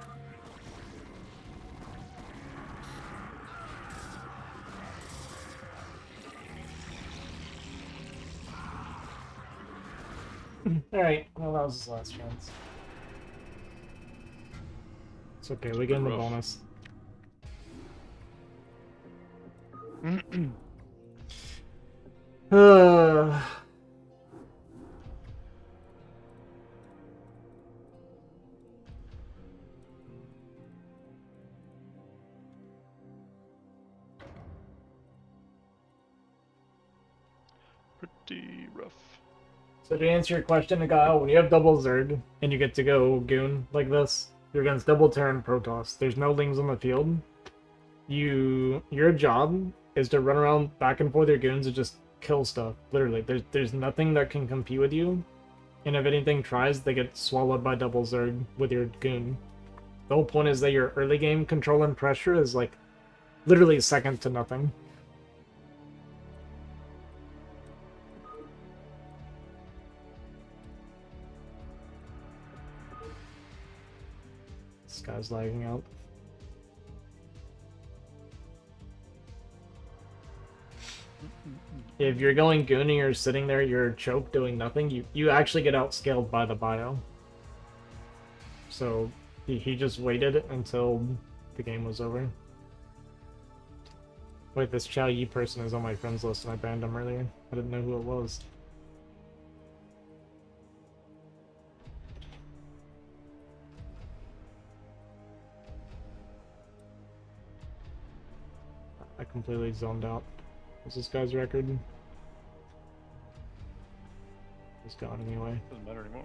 Speaker 1: Alright, well that was his last chance. It's okay, we get him the
Speaker 2: Rough.
Speaker 1: bonus. Uh,
Speaker 2: Pretty rough.
Speaker 1: so to answer your question, Kyle, when you have double Zerg and you get to go Goon like this, you're against double Terran Protoss. There's no Lings on the field. Your job is to run around back and forth your Goons and just kill stuff. Literally, there's nothing that can compete with you. And if anything tries, they get swallowed by double Zerg with your Goon. The whole point is that your early game control and pressure is like literally second to nothing. This guy's lagging out. If you're going gooning or sitting there, you're choke doing nothing, you actually get outscaled by the bio. So he just waited until the game was over. Wait, this Chow Yi person is on my friends list and I banned him earlier. I didn't know who it was. I completely zoned out. What's this guy's record? He's gone anyway.
Speaker 2: Doesn't matter anymore.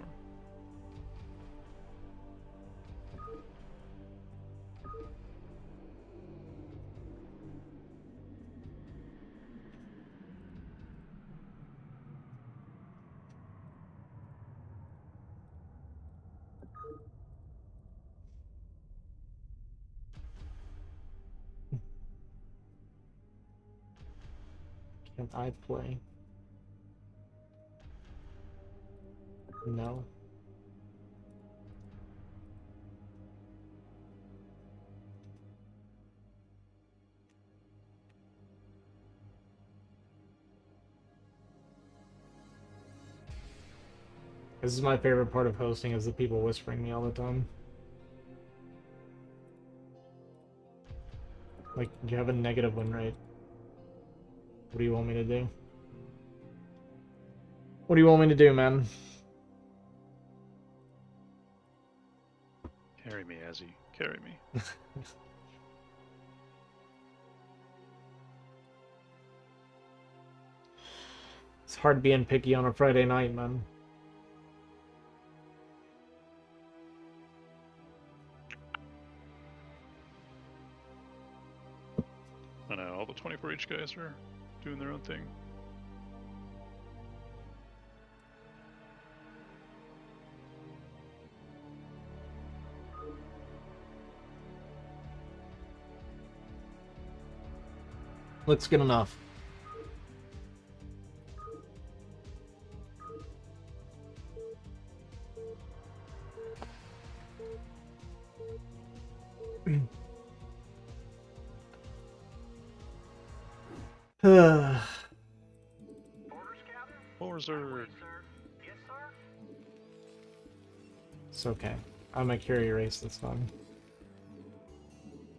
Speaker 1: Can I play? No. This is my favorite part of hosting, is the people whispering me all the time. Like, you have a negative win rate. What do you want me to do? What do you want me to do, man?
Speaker 2: Carry me, Azzy. Carry me.
Speaker 1: It's hard being picky on a Friday night, man.
Speaker 2: I know, all the 24H guys are doing their own thing.
Speaker 1: Looks good enough.
Speaker 2: Forward.
Speaker 1: It's okay. I'm a carry race this time.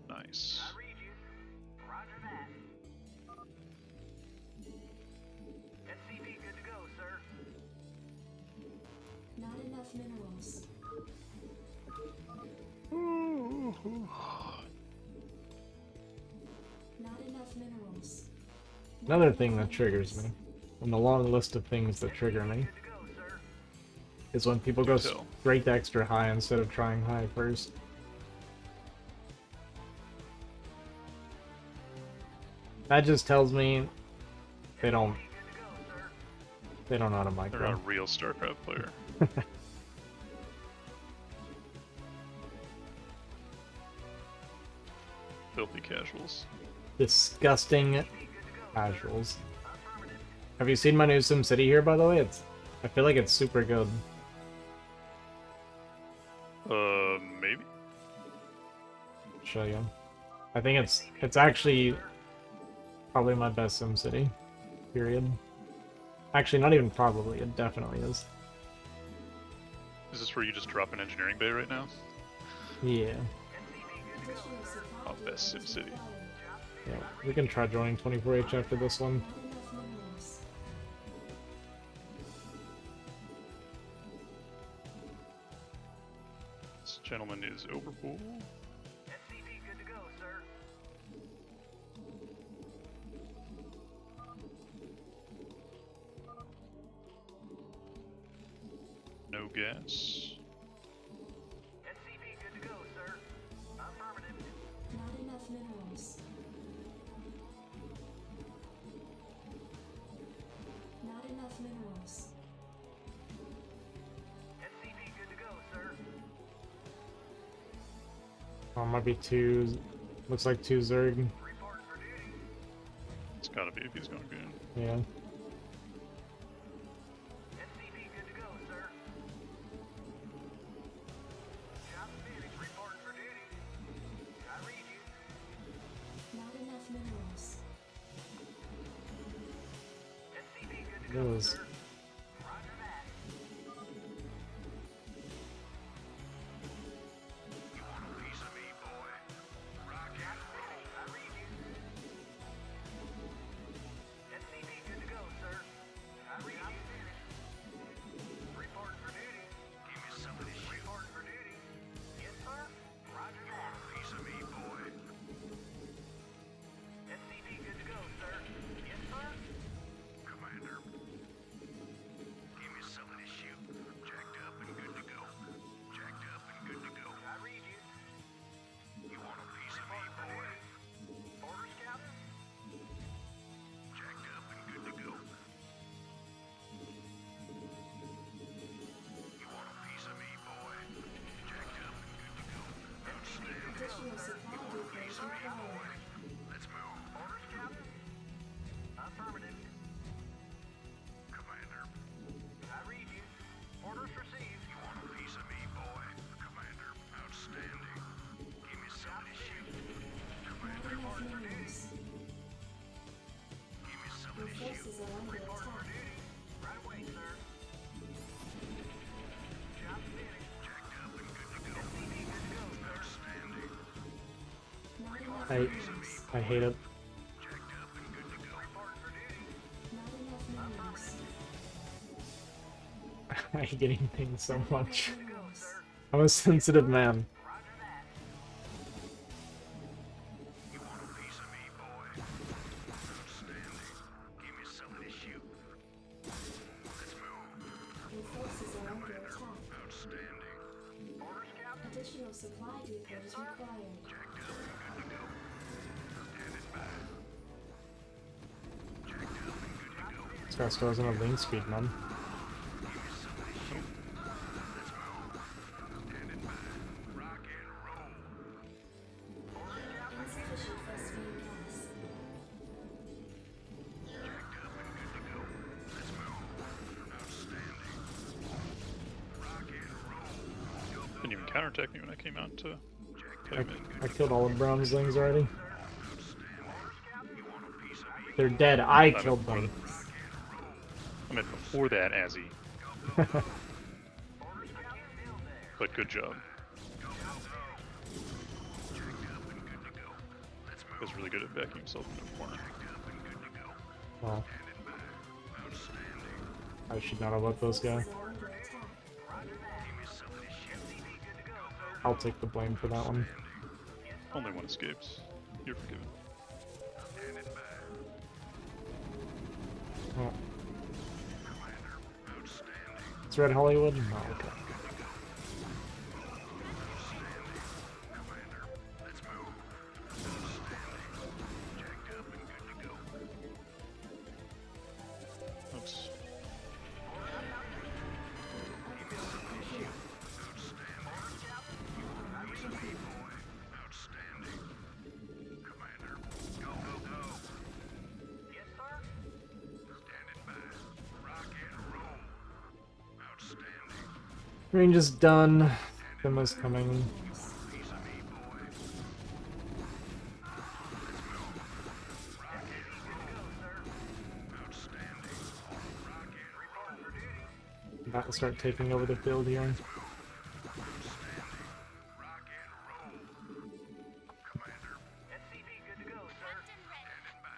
Speaker 2: Nice.
Speaker 4: Not enough minerals. Not enough minerals.
Speaker 1: Another thing that triggers me, on the long list of things that trigger me, is when people go
Speaker 2: So.
Speaker 1: straight to extra high instead of trying high first. That just tells me they don't know how to
Speaker 2: They're not a
Speaker 1: micro.
Speaker 2: real StarCraft player. Filthy casuals.
Speaker 1: Disgusting casuals. Have you seen my new SimCity here, by the way? I feel like it's super good.
Speaker 2: Maybe?
Speaker 1: I'll show you. I think it's actually probably my best SimCity. Period. Actually, not even probably, it definitely is.
Speaker 2: Is this where you just drop an engineering bay right now?
Speaker 1: Yeah.
Speaker 2: Oh, best SimCity.
Speaker 1: Yeah. We can try joining 24H after this one.
Speaker 4: Not enough minerals.
Speaker 2: This gentleman is overpool. No gas.
Speaker 4: Not enough minerals. Not enough minerals.
Speaker 1: Oh, might be two. Looks like two Zerg.
Speaker 2: It's gotta be if he's going good.
Speaker 1: Yeah.
Speaker 4: Not enough minerals.
Speaker 1: It was.
Speaker 4: Additional supply depots required.
Speaker 5: Let's move. Orders, Captain? Affirmative. Commander. I read you. Orders received. You want a piece of me, boy? Commander, outstanding. Give me something to shoot.
Speaker 4: Not enough minerals.
Speaker 5: Give me something
Speaker 4: Your
Speaker 5: to shoot.
Speaker 4: forces are under attack.
Speaker 5: Right away, sir. Job finished. Jacked up and good to go. SCV good to go, sir. Outstanding.
Speaker 4: Not enough
Speaker 1: I
Speaker 4: minerals.
Speaker 1: I hate it.
Speaker 5: Jacked up and good to go. Reporting for duty.
Speaker 4: Not enough minerals.
Speaker 1: I hate getting things so much.
Speaker 4: Minerals.
Speaker 1: I'm a sensitive man.
Speaker 5: Roger that. You want a piece of me, boy? Outstanding. Give me something to shoot. Let's move.
Speaker 4: Your forces are under attack.
Speaker 5: Outstanding. Orders, Captain?
Speaker 4: Additional supply depots required.
Speaker 5: Jacked up and good to go. Standing by. Jacked up and good to go.
Speaker 1: This guy still doesn't have link speed, man.
Speaker 5: Give me something to shoot. Let's move. Standing by. Rock and roll. Orders, Captain?
Speaker 4: Insufficient phosphine gas.
Speaker 5: Jacked up and good to go. Let's move. Outstanding. Rock and roll.
Speaker 2: Didn't even counterattack me when I came out to play mid.
Speaker 1: I killed all of Brown's things already.
Speaker 5: Orders, Captain? You want a piece of me?
Speaker 1: They're dead. I killed
Speaker 2: before
Speaker 1: them.
Speaker 2: I meant before that, Azzy.
Speaker 5: Orders, Captain? Still there.
Speaker 2: But good job. He was really good at backing himself into a corner.
Speaker 1: Well, I should not have let those go.
Speaker 4: Forces are under attack.
Speaker 1: I'll take the blame for that one.
Speaker 2: Only one escapes. You're forgiven.
Speaker 1: Oh. It's Red Hollywood? No, okay.
Speaker 2: Oops.
Speaker 5: Yes, sir? Standing by. Rock and roll. Outstanding.
Speaker 1: Range is done. Demo's coming.
Speaker 5: Piece of me, boy. Let's move. Rock and roll, sir. Outstanding. Rock and report for duty.
Speaker 1: About to start taking over the field here.
Speaker 5: Outstanding. Rock and roll. Commander. SCV good to go, sir. Standing by.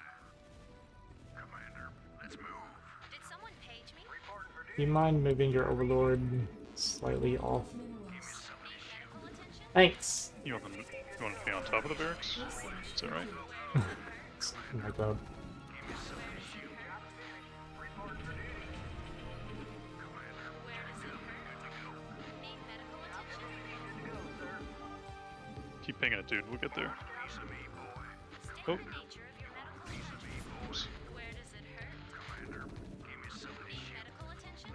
Speaker 5: Commander, let's move.
Speaker 6: Did someone page me?
Speaker 5: Reporting for
Speaker 1: Do
Speaker 5: duty.
Speaker 1: you mind moving your overlord slightly off?
Speaker 4: Minerals.
Speaker 6: Medical attention?
Speaker 1: Thanks!
Speaker 2: You want to be on top of the barracks? Is that right?
Speaker 1: Oh my god.
Speaker 6: Where does it hurt? Need medical attention?
Speaker 2: Keep pinging it, dude. We'll get there.
Speaker 6: State
Speaker 2: Oh.
Speaker 6: the nature of your medical attention.
Speaker 2: Oops.
Speaker 6: Where does it hurt? Need medical attention?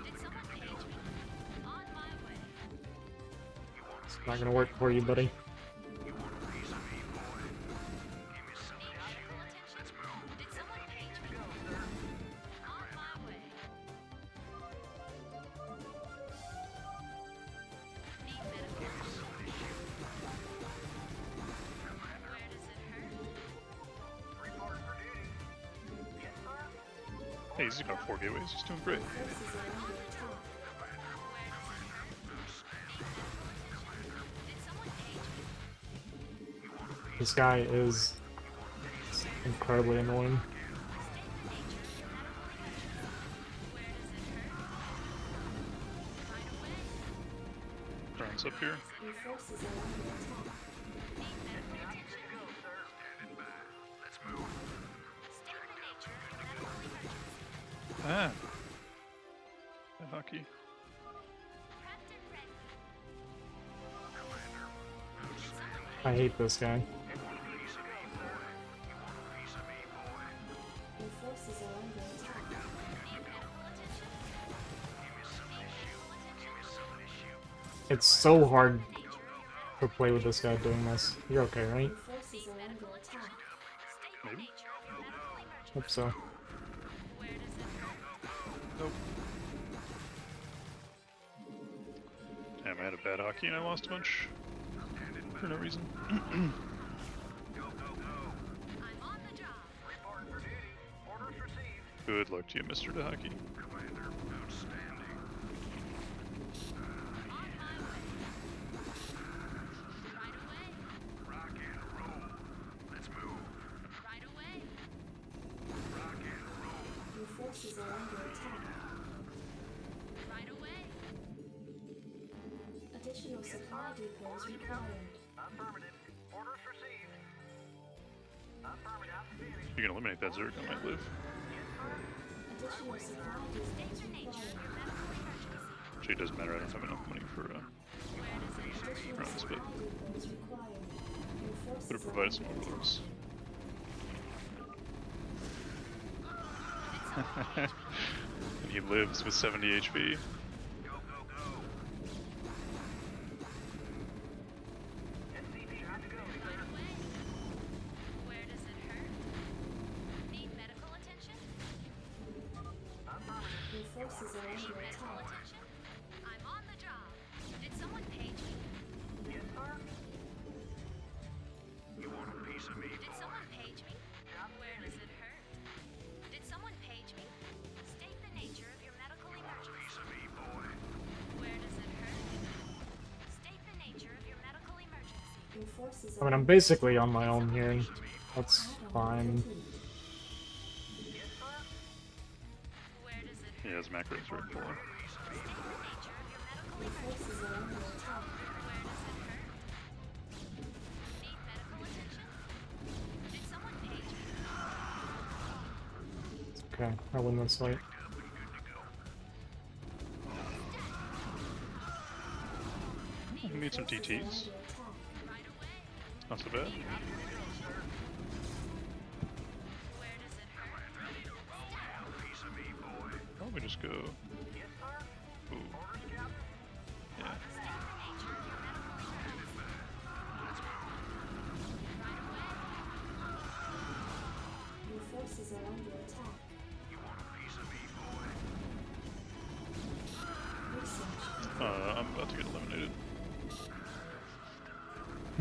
Speaker 6: Did someone page me? On my way.
Speaker 1: It's not gonna work for you, buddy.
Speaker 6: Need medical attention? Did someone page me? On my way. Need medical attention? Where does it hurt?
Speaker 5: Reporting for duty. Yes, sir.
Speaker 2: Hey, he's got 4 gateways. He's doing great.
Speaker 4: Forces are under attack.
Speaker 6: Did someone page me?
Speaker 1: This guy is incredibly annoying.
Speaker 2: Drones up here.
Speaker 4: Your forces are under attack.
Speaker 5: Let's move.
Speaker 2: Ah. That hockey.
Speaker 1: I hate this guy.
Speaker 4: Your forces are under attack.
Speaker 1: It's so hard to play with this guy doing this. You're okay, right?
Speaker 4: Your forces are under attack.
Speaker 2: Maybe.
Speaker 1: Hope so.
Speaker 2: Nope. Damn, I had a bad hockey and I lost a bunch for no reason.
Speaker 6: I'm on the job.
Speaker 5: Reporting for duty. Orders received.
Speaker 2: Good luck to you, Mr. Dahaki.
Speaker 5: Commander, outstanding.
Speaker 6: On my way. Right away.
Speaker 5: Rock and roll. Let's move.
Speaker 6: Right away.
Speaker 5: Rock and roll.
Speaker 4: Your forces are under attack.
Speaker 6: Right away.
Speaker 4: Additional supply depots required.
Speaker 5: Affirmative. Orders received. Affirmative. Outstanding.
Speaker 2: You can eliminate that Zerg, I might live.
Speaker 4: Additional supply depots required.
Speaker 2: Actually, it doesn't matter, I don't have enough money for
Speaker 4: Additional
Speaker 2: runs,
Speaker 4: supply
Speaker 2: but
Speaker 4: depots required. Your forces
Speaker 2: could have
Speaker 4: are
Speaker 2: provided some
Speaker 4: under attack.
Speaker 2: overlords. And he lives with 70 HP.
Speaker 5: Go, go, go. SCP got to go.
Speaker 6: Right away. Where does it hurt? Need medical attention?
Speaker 5: Affirmative.
Speaker 4: Your forces are
Speaker 6: Need
Speaker 4: under
Speaker 6: medical
Speaker 4: attack.
Speaker 6: attention? I'm on the job. Did someone page me?
Speaker 5: Yes, sir. You want a piece of me,
Speaker 6: Did someone page me? Where does it hurt? Did someone page me? State the nature of your medical emergency.
Speaker 5: piece of me, boy.
Speaker 6: Where does it hurt? State the nature of your medical emergency.
Speaker 4: Your forces
Speaker 1: I mean,
Speaker 4: are
Speaker 1: I'm basically on my own here. That's
Speaker 4: add-on
Speaker 1: fine.
Speaker 4: complete.
Speaker 5: Yes, sir.
Speaker 6: Where does it
Speaker 2: He
Speaker 6: hurt?
Speaker 2: has macros right below.
Speaker 6: State the nature of your medical
Speaker 4: Your
Speaker 6: emergency.
Speaker 4: forces are under attack.
Speaker 6: Where does it hurt? Need medical attention? Did someone page me?
Speaker 1: It's okay, I win this fight.
Speaker 2: We need some TTs.
Speaker 4: Under attack.
Speaker 6: Right away.
Speaker 2: Not so bad.
Speaker 6: Where does it hurt?
Speaker 5: Piece of me, boy.
Speaker 2: Probably just go.
Speaker 5: Yes, sir.
Speaker 2: Ooh,
Speaker 5: Orders, Captain.
Speaker 2: yeah.
Speaker 6: State the nature of your medical emergency. Right away.
Speaker 4: Your forces are under attack.
Speaker 5: You want a piece of me, boy.
Speaker 4: Research.
Speaker 2: I'm about to get eliminated.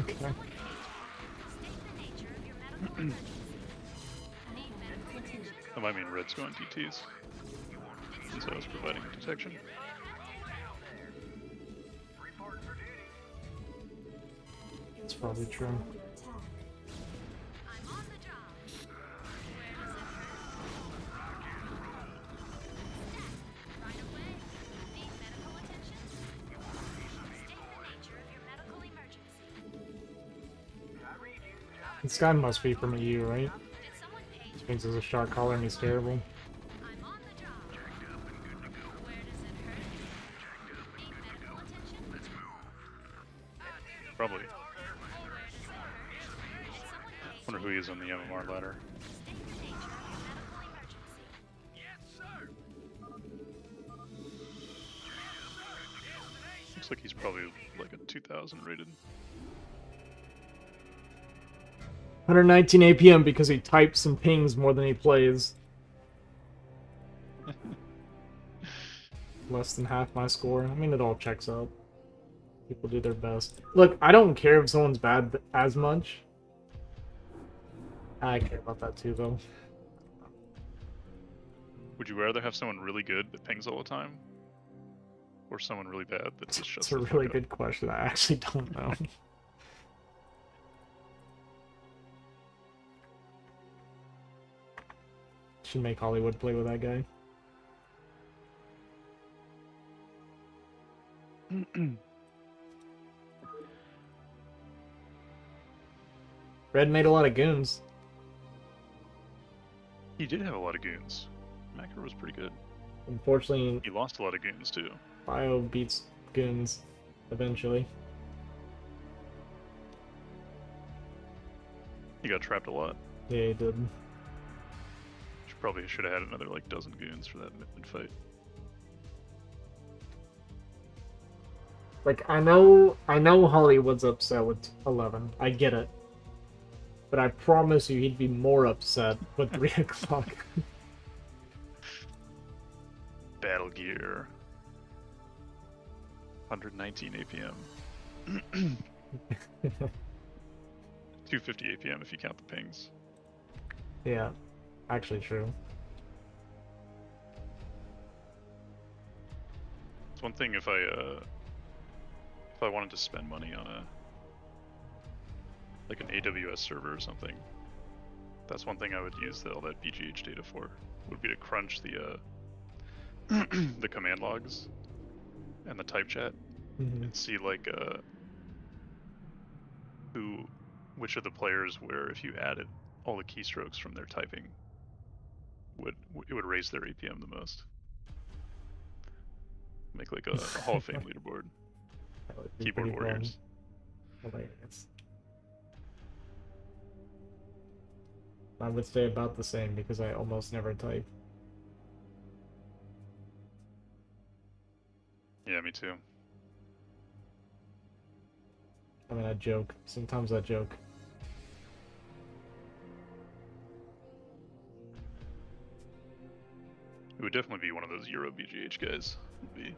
Speaker 1: Okay.
Speaker 6: State the nature of your medical emergency. Need medical attention?
Speaker 2: That might mean red's going TTs. Since I was providing detection.
Speaker 5: Reporting for duty.
Speaker 1: That's probably true.
Speaker 4: Under attack.
Speaker 6: I'm on the job. Where does it hurt? Stat. Right away. Need medical attention? State the nature of your medical emergency.
Speaker 5: I read you.
Speaker 1: This guy must be from EU, right?
Speaker 6: Did someone page me?
Speaker 1: Thinks he's a shot caller and he's terrible.
Speaker 6: I'm on the job. Where does it hurt? Need medical attention?
Speaker 2: Probably.
Speaker 6: Where does it hurt? Did someone page
Speaker 2: Wonder
Speaker 6: me?
Speaker 2: who he is on the MMR ladder.
Speaker 6: State the nature of your medical emergency.
Speaker 5: Yes, sir.
Speaker 2: Looks like he's probably like a 2000 rated.
Speaker 1: 119 APM because he types and pings more than he plays. Less than half my score. I mean, it all checks out. People do their best. Look, I don't care if someone's bad as much. I care about that too, though.
Speaker 2: Would you rather have someone really good that pings all the time? Or someone really bad that just shuts
Speaker 1: It's a
Speaker 2: the fuck
Speaker 1: really
Speaker 2: up?
Speaker 1: good question. I actually don't know. Should make Hollywood play with that guy. Red made a lot of goons.
Speaker 2: He did have a lot of goons. Macro was pretty good.
Speaker 1: Unfortunately,
Speaker 2: He lost a lot of goons too.
Speaker 1: Bio beats goons eventually.
Speaker 2: He got trapped a lot.
Speaker 1: Yeah, he did.
Speaker 2: Probably should have had another like dozen goons for that mid fight.
Speaker 1: Like, I know Hollywood's upset with 11. I get it. But I promise you he'd be more upset with 3 o'clock.
Speaker 2: Battle gear. 119 APM. 250 APM if you count the pings.
Speaker 1: Yeah, actually true.
Speaker 2: It's one thing if I wanted to spend money on like an AWS server or something. That's one thing I would use all that BGH data for. Would be to crunch the the command logs and the type chat and see like which of the players where if you added all the keystrokes from their typing it would raise their APM the most. Make like a Hall of Fame leaderboard.
Speaker 1: That would be
Speaker 2: Keyboard
Speaker 1: pretty fun.
Speaker 2: warriors.
Speaker 1: Hilarious. I would stay about the same because I almost never type.
Speaker 2: Yeah, me too.
Speaker 1: I mean, I joke. Sometimes I joke.
Speaker 2: It would definitely be one of those Euro BGH guys. Would be.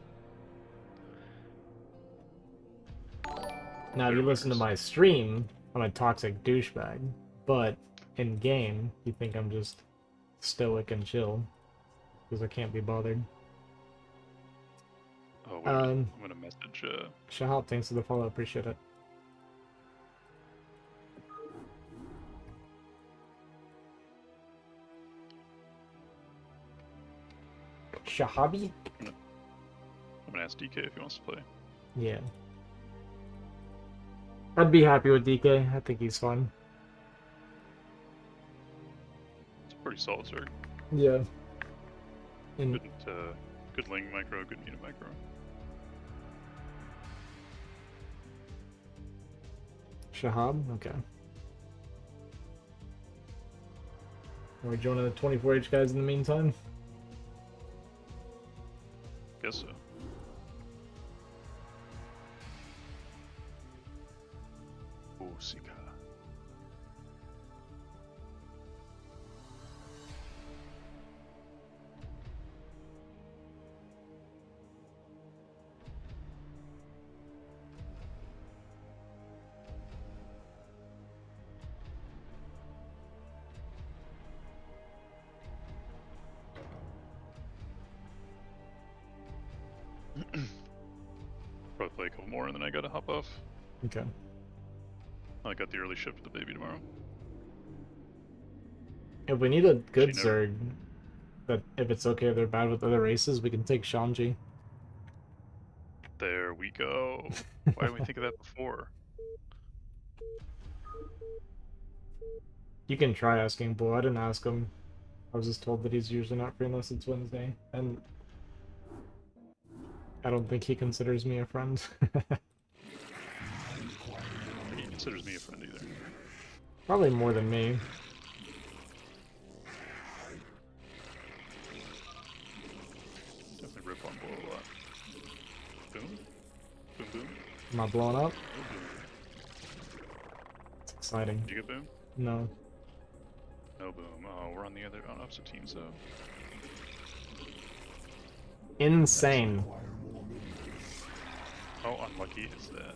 Speaker 1: Now, if you listen to my stream, I'm a toxic douchebag, but in game, you think I'm just stoic and chill because I can't be bothered.
Speaker 2: Oh wait, I'm gonna message.
Speaker 1: Shahab, thanks for the follow. Appreciate it. Shahabi?
Speaker 2: I'm gonna ask DK if he wants to play.
Speaker 1: Yeah. I'd be happy with DK. I think he's fun.
Speaker 2: It's a pretty solid start.
Speaker 1: Yeah. And
Speaker 2: Good Ling micro, good Muta micro.
Speaker 1: Shahab? Okay. Are we joining the 24H guys in the meantime?
Speaker 2: Guess so. Oh, Sika. Probably play a couple more and then I gotta hop off.
Speaker 1: Okay.
Speaker 2: I got the early shift with the baby tomorrow.
Speaker 1: If we need a good
Speaker 2: She never-
Speaker 1: Zerg, but if it's okay if they're bad with other races, we can take Shanji.
Speaker 2: There we go. Why didn't we think of that before?
Speaker 1: You can try asking Bo. I didn't ask him. I was just told that he's usually not free unless it's Wednesday, and I don't think he considers me a friend.
Speaker 2: He considers me a friend either.
Speaker 1: Probably more than me.
Speaker 2: Definitely rip on Bull a lot. Boom. Boom boom.
Speaker 1: Am I blowing up?
Speaker 2: Oh, boom.
Speaker 1: It's exciting.
Speaker 2: Did you get boom?
Speaker 1: No.
Speaker 2: No boom. Oh, we're on opposite teams though.
Speaker 1: Insane.
Speaker 2: How unlucky is that?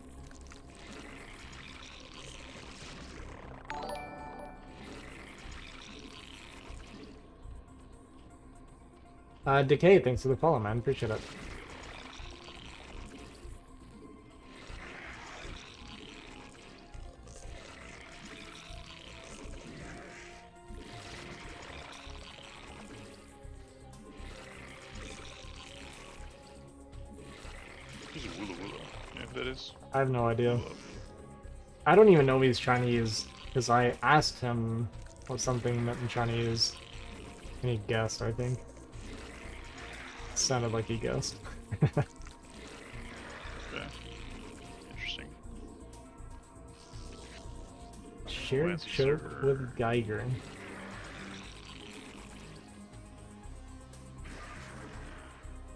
Speaker 1: Decay, thanks for the follow, man. Appreciate it.
Speaker 2: Who's a Woola Woola? You know who that is?
Speaker 1: I have no idea.
Speaker 2: Woola.
Speaker 1: I don't even know he's Chinese, because I asked him what something meant in Chinese, and he guessed, I think. Sounded like he guessed.
Speaker 2: Okay. Interesting.
Speaker 1: Shared
Speaker 2: Fancy
Speaker 1: choke
Speaker 2: server.
Speaker 1: with Geiger.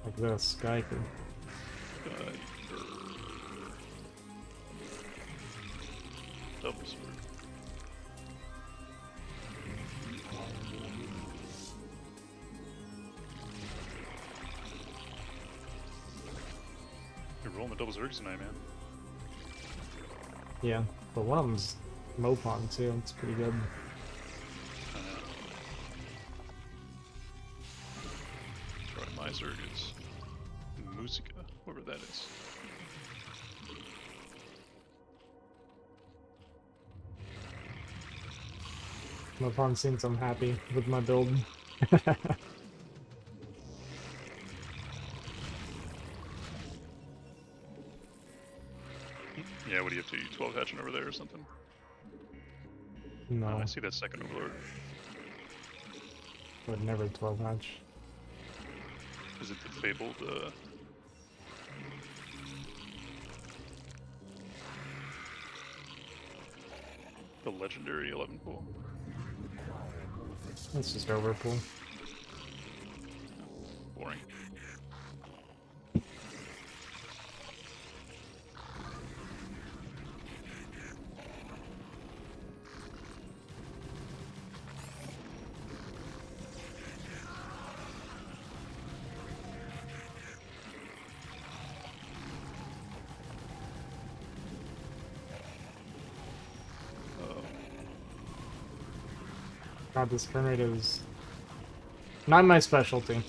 Speaker 1: Like this, Geiger.
Speaker 2: double sword. You're rolling the double zergs tonight, man.
Speaker 1: Yeah, but one of them's Mopon too. It's pretty good.
Speaker 2: Try my zerg is Musica, whoever that is.
Speaker 1: Mopon seems I'm happy with my build.
Speaker 2: Yeah, what do you have to do? 12 hatching over there or something?
Speaker 1: No,
Speaker 2: Oh, I see that second overlord.
Speaker 1: would never 12 match.
Speaker 2: Is it the fabled, the legendary 11 pool?
Speaker 1: It's just overpool.
Speaker 2: Boring.
Speaker 1: God, this turn rate is not my specialty.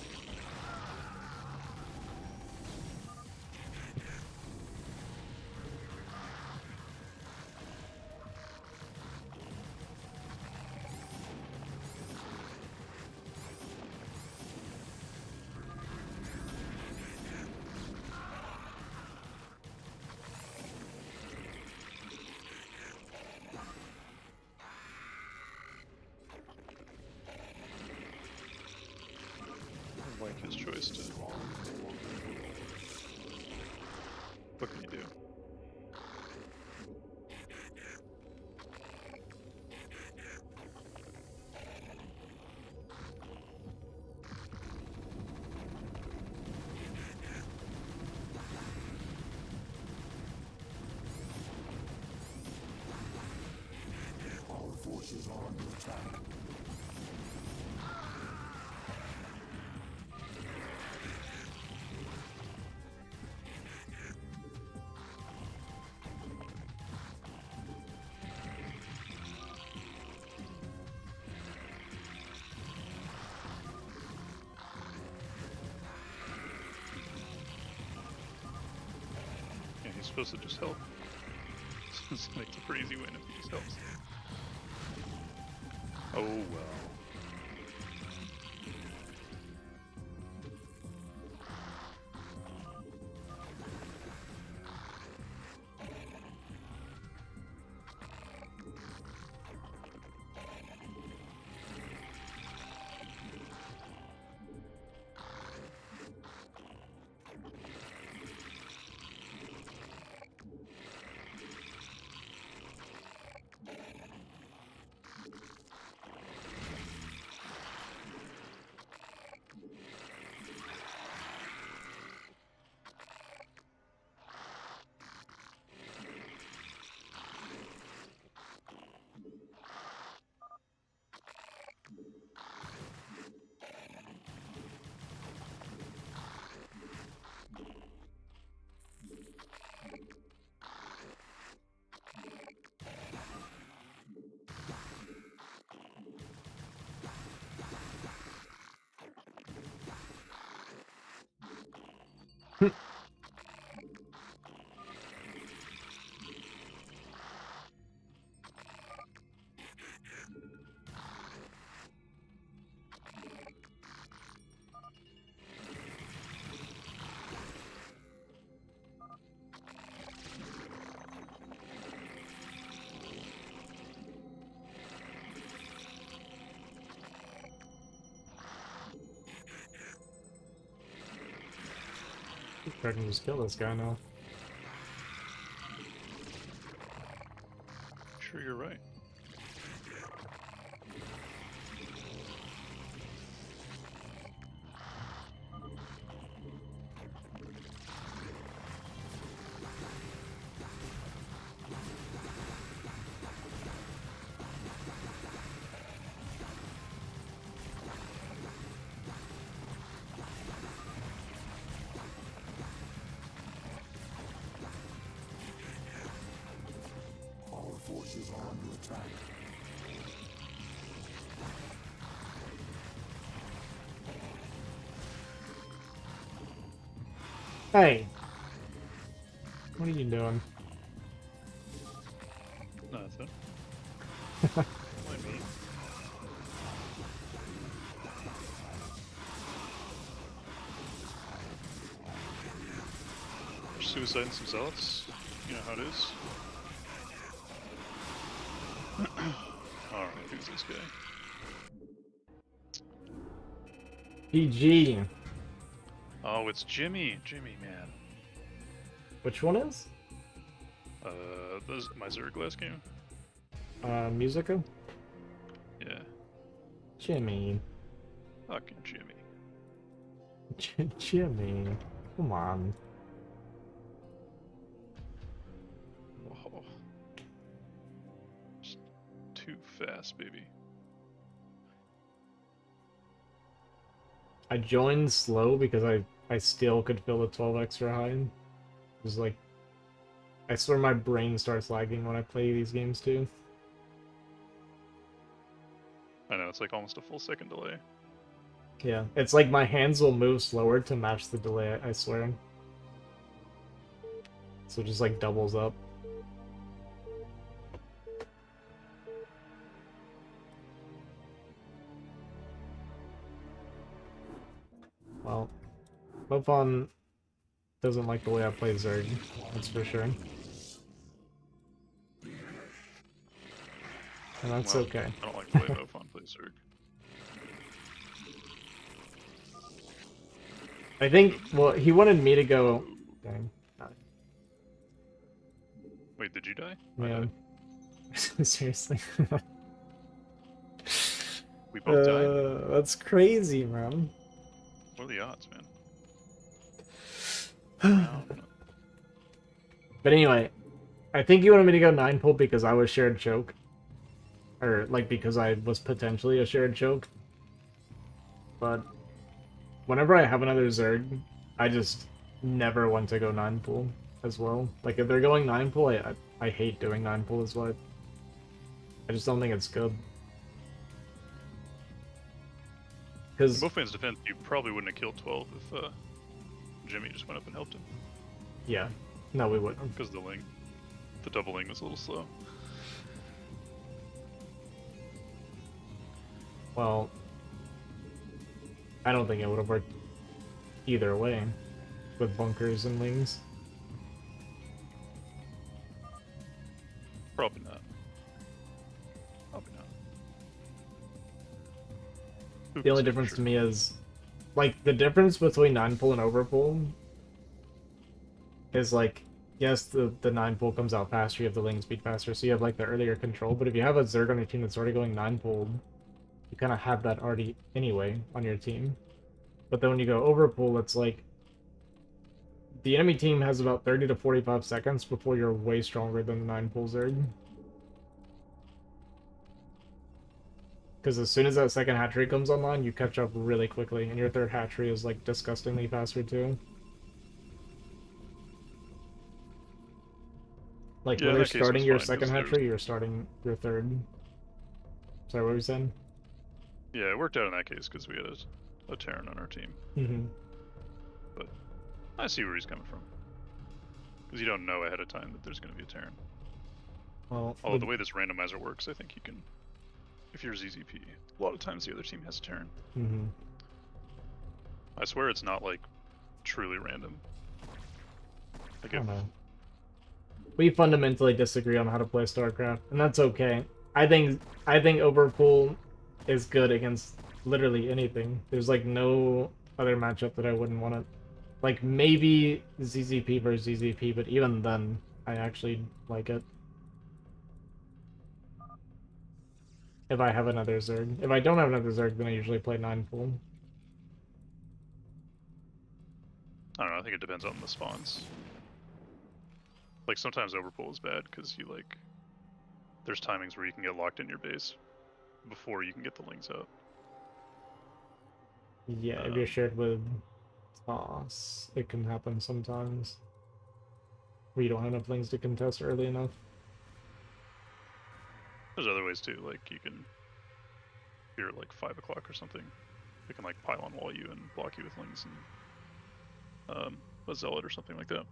Speaker 2: I like his choice to... What can you do?
Speaker 3: Our forces are under attack.
Speaker 2: Yeah, he's supposed to just help. It's like a pretty easy win if he just helps. Oh well.
Speaker 1: I can just kill this guy now.
Speaker 2: Sure, you're right.
Speaker 3: forces are under attack.
Speaker 1: Hey! What are you doing?
Speaker 2: Nothing. Why me? Suicide and some zealots. You know how it is. Alright, who's this guy?
Speaker 1: PG.
Speaker 2: Oh, it's Jimmy. Jimmy, man.
Speaker 1: Which one is?
Speaker 2: This my Zerg last game.
Speaker 1: Musica?
Speaker 2: Yeah.
Speaker 1: Jimmy.
Speaker 2: Fucking Jimmy.
Speaker 1: Jimmy. Come on.
Speaker 2: Whoa. Just too fast, baby.
Speaker 1: I joined slow because I still could feel the 12 extra high. It was like, I swear my brain starts lagging when I play these games too.
Speaker 2: I know, it's like almost a full second delay.
Speaker 1: Yeah, it's like my hands will move slower to match the delay, I swear. So it just like doubles up. Well, Mofon doesn't like the way I play Zerg, that's for sure. And that's
Speaker 2: Well,
Speaker 1: okay.
Speaker 2: I don't like the way Mofon plays Zerg.
Speaker 1: I think, well, he wanted me to go... Dang.
Speaker 2: Wait, did you die? I
Speaker 1: Man.
Speaker 2: died.
Speaker 1: Seriously.
Speaker 2: We both died?
Speaker 1: That's crazy, man.
Speaker 2: What are the odds, man?
Speaker 1: But anyway, I think you wanted me to go 9 pull because I was shared choke. Or, like, because I was potentially a shared choke. But whenever I have another Zerg, I just never want to go 9 pull as well. Like, if they're going 9 pull, I hate doing 9 pull as well. I just don't think it's good. Because
Speaker 2: In Mofan's defense, you probably wouldn't have killed 12 if Jimmy just went up and helped him.
Speaker 1: yeah, no, we wouldn't.
Speaker 2: Because the double ling was a little slow.
Speaker 1: Well, I don't think it would have worked either way with bunkers and lings.
Speaker 2: Probably not. Probably not.
Speaker 1: The only difference to me is, like, the difference between 9 pull and over pull is, like, yes, the 9 pull comes out faster, you have the ling speed faster, so you have, like, the earlier control, but if you have a Zerg on your team that's already going 9 pull, you kind of have that already anyway on your team. But then when you go over pull, it's like, the enemy team has about 30 to 45 seconds before you're way stronger than the 9 pull Zerg. Because as soon as that second hatchery comes online, you catch up really quickly, and your third hatchery is, like, disgustingly faster too. Like,
Speaker 2: Yeah,
Speaker 1: when
Speaker 2: in
Speaker 1: you're
Speaker 2: that case,
Speaker 1: starting
Speaker 2: it's
Speaker 1: your
Speaker 2: fine,
Speaker 1: second
Speaker 2: 'cause there's-
Speaker 1: hatchery, you're starting your third. Sorry, what were you saying?
Speaker 2: Yeah, it worked out in that case because we had a Terran on our team.
Speaker 1: Mm-hmm.
Speaker 2: But I see where he's coming from. Because you don't know ahead of time that there's going to be a Terran.
Speaker 1: Well,
Speaker 2: Although the way this randomizer works, I think you can... If you're ZZP, a lot of times the other team has a Terran.
Speaker 1: mm-hmm.
Speaker 2: I swear it's not, like, truly random. Like
Speaker 1: I
Speaker 2: if...
Speaker 1: don't know. We fundamentally disagree on how to play StarCraft, and that's okay. I think Overpool is good against literally anything. There's like no other matchup that I wouldn't want to. Like maybe ZZP versus ZZP, but even then, I actually like it. If I have another Zerg. If I don't have another Zerg, then I usually play 9 full.
Speaker 2: I don't know, I think it depends on the spawns. Like, sometimes overpull is bad, because you, like... There's timings where you can get locked in your base before you can get the lings out.
Speaker 1: Yeah, if you're shared with Toss, it can happen sometimes. Where you don't have enough things to contest early enough.
Speaker 2: There's other ways too, like you can, if you're at like 5 o'clock or something, they can like pylon wall you and block you with lings and a zealot or something like that.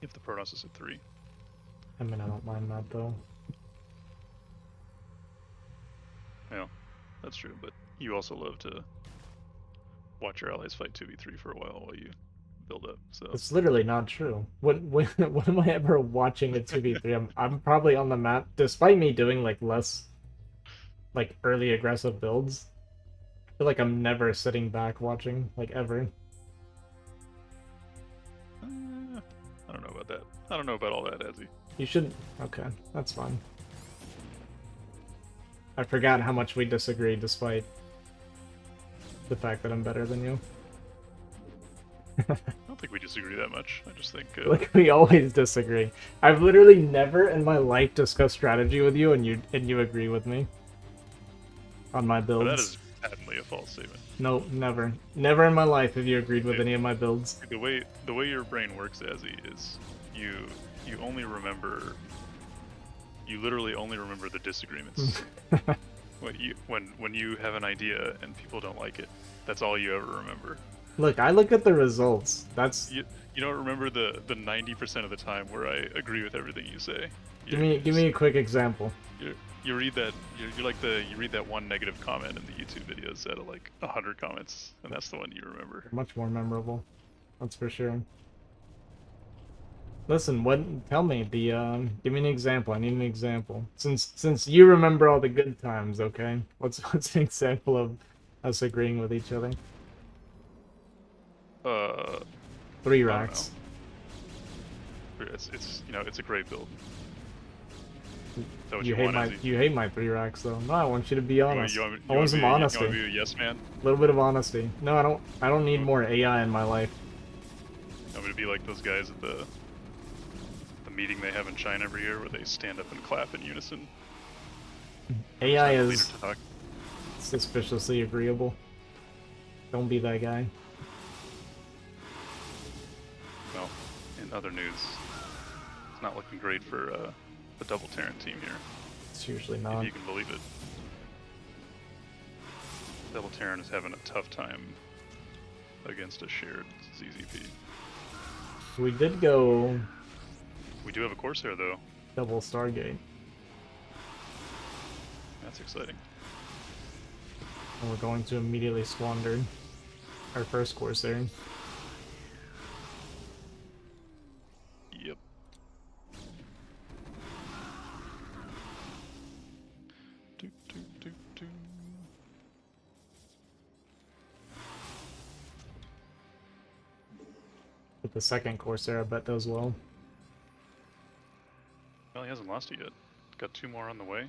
Speaker 2: If the Protoss is at 3.
Speaker 1: I mean, I don't mind that though.
Speaker 2: Yeah, that's true, but you also love to watch your allies fight 2v3 for a while you build up, so...
Speaker 1: It's literally not true. When am I ever watching a 2v3? I'm probably on the map, despite me doing like less like early aggressive builds. I feel like I'm never sitting back watching, like ever.
Speaker 2: I don't know about that. I don't know about all that, Azzy.
Speaker 1: You should. Okay, that's fine. I forgot how much we disagree, despite the fact that I'm better than you.
Speaker 2: I don't think we disagree that much. I just think...
Speaker 1: Like, we always disagree. I've literally never in my life discussed strategy with you, and you agree with me on my builds.
Speaker 2: That is patently a false statement.
Speaker 1: No, never. Never in my life have you agreed with any of my builds.
Speaker 2: The way your brain works, Azzy, is you only remember... You literally only remember the disagreements. When you have an idea and people don't like it, that's all you ever remember.
Speaker 1: Look, I look at the results. That's
Speaker 2: You don't remember the 90% of the time where I agree with everything you say.
Speaker 1: give me a quick example.
Speaker 2: You read that you read that one negative comment in the YouTube videos out of like 100 comments, and that's the one you remember.
Speaker 1: Much more memorable, that's for sure. Listen, tell me give me an example. I need an example. Since you remember all the good times, okay? What's an example of us agreeing with each other? 3 racks.
Speaker 2: It's it's a great build. Is that what
Speaker 1: You hate my 3 racks though. No, I want you to be honest. I want some honesty.
Speaker 2: You want to be a yes man?
Speaker 1: A little bit of honesty. No, I don't need more AI in my life.
Speaker 2: I'm gonna be like those guys at the meeting they have in China every year where they stand up and clap in unison.
Speaker 1: AI
Speaker 2: Leader
Speaker 1: is
Speaker 2: to talk.
Speaker 1: suspiciously agreeable. Don't be that guy.
Speaker 2: Well, in other news, it's not looking great for the Double Terran team here,
Speaker 1: It's usually
Speaker 2: if
Speaker 1: not.
Speaker 2: you can believe it. Double Terran is having a tough time against a shared ZZP.
Speaker 1: We did go
Speaker 2: We do have a Corsair though.
Speaker 1: double Stargate,
Speaker 2: That's exciting.
Speaker 1: and we're going to immediately squander our first Corsair.
Speaker 2: Yep. Do, do, do, do.
Speaker 1: With the second Corsair, I bet does well.
Speaker 2: Well, he hasn't lost it yet. Got 2 more on the way.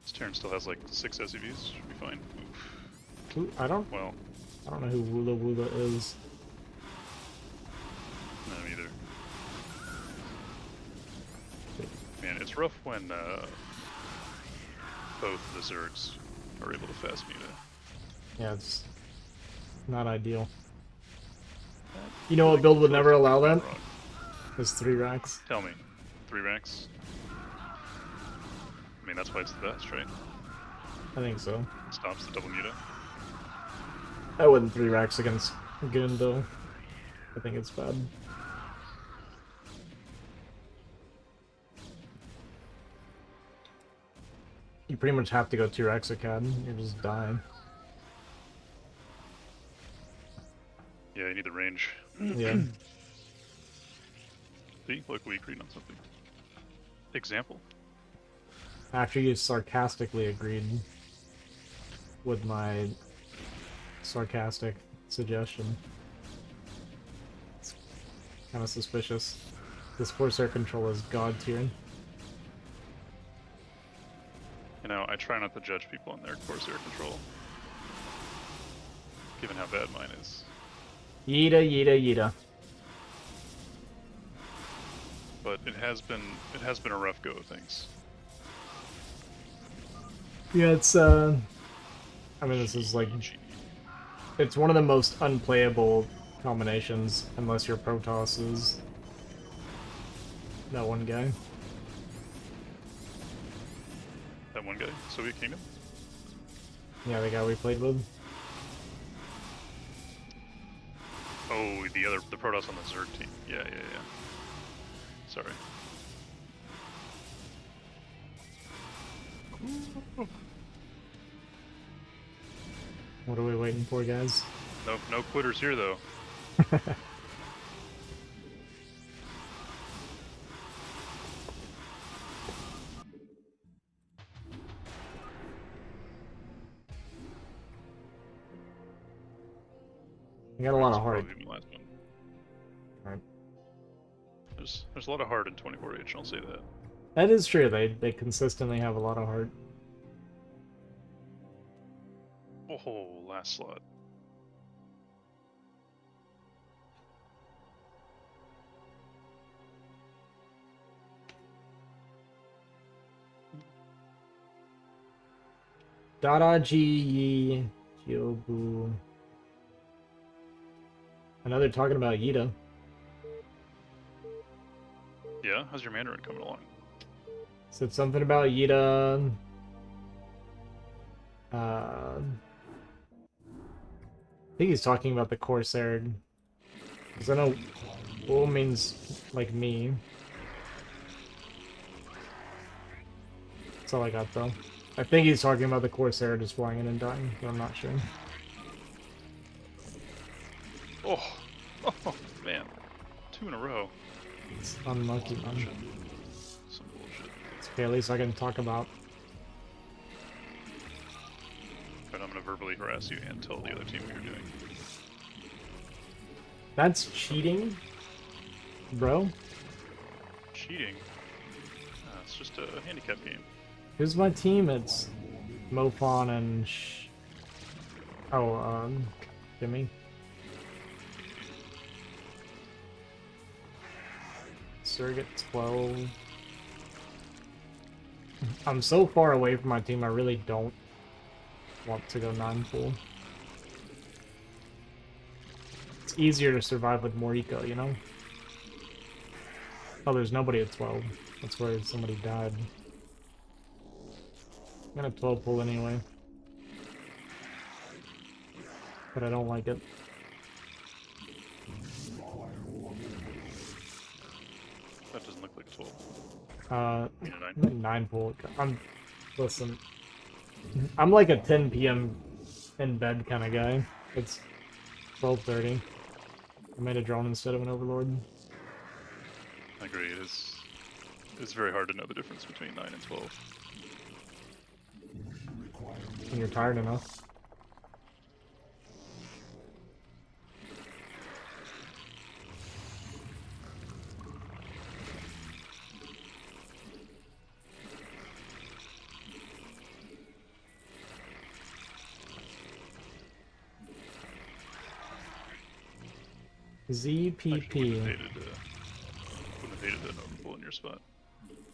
Speaker 2: This Terran still has like 6 SUVs. Should be fine. Oof.
Speaker 1: I don't
Speaker 2: Well,
Speaker 1: know who Woola Woola is.
Speaker 2: no, either. Man, it's rough when both the Zergs are able to fast muta.
Speaker 1: Yeah, it's not ideal. You know what build would never allow that?
Speaker 2: Wrong.
Speaker 1: Is 3 racks.
Speaker 2: Tell me, 3 ranks? I mean, that's why it's the best, right?
Speaker 1: I think so.
Speaker 2: Stops the double muta.
Speaker 1: I wouldn't 3 racks against Goon though. I think it's bad. You pretty much have to go 2 racks a CAD. You're just dying.
Speaker 2: Yeah, you need the range.
Speaker 1: Yeah.
Speaker 2: See, look, we agreed on something. Example.
Speaker 1: After you sarcastically agreed with my sarcastic suggestion. It's kind of suspicious. This Corsair control is god tier.
Speaker 2: You know, I try not to judge people on their Corsair control, given how bad mine is.
Speaker 1: Yeeta, yeeta, yeeta.
Speaker 2: But it has been a rough go of things.
Speaker 1: Yeah, it's I mean, this is like, it's one of the most unplayable combinations unless your Protoss is that one guy.
Speaker 2: one guy, Soviet Kingdom.
Speaker 1: Yeah, the guy we played with.
Speaker 2: Oh, the Protoss on the Zerg team. Yeah. Sorry.
Speaker 1: What are we waiting for, guys?
Speaker 2: No quitters here though.
Speaker 1: I got a lot
Speaker 2: That's
Speaker 1: of heart.
Speaker 2: probably the last one.
Speaker 1: Alright.
Speaker 2: There's a lot of heart in 24H. I'll say that.
Speaker 1: That is true. They consistently have a lot of heart.
Speaker 2: Oh, last slot.
Speaker 1: Dada G Gyobu. Another talking about Yida.
Speaker 2: Yeah, how's your Mandarin coming along?
Speaker 1: Said something about Yida. I think he's talking about the Corsair. Because I know Wool means like me. That's all I got though. I think he's talking about the Corsair just flying in and dying, but I'm not sure.
Speaker 2: Oh, man. 2 in a row.
Speaker 1: It's unlucky, man.
Speaker 2: Some bullshit.
Speaker 1: It's okay, at least I can talk about.
Speaker 2: But I'm gonna verbally harass you and tell the other team what you're doing.
Speaker 1: That's cheating, bro.
Speaker 2: Cheating? It's just a handicap game.
Speaker 1: Who's my team? It's Mofon and Jimmy. Surrogate 12. I'm so far away from my team, I really don't want to go 9 full. It's easier to survive with more eco, you know? Oh, there's nobody at 12. That's where somebody died. I'm gonna 12 pull anyway. But I don't like it.
Speaker 2: That doesn't look like a 12. You know, 9.
Speaker 1: 9 pull. Listen. I'm like a 10 p.m. in bed kind of guy. It's 12:30. I made a drone instead of an overlord.
Speaker 2: I agree. It's very hard to know the difference between 9 and 12.
Speaker 1: When you're tired enough. ZPP.
Speaker 2: Wouldn't have hated an overpull in your spot.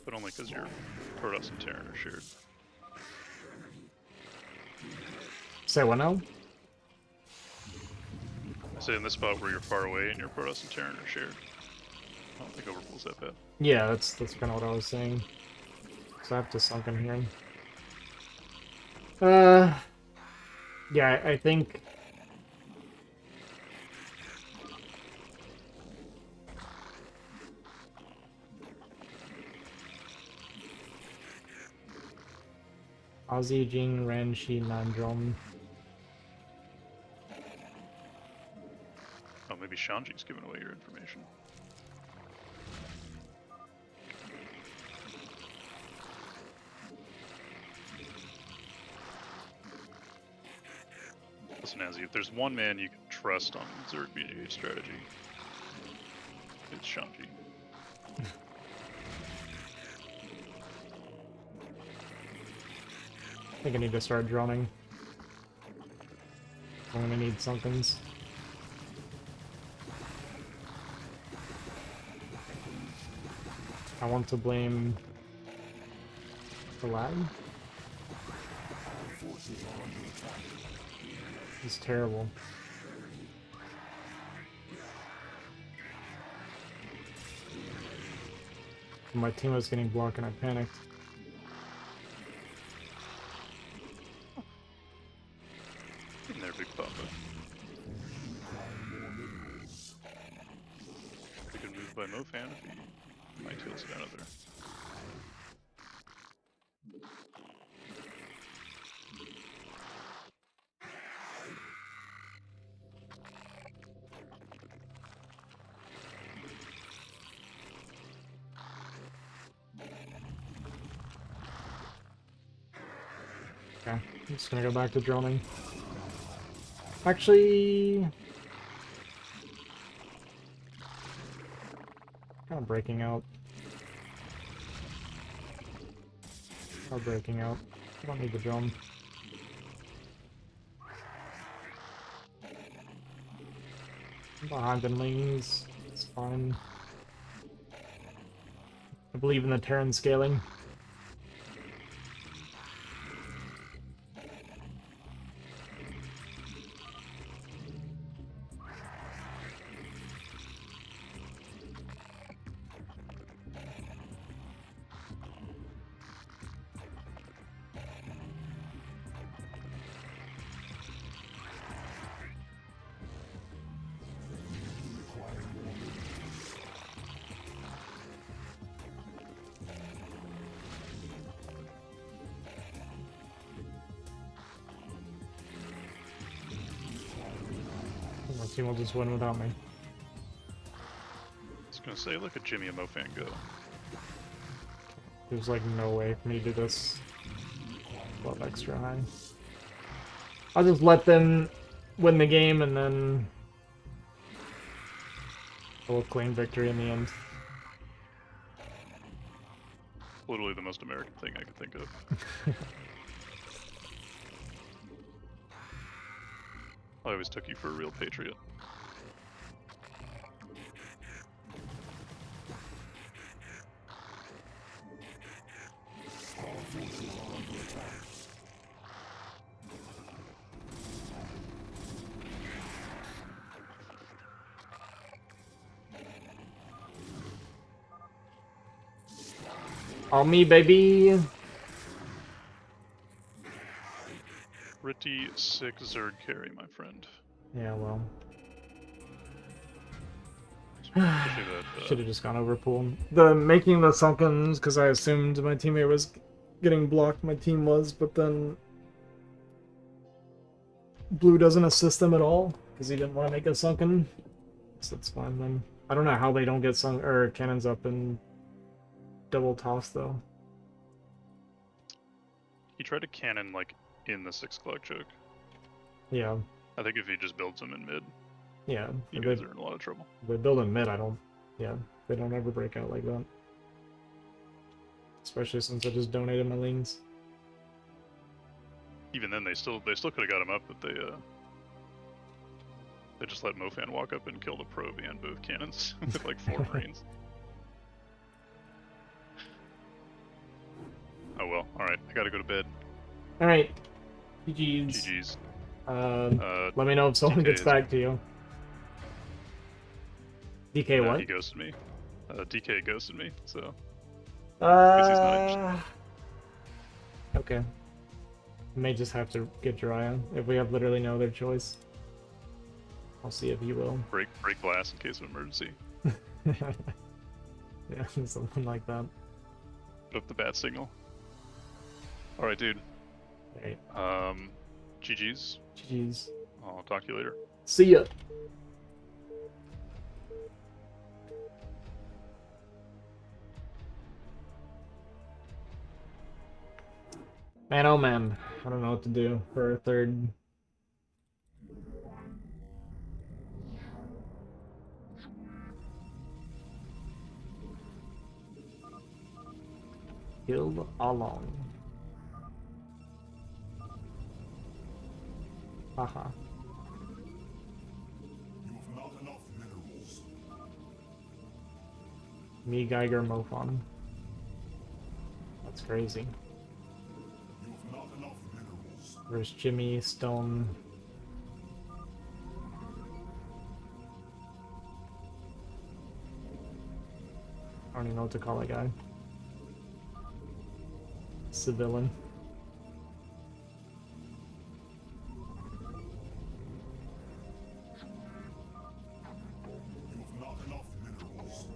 Speaker 2: But only because your Protoss and Terran are shared.
Speaker 1: Say what now?
Speaker 2: I say in this spot where you're far away and your Protoss and Terran are shared. I don't think overpull's that bad.
Speaker 1: Yeah, that's kind of what I was saying. So I have to sunken here. Yeah, I think. Ozzy, Jing, Ren, Shi, Nandrom.
Speaker 2: Oh, maybe Shanji's giving away your information. Listen, Azzy, if there's one man you can trust on Zerg BGH strategy, it's Shanji.
Speaker 1: I think I need to start droning. I'm gonna need somethings. I want to blame the lag. It's terrible. My team was getting blocked and I panicked.
Speaker 2: Mofan if he might tails it out of there.
Speaker 1: Okay, I'm just gonna go back to droning. Actually, kind of breaking out. Or breaking out. I don't need the drone. Behind the lings, it's fine. I believe in the Terran scaling. My team will just win without me.
Speaker 2: I was gonna say, look at Jimmy and Mofan go.
Speaker 1: There's like no way for me to do this. 12 extra high. I'll just let them win the game and then we'll claim victory in the end.
Speaker 2: Literally the most American thing I could think of. I always took you for a real patriot.
Speaker 1: All me, baby!
Speaker 2: Pretty sick Zerg carry, my friend.
Speaker 1: Yeah, well.
Speaker 2: Especially that,
Speaker 1: Should have just gone over pool. The making the sunkens, because I assumed my teammate was getting blocked, my team was, but then Blue doesn't assist them at all, because he didn't want to make a sunken. So that's fine then. I don't know how they don't get sunk or cannons up and double toss though.
Speaker 2: he tried to cannon like in the 6 o'clock choke.
Speaker 1: Yeah,
Speaker 2: I think if he just builds them in mid,
Speaker 1: yeah.
Speaker 2: you
Speaker 1: If
Speaker 2: guys
Speaker 1: they,
Speaker 2: are in a lot of trouble.
Speaker 1: if they build in mid, I don't. Yeah, they don't ever break out like that. Especially since I just donated my lings.
Speaker 2: Even then, they still could have got him up, but they just let Mofan walk up and kill the probe and both cannons with like 4 Marines. Oh well, alright, I gotta go to bed.
Speaker 1: Alright. GG's.
Speaker 2: GG's.
Speaker 1: Let me know if someone
Speaker 2: DK
Speaker 1: gets
Speaker 2: is-
Speaker 1: back to you. DK what?
Speaker 2: He ghosted me. DK ghosted me, so. Guess he's not interested.
Speaker 1: Okay. May just have to get Jiraiya if we have literally no other choice. I'll see if he will.
Speaker 2: Break glass in case of emergency.
Speaker 1: Yeah, something like that.
Speaker 2: Put up the bat signal. Alright, dude.
Speaker 1: Alright.
Speaker 2: GG's.
Speaker 1: GG's.
Speaker 2: I'll talk to you later.
Speaker 1: See ya! Man, oh man. I don't know what to do for a third. Killed along. Haha.
Speaker 3: You have not enough minerals.
Speaker 1: Me, Geiger, Mofon. That's crazy.
Speaker 3: You have not enough minerals.
Speaker 1: There's Jimmy, Stone. I don't even know what to call that guy. Civilian.
Speaker 3: You have not enough minerals.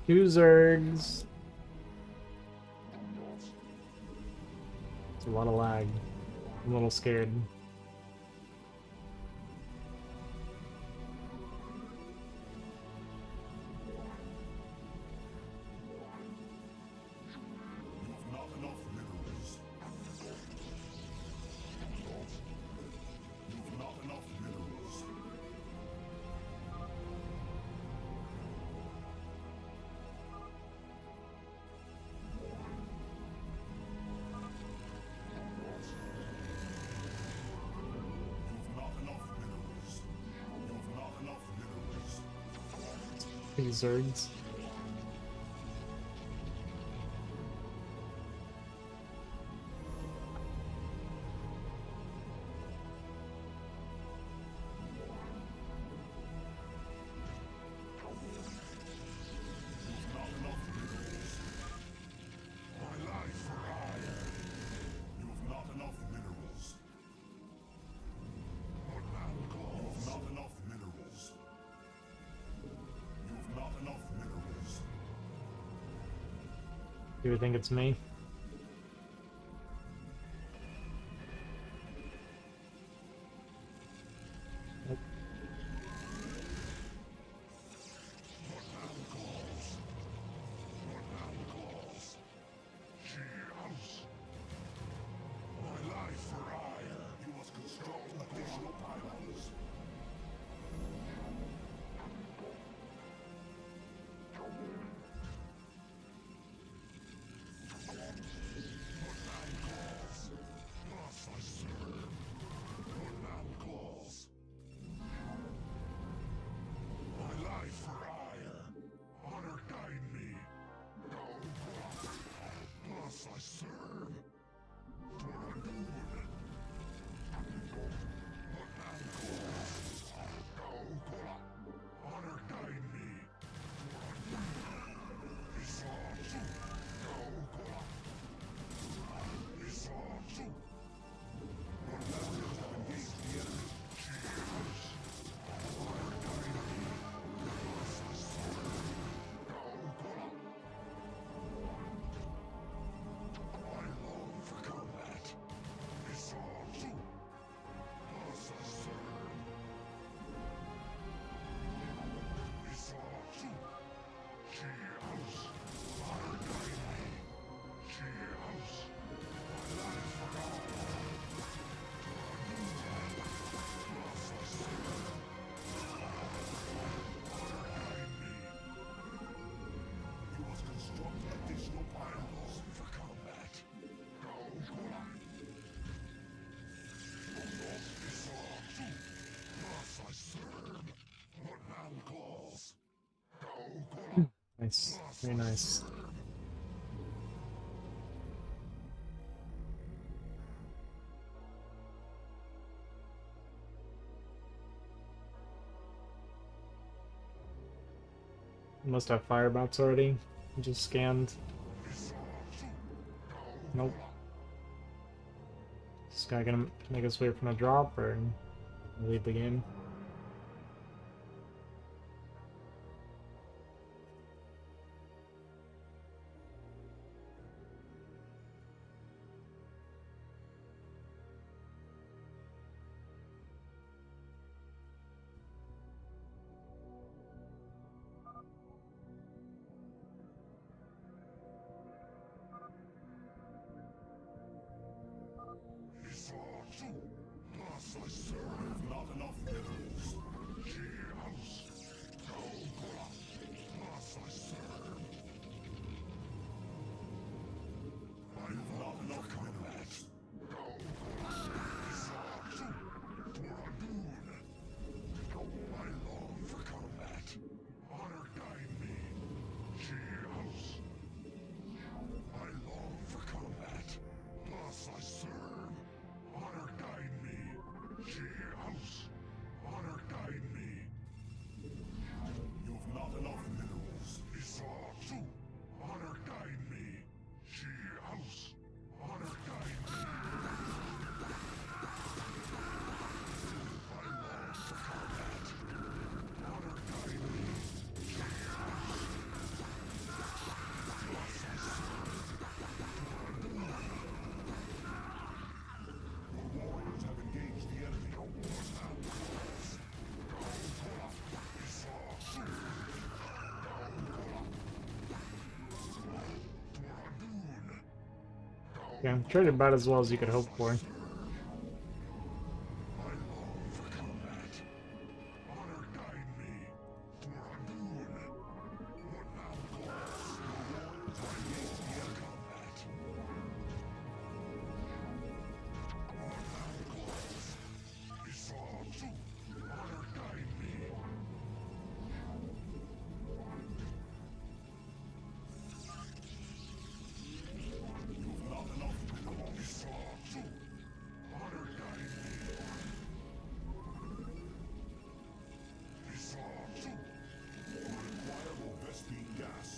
Speaker 1: 2 Zergs. It's a lot of lag. I'm a little scared.
Speaker 3: Not enough minerals. You've not enough minerals. You've not enough minerals. You've not enough minerals.
Speaker 1: 2 Zergs.
Speaker 3: You've not enough minerals. My life for hire. You've not enough minerals. You've not enough minerals. You've not enough minerals.
Speaker 1: Do you think it's me? Nope.
Speaker 3: My life for hire. You must construct additional pylons. Thus I serve. What man calls? My life for hire. Honor guide me. Thus I serve. What man calls? Honor guide me. You must construct additional pylons for combat. Thus I serve. What man calls?
Speaker 1: Nice. Very nice. Must have fire bots already. Just scanned. Nope. Is this guy gonna make us wait for a drop or leave the game?
Speaker 3: Thus I serve. Not enough minerals. Thus I serve. I have not enough minerals. I long for combat. Honor guide me. I long for combat. Thus I serve. Honor guide me. Honor guide me.
Speaker 1: Yeah, traded about as well as you could hope for.
Speaker 3: Honor guide me. For Anun. What now calls? Time needs the end combat. What now calls? Isatsu. Honor guide me. You've not enough minerals. Isatsu. Honor guide me. Isatsu. Unacquirable Vespine gas.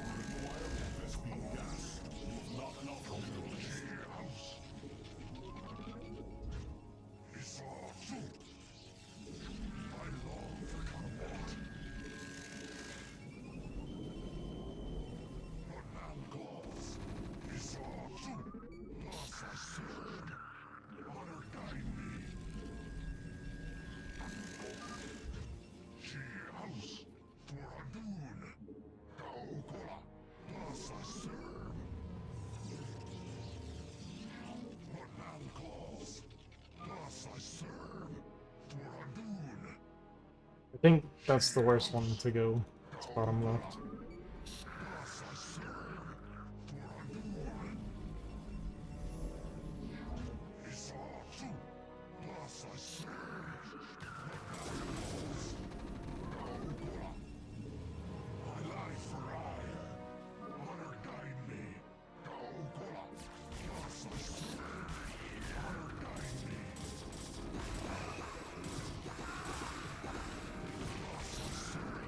Speaker 3: Unacquirable Vespine gas. You've not enough minerals. House. Isatsu. I long for combat. What man calls? Isatsu. Thus I serve. Honor guide me. She house for Anun. Kaokora. Thus I serve. What man calls? Thus I serve. For Anun.
Speaker 1: I think that's the worst one to go. It's bottom left.
Speaker 3: Thus I serve. For Anun. Isatsu. Thus I serve. Kaokora. My life for ire. Honor guide me. Kaokora. Thus I serve. Honor guide me. Thus I serve.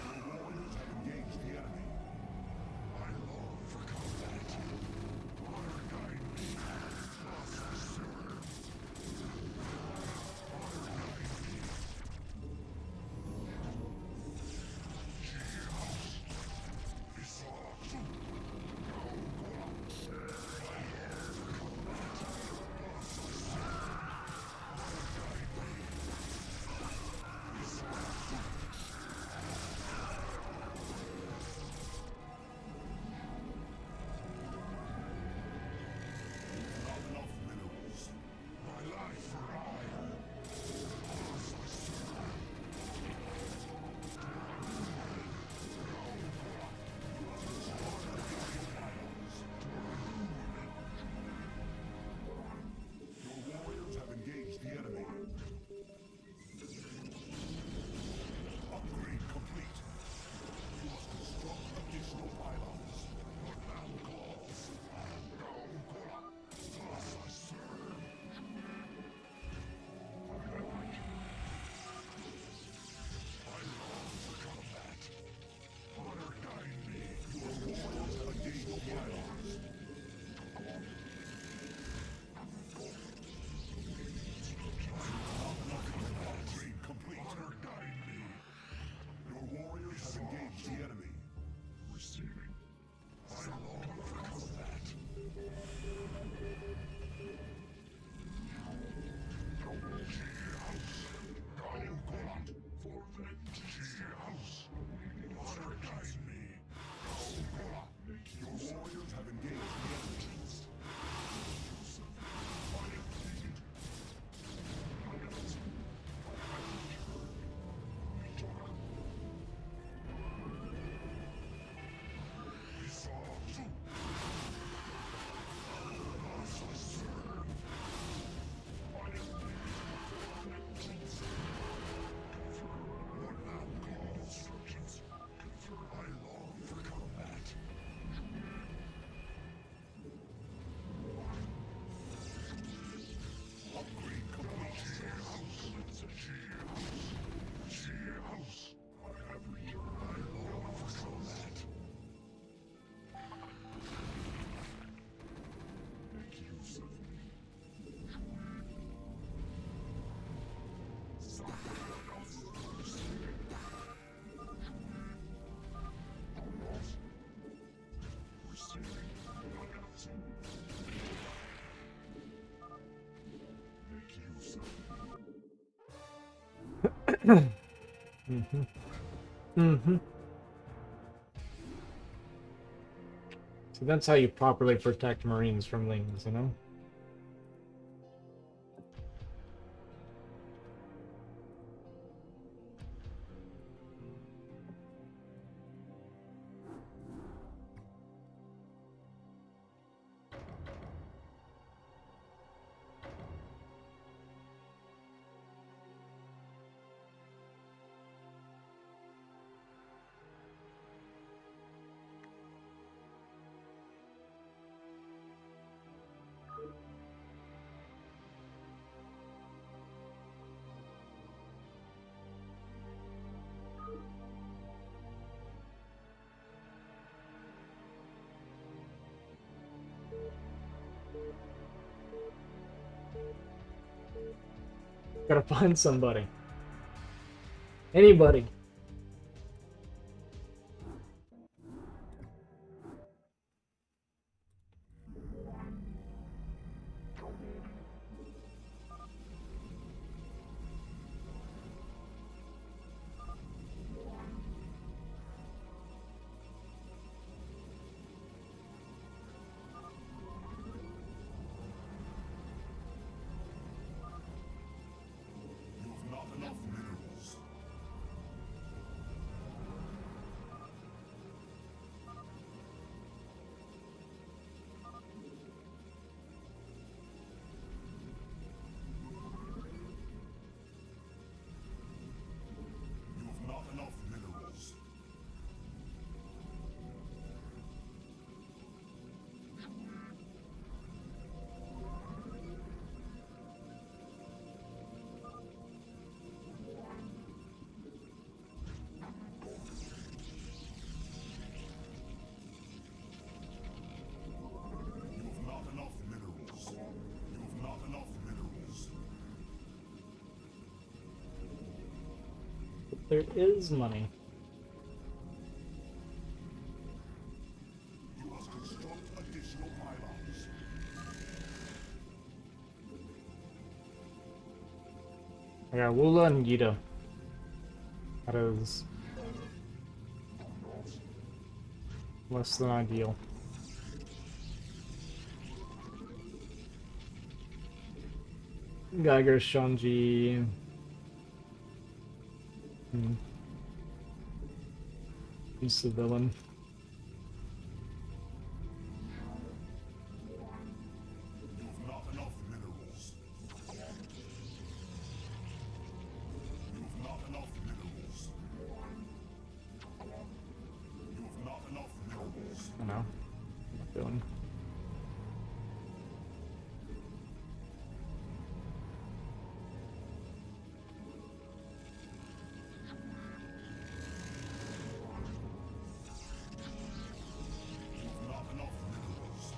Speaker 3: The warriors have engaged the enemy. I long for combat. Honor guide me. Thus I serve. Honor guide me. Isatsu. Kaokora. I long for combat. Thus I serve. Honor guide me. Isatsu. Not enough minerals. My life for ire. Thus I serve. Your warriors have engaged the enemy. Upgrade complete. You must construct additional pylons. What man calls? Kaokora. Thus I serve. I long for combat. Honor guide me. Your warriors have engaged the pylons. Upgrade complete. Honor guide me. Your warriors have engaged the enemy. Receiving. I long for combat. Kaokora. Forfeit. House. Honor guide me. Kaokora. Your warriors have engaged the enemy. Isatsu. Thus I serve. What man calls? I long for combat. Upgrade complete. She house. I long for combat. Make use of me. Make use of me.
Speaker 1: Mm-hmm. That's how you properly protect Marines from Lings, you know? Gotta find somebody. Anybody.
Speaker 3: You've not enough minerals. You've not enough minerals. You've not enough minerals. You've not enough minerals.
Speaker 1: There is money.
Speaker 3: You must construct additional pylons.
Speaker 1: I got Woola and Gita. That is less than ideal. Geiger, Shanji. He's the villain.
Speaker 3: You've not enough minerals. You've not enough minerals. You've not enough minerals.
Speaker 1: I know. Not doing.
Speaker 3: You've not enough minerals.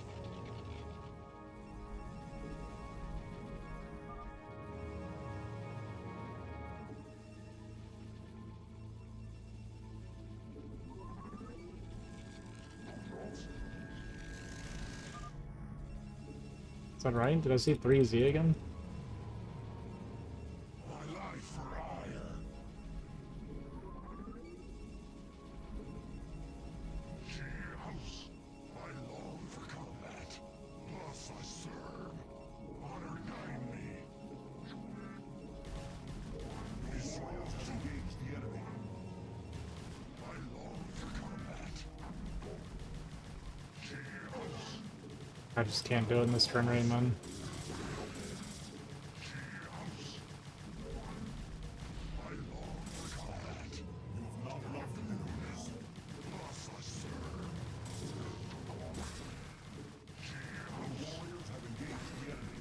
Speaker 1: Is that right? Did I see 3Z again?
Speaker 3: My life for ire. House, I long for combat. Thus I serve. Honor guide me. Israel has engaged the enemy. I long for combat. House,
Speaker 1: I just can't do it in this turn right, man.
Speaker 3: house. I long for combat. You've not enough minerals. Thus I serve. Warriors have engaged the enemy.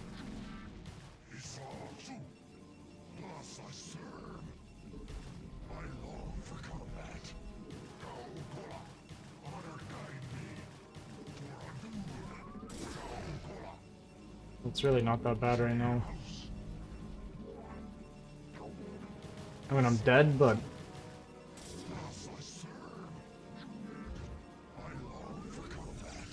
Speaker 3: Islam, thus I serve. I long for combat. Gaogola, honor guide me. Toradun, Gaogola,
Speaker 1: It's really not that bad right now. I mean, I'm dead, but
Speaker 3: thus I serve. I long for combat.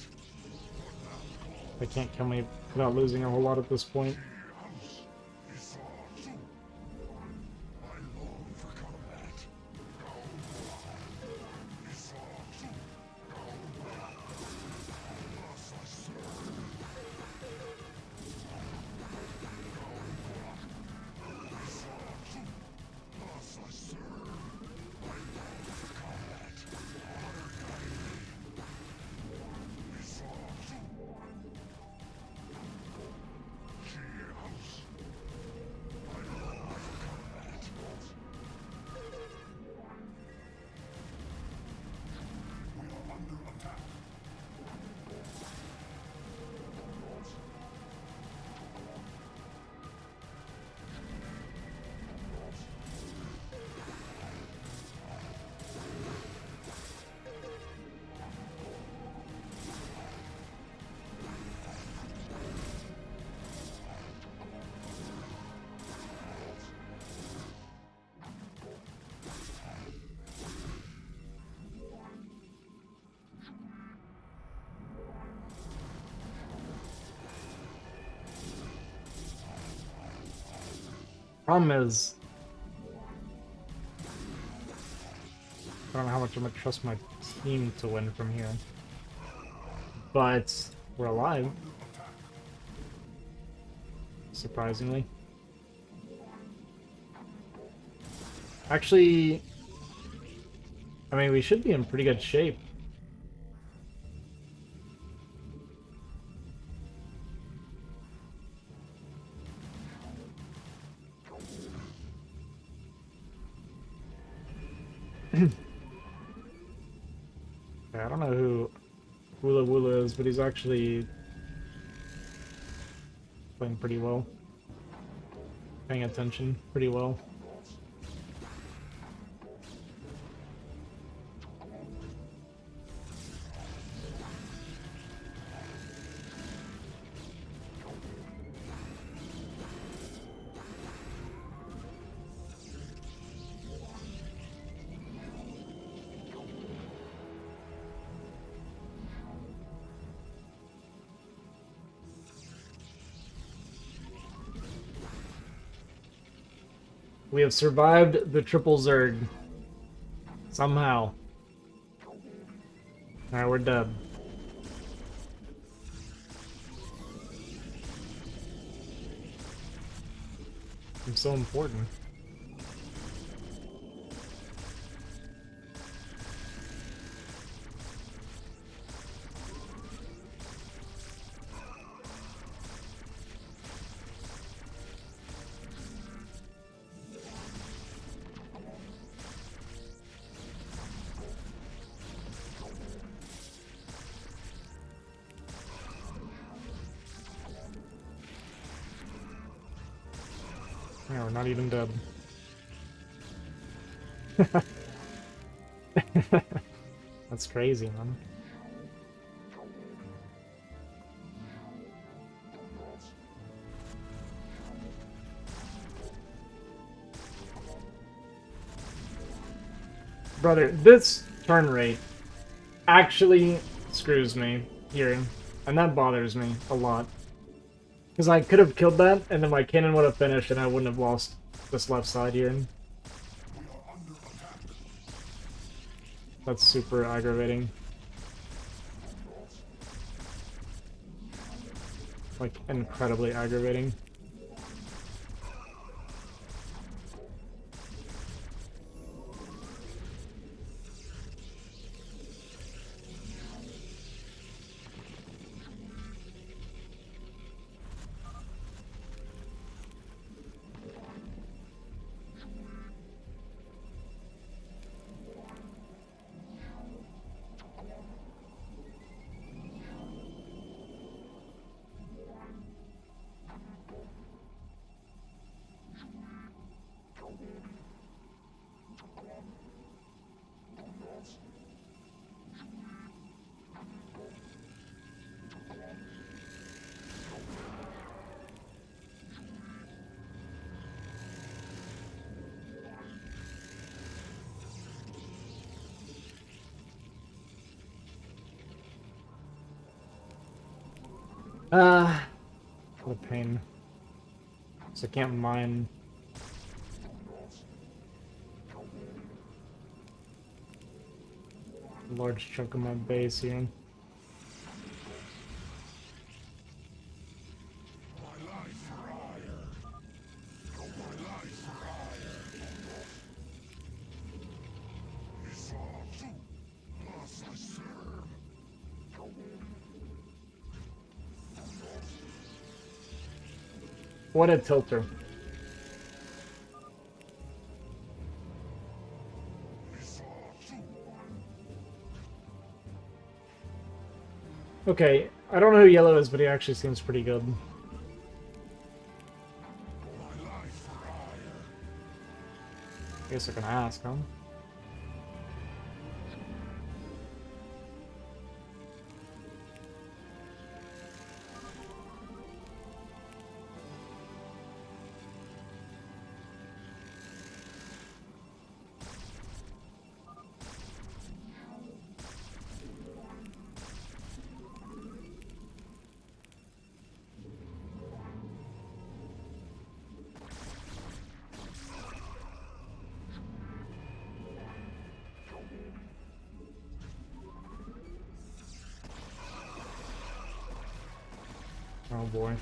Speaker 1: they can't kill me without losing a whole lot at this point.
Speaker 3: House, Islam, I long for combat. Gaogola, Islam, Gaogola.
Speaker 1: Problem is, I don't know how much I'm gonna trust my team to win from here. But we're alive. Surprisingly. Actually, I mean, we should be in pretty good shape. Yeah, I don't know who Woola Woola is, but he's actually playing pretty well. Paying attention pretty well. We have survived the triple Zerg. Somehow. Alright, we're dead. I'm so important. Yeah, we're not even dead. That's crazy, man. Brother, this turn rate actually screws me here, and that bothers me a lot. Because I could have killed that, and then my cannon would have finished, and I wouldn't have lost this left side here. That's super aggravating. Like, incredibly aggravating. What a pain. So I can't mine. A large chunk of my base here. What a tilter. Okay, I don't know who yellow is, but he actually seems pretty good. I guess I can ask, huh? Oh boy.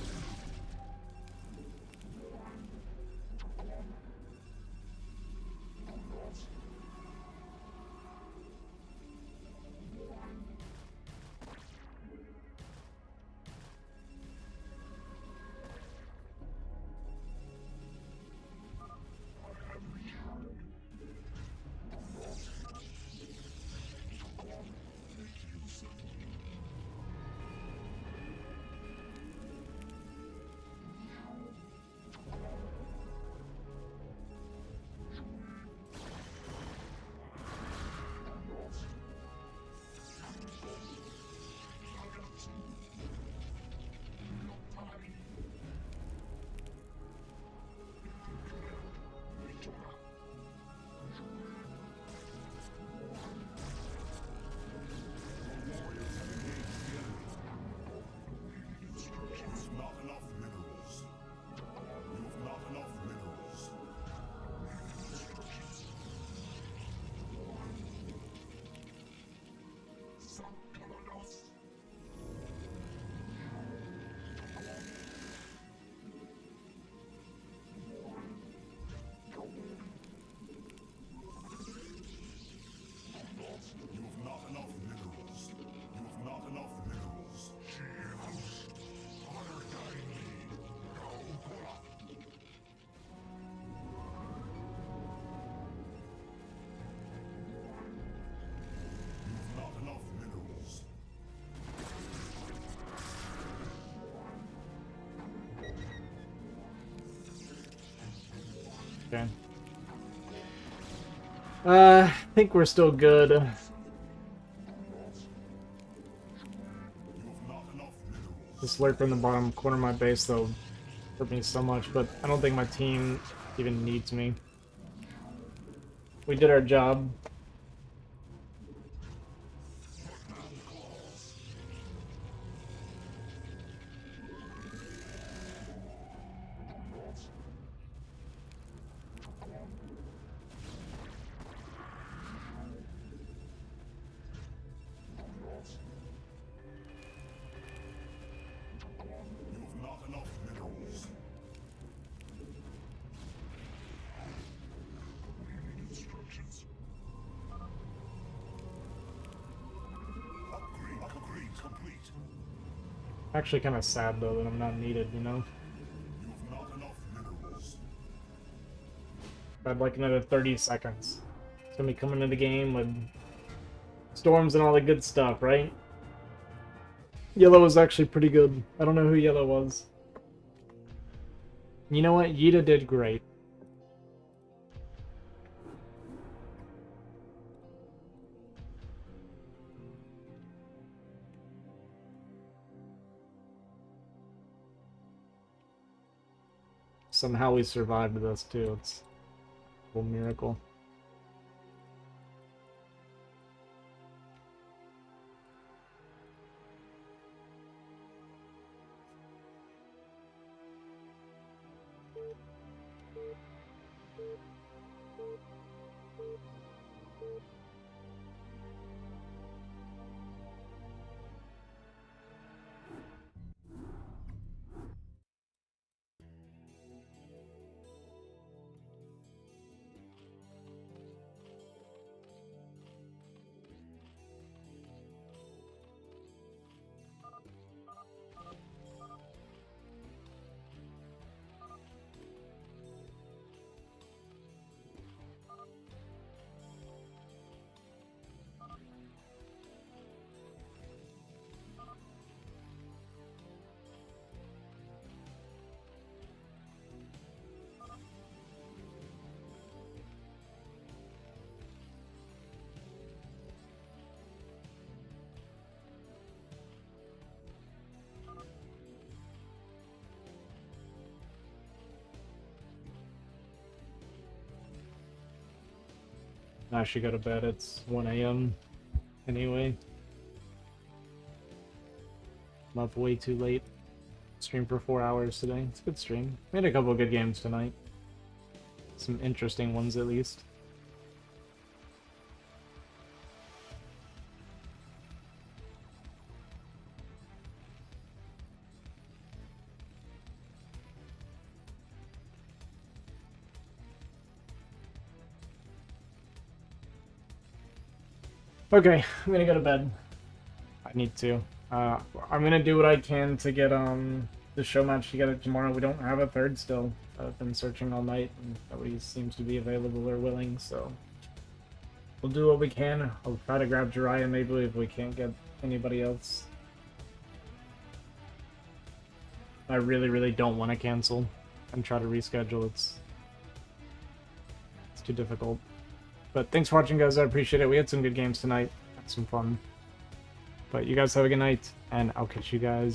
Speaker 3: Not enough minerals. You've not enough minerals. You've not enough minerals. You've not enough minerals. You've not enough minerals.
Speaker 1: Okay. I think we're still good.
Speaker 3: You've not enough minerals.
Speaker 1: This lurk in the bottom corner of my base, though, hurt me so much, but I don't think my team even needs me. We did our job.
Speaker 3: You've not enough minerals. Instructions. Upgrade complete.
Speaker 1: Actually kind of sad, though, that I'm not needed, you know?
Speaker 3: You've not enough minerals.
Speaker 1: I'd like another 30 seconds. It's gonna be coming into the game with storms and all the good stuff, right? Yellow was actually pretty good. I don't know who yellow was. You know what? Yida did great. Somehow we survived this too. It's a whole miracle. I should go to bed. It's 1 a.m. anyway. I'm up way too late. Streamed for 4 hours today. It's a good stream. We had a couple of good games tonight. Some interesting ones, at least. Okay, I'm gonna go to bed. I need to. I'm gonna do what I can to get the show match together tomorrow. We don't have a third still. I've been searching all night and nobody seems to be available or willing, so we'll do what we can. I'll try to grab Jiraiya maybe if we can't get anybody else. I really, really don't want to cancel and try to reschedule. It's too difficult. But thanks for watching, guys. I appreciate it. We had some good games tonight. Had some fun. But you guys have a good night, and I'll catch you guys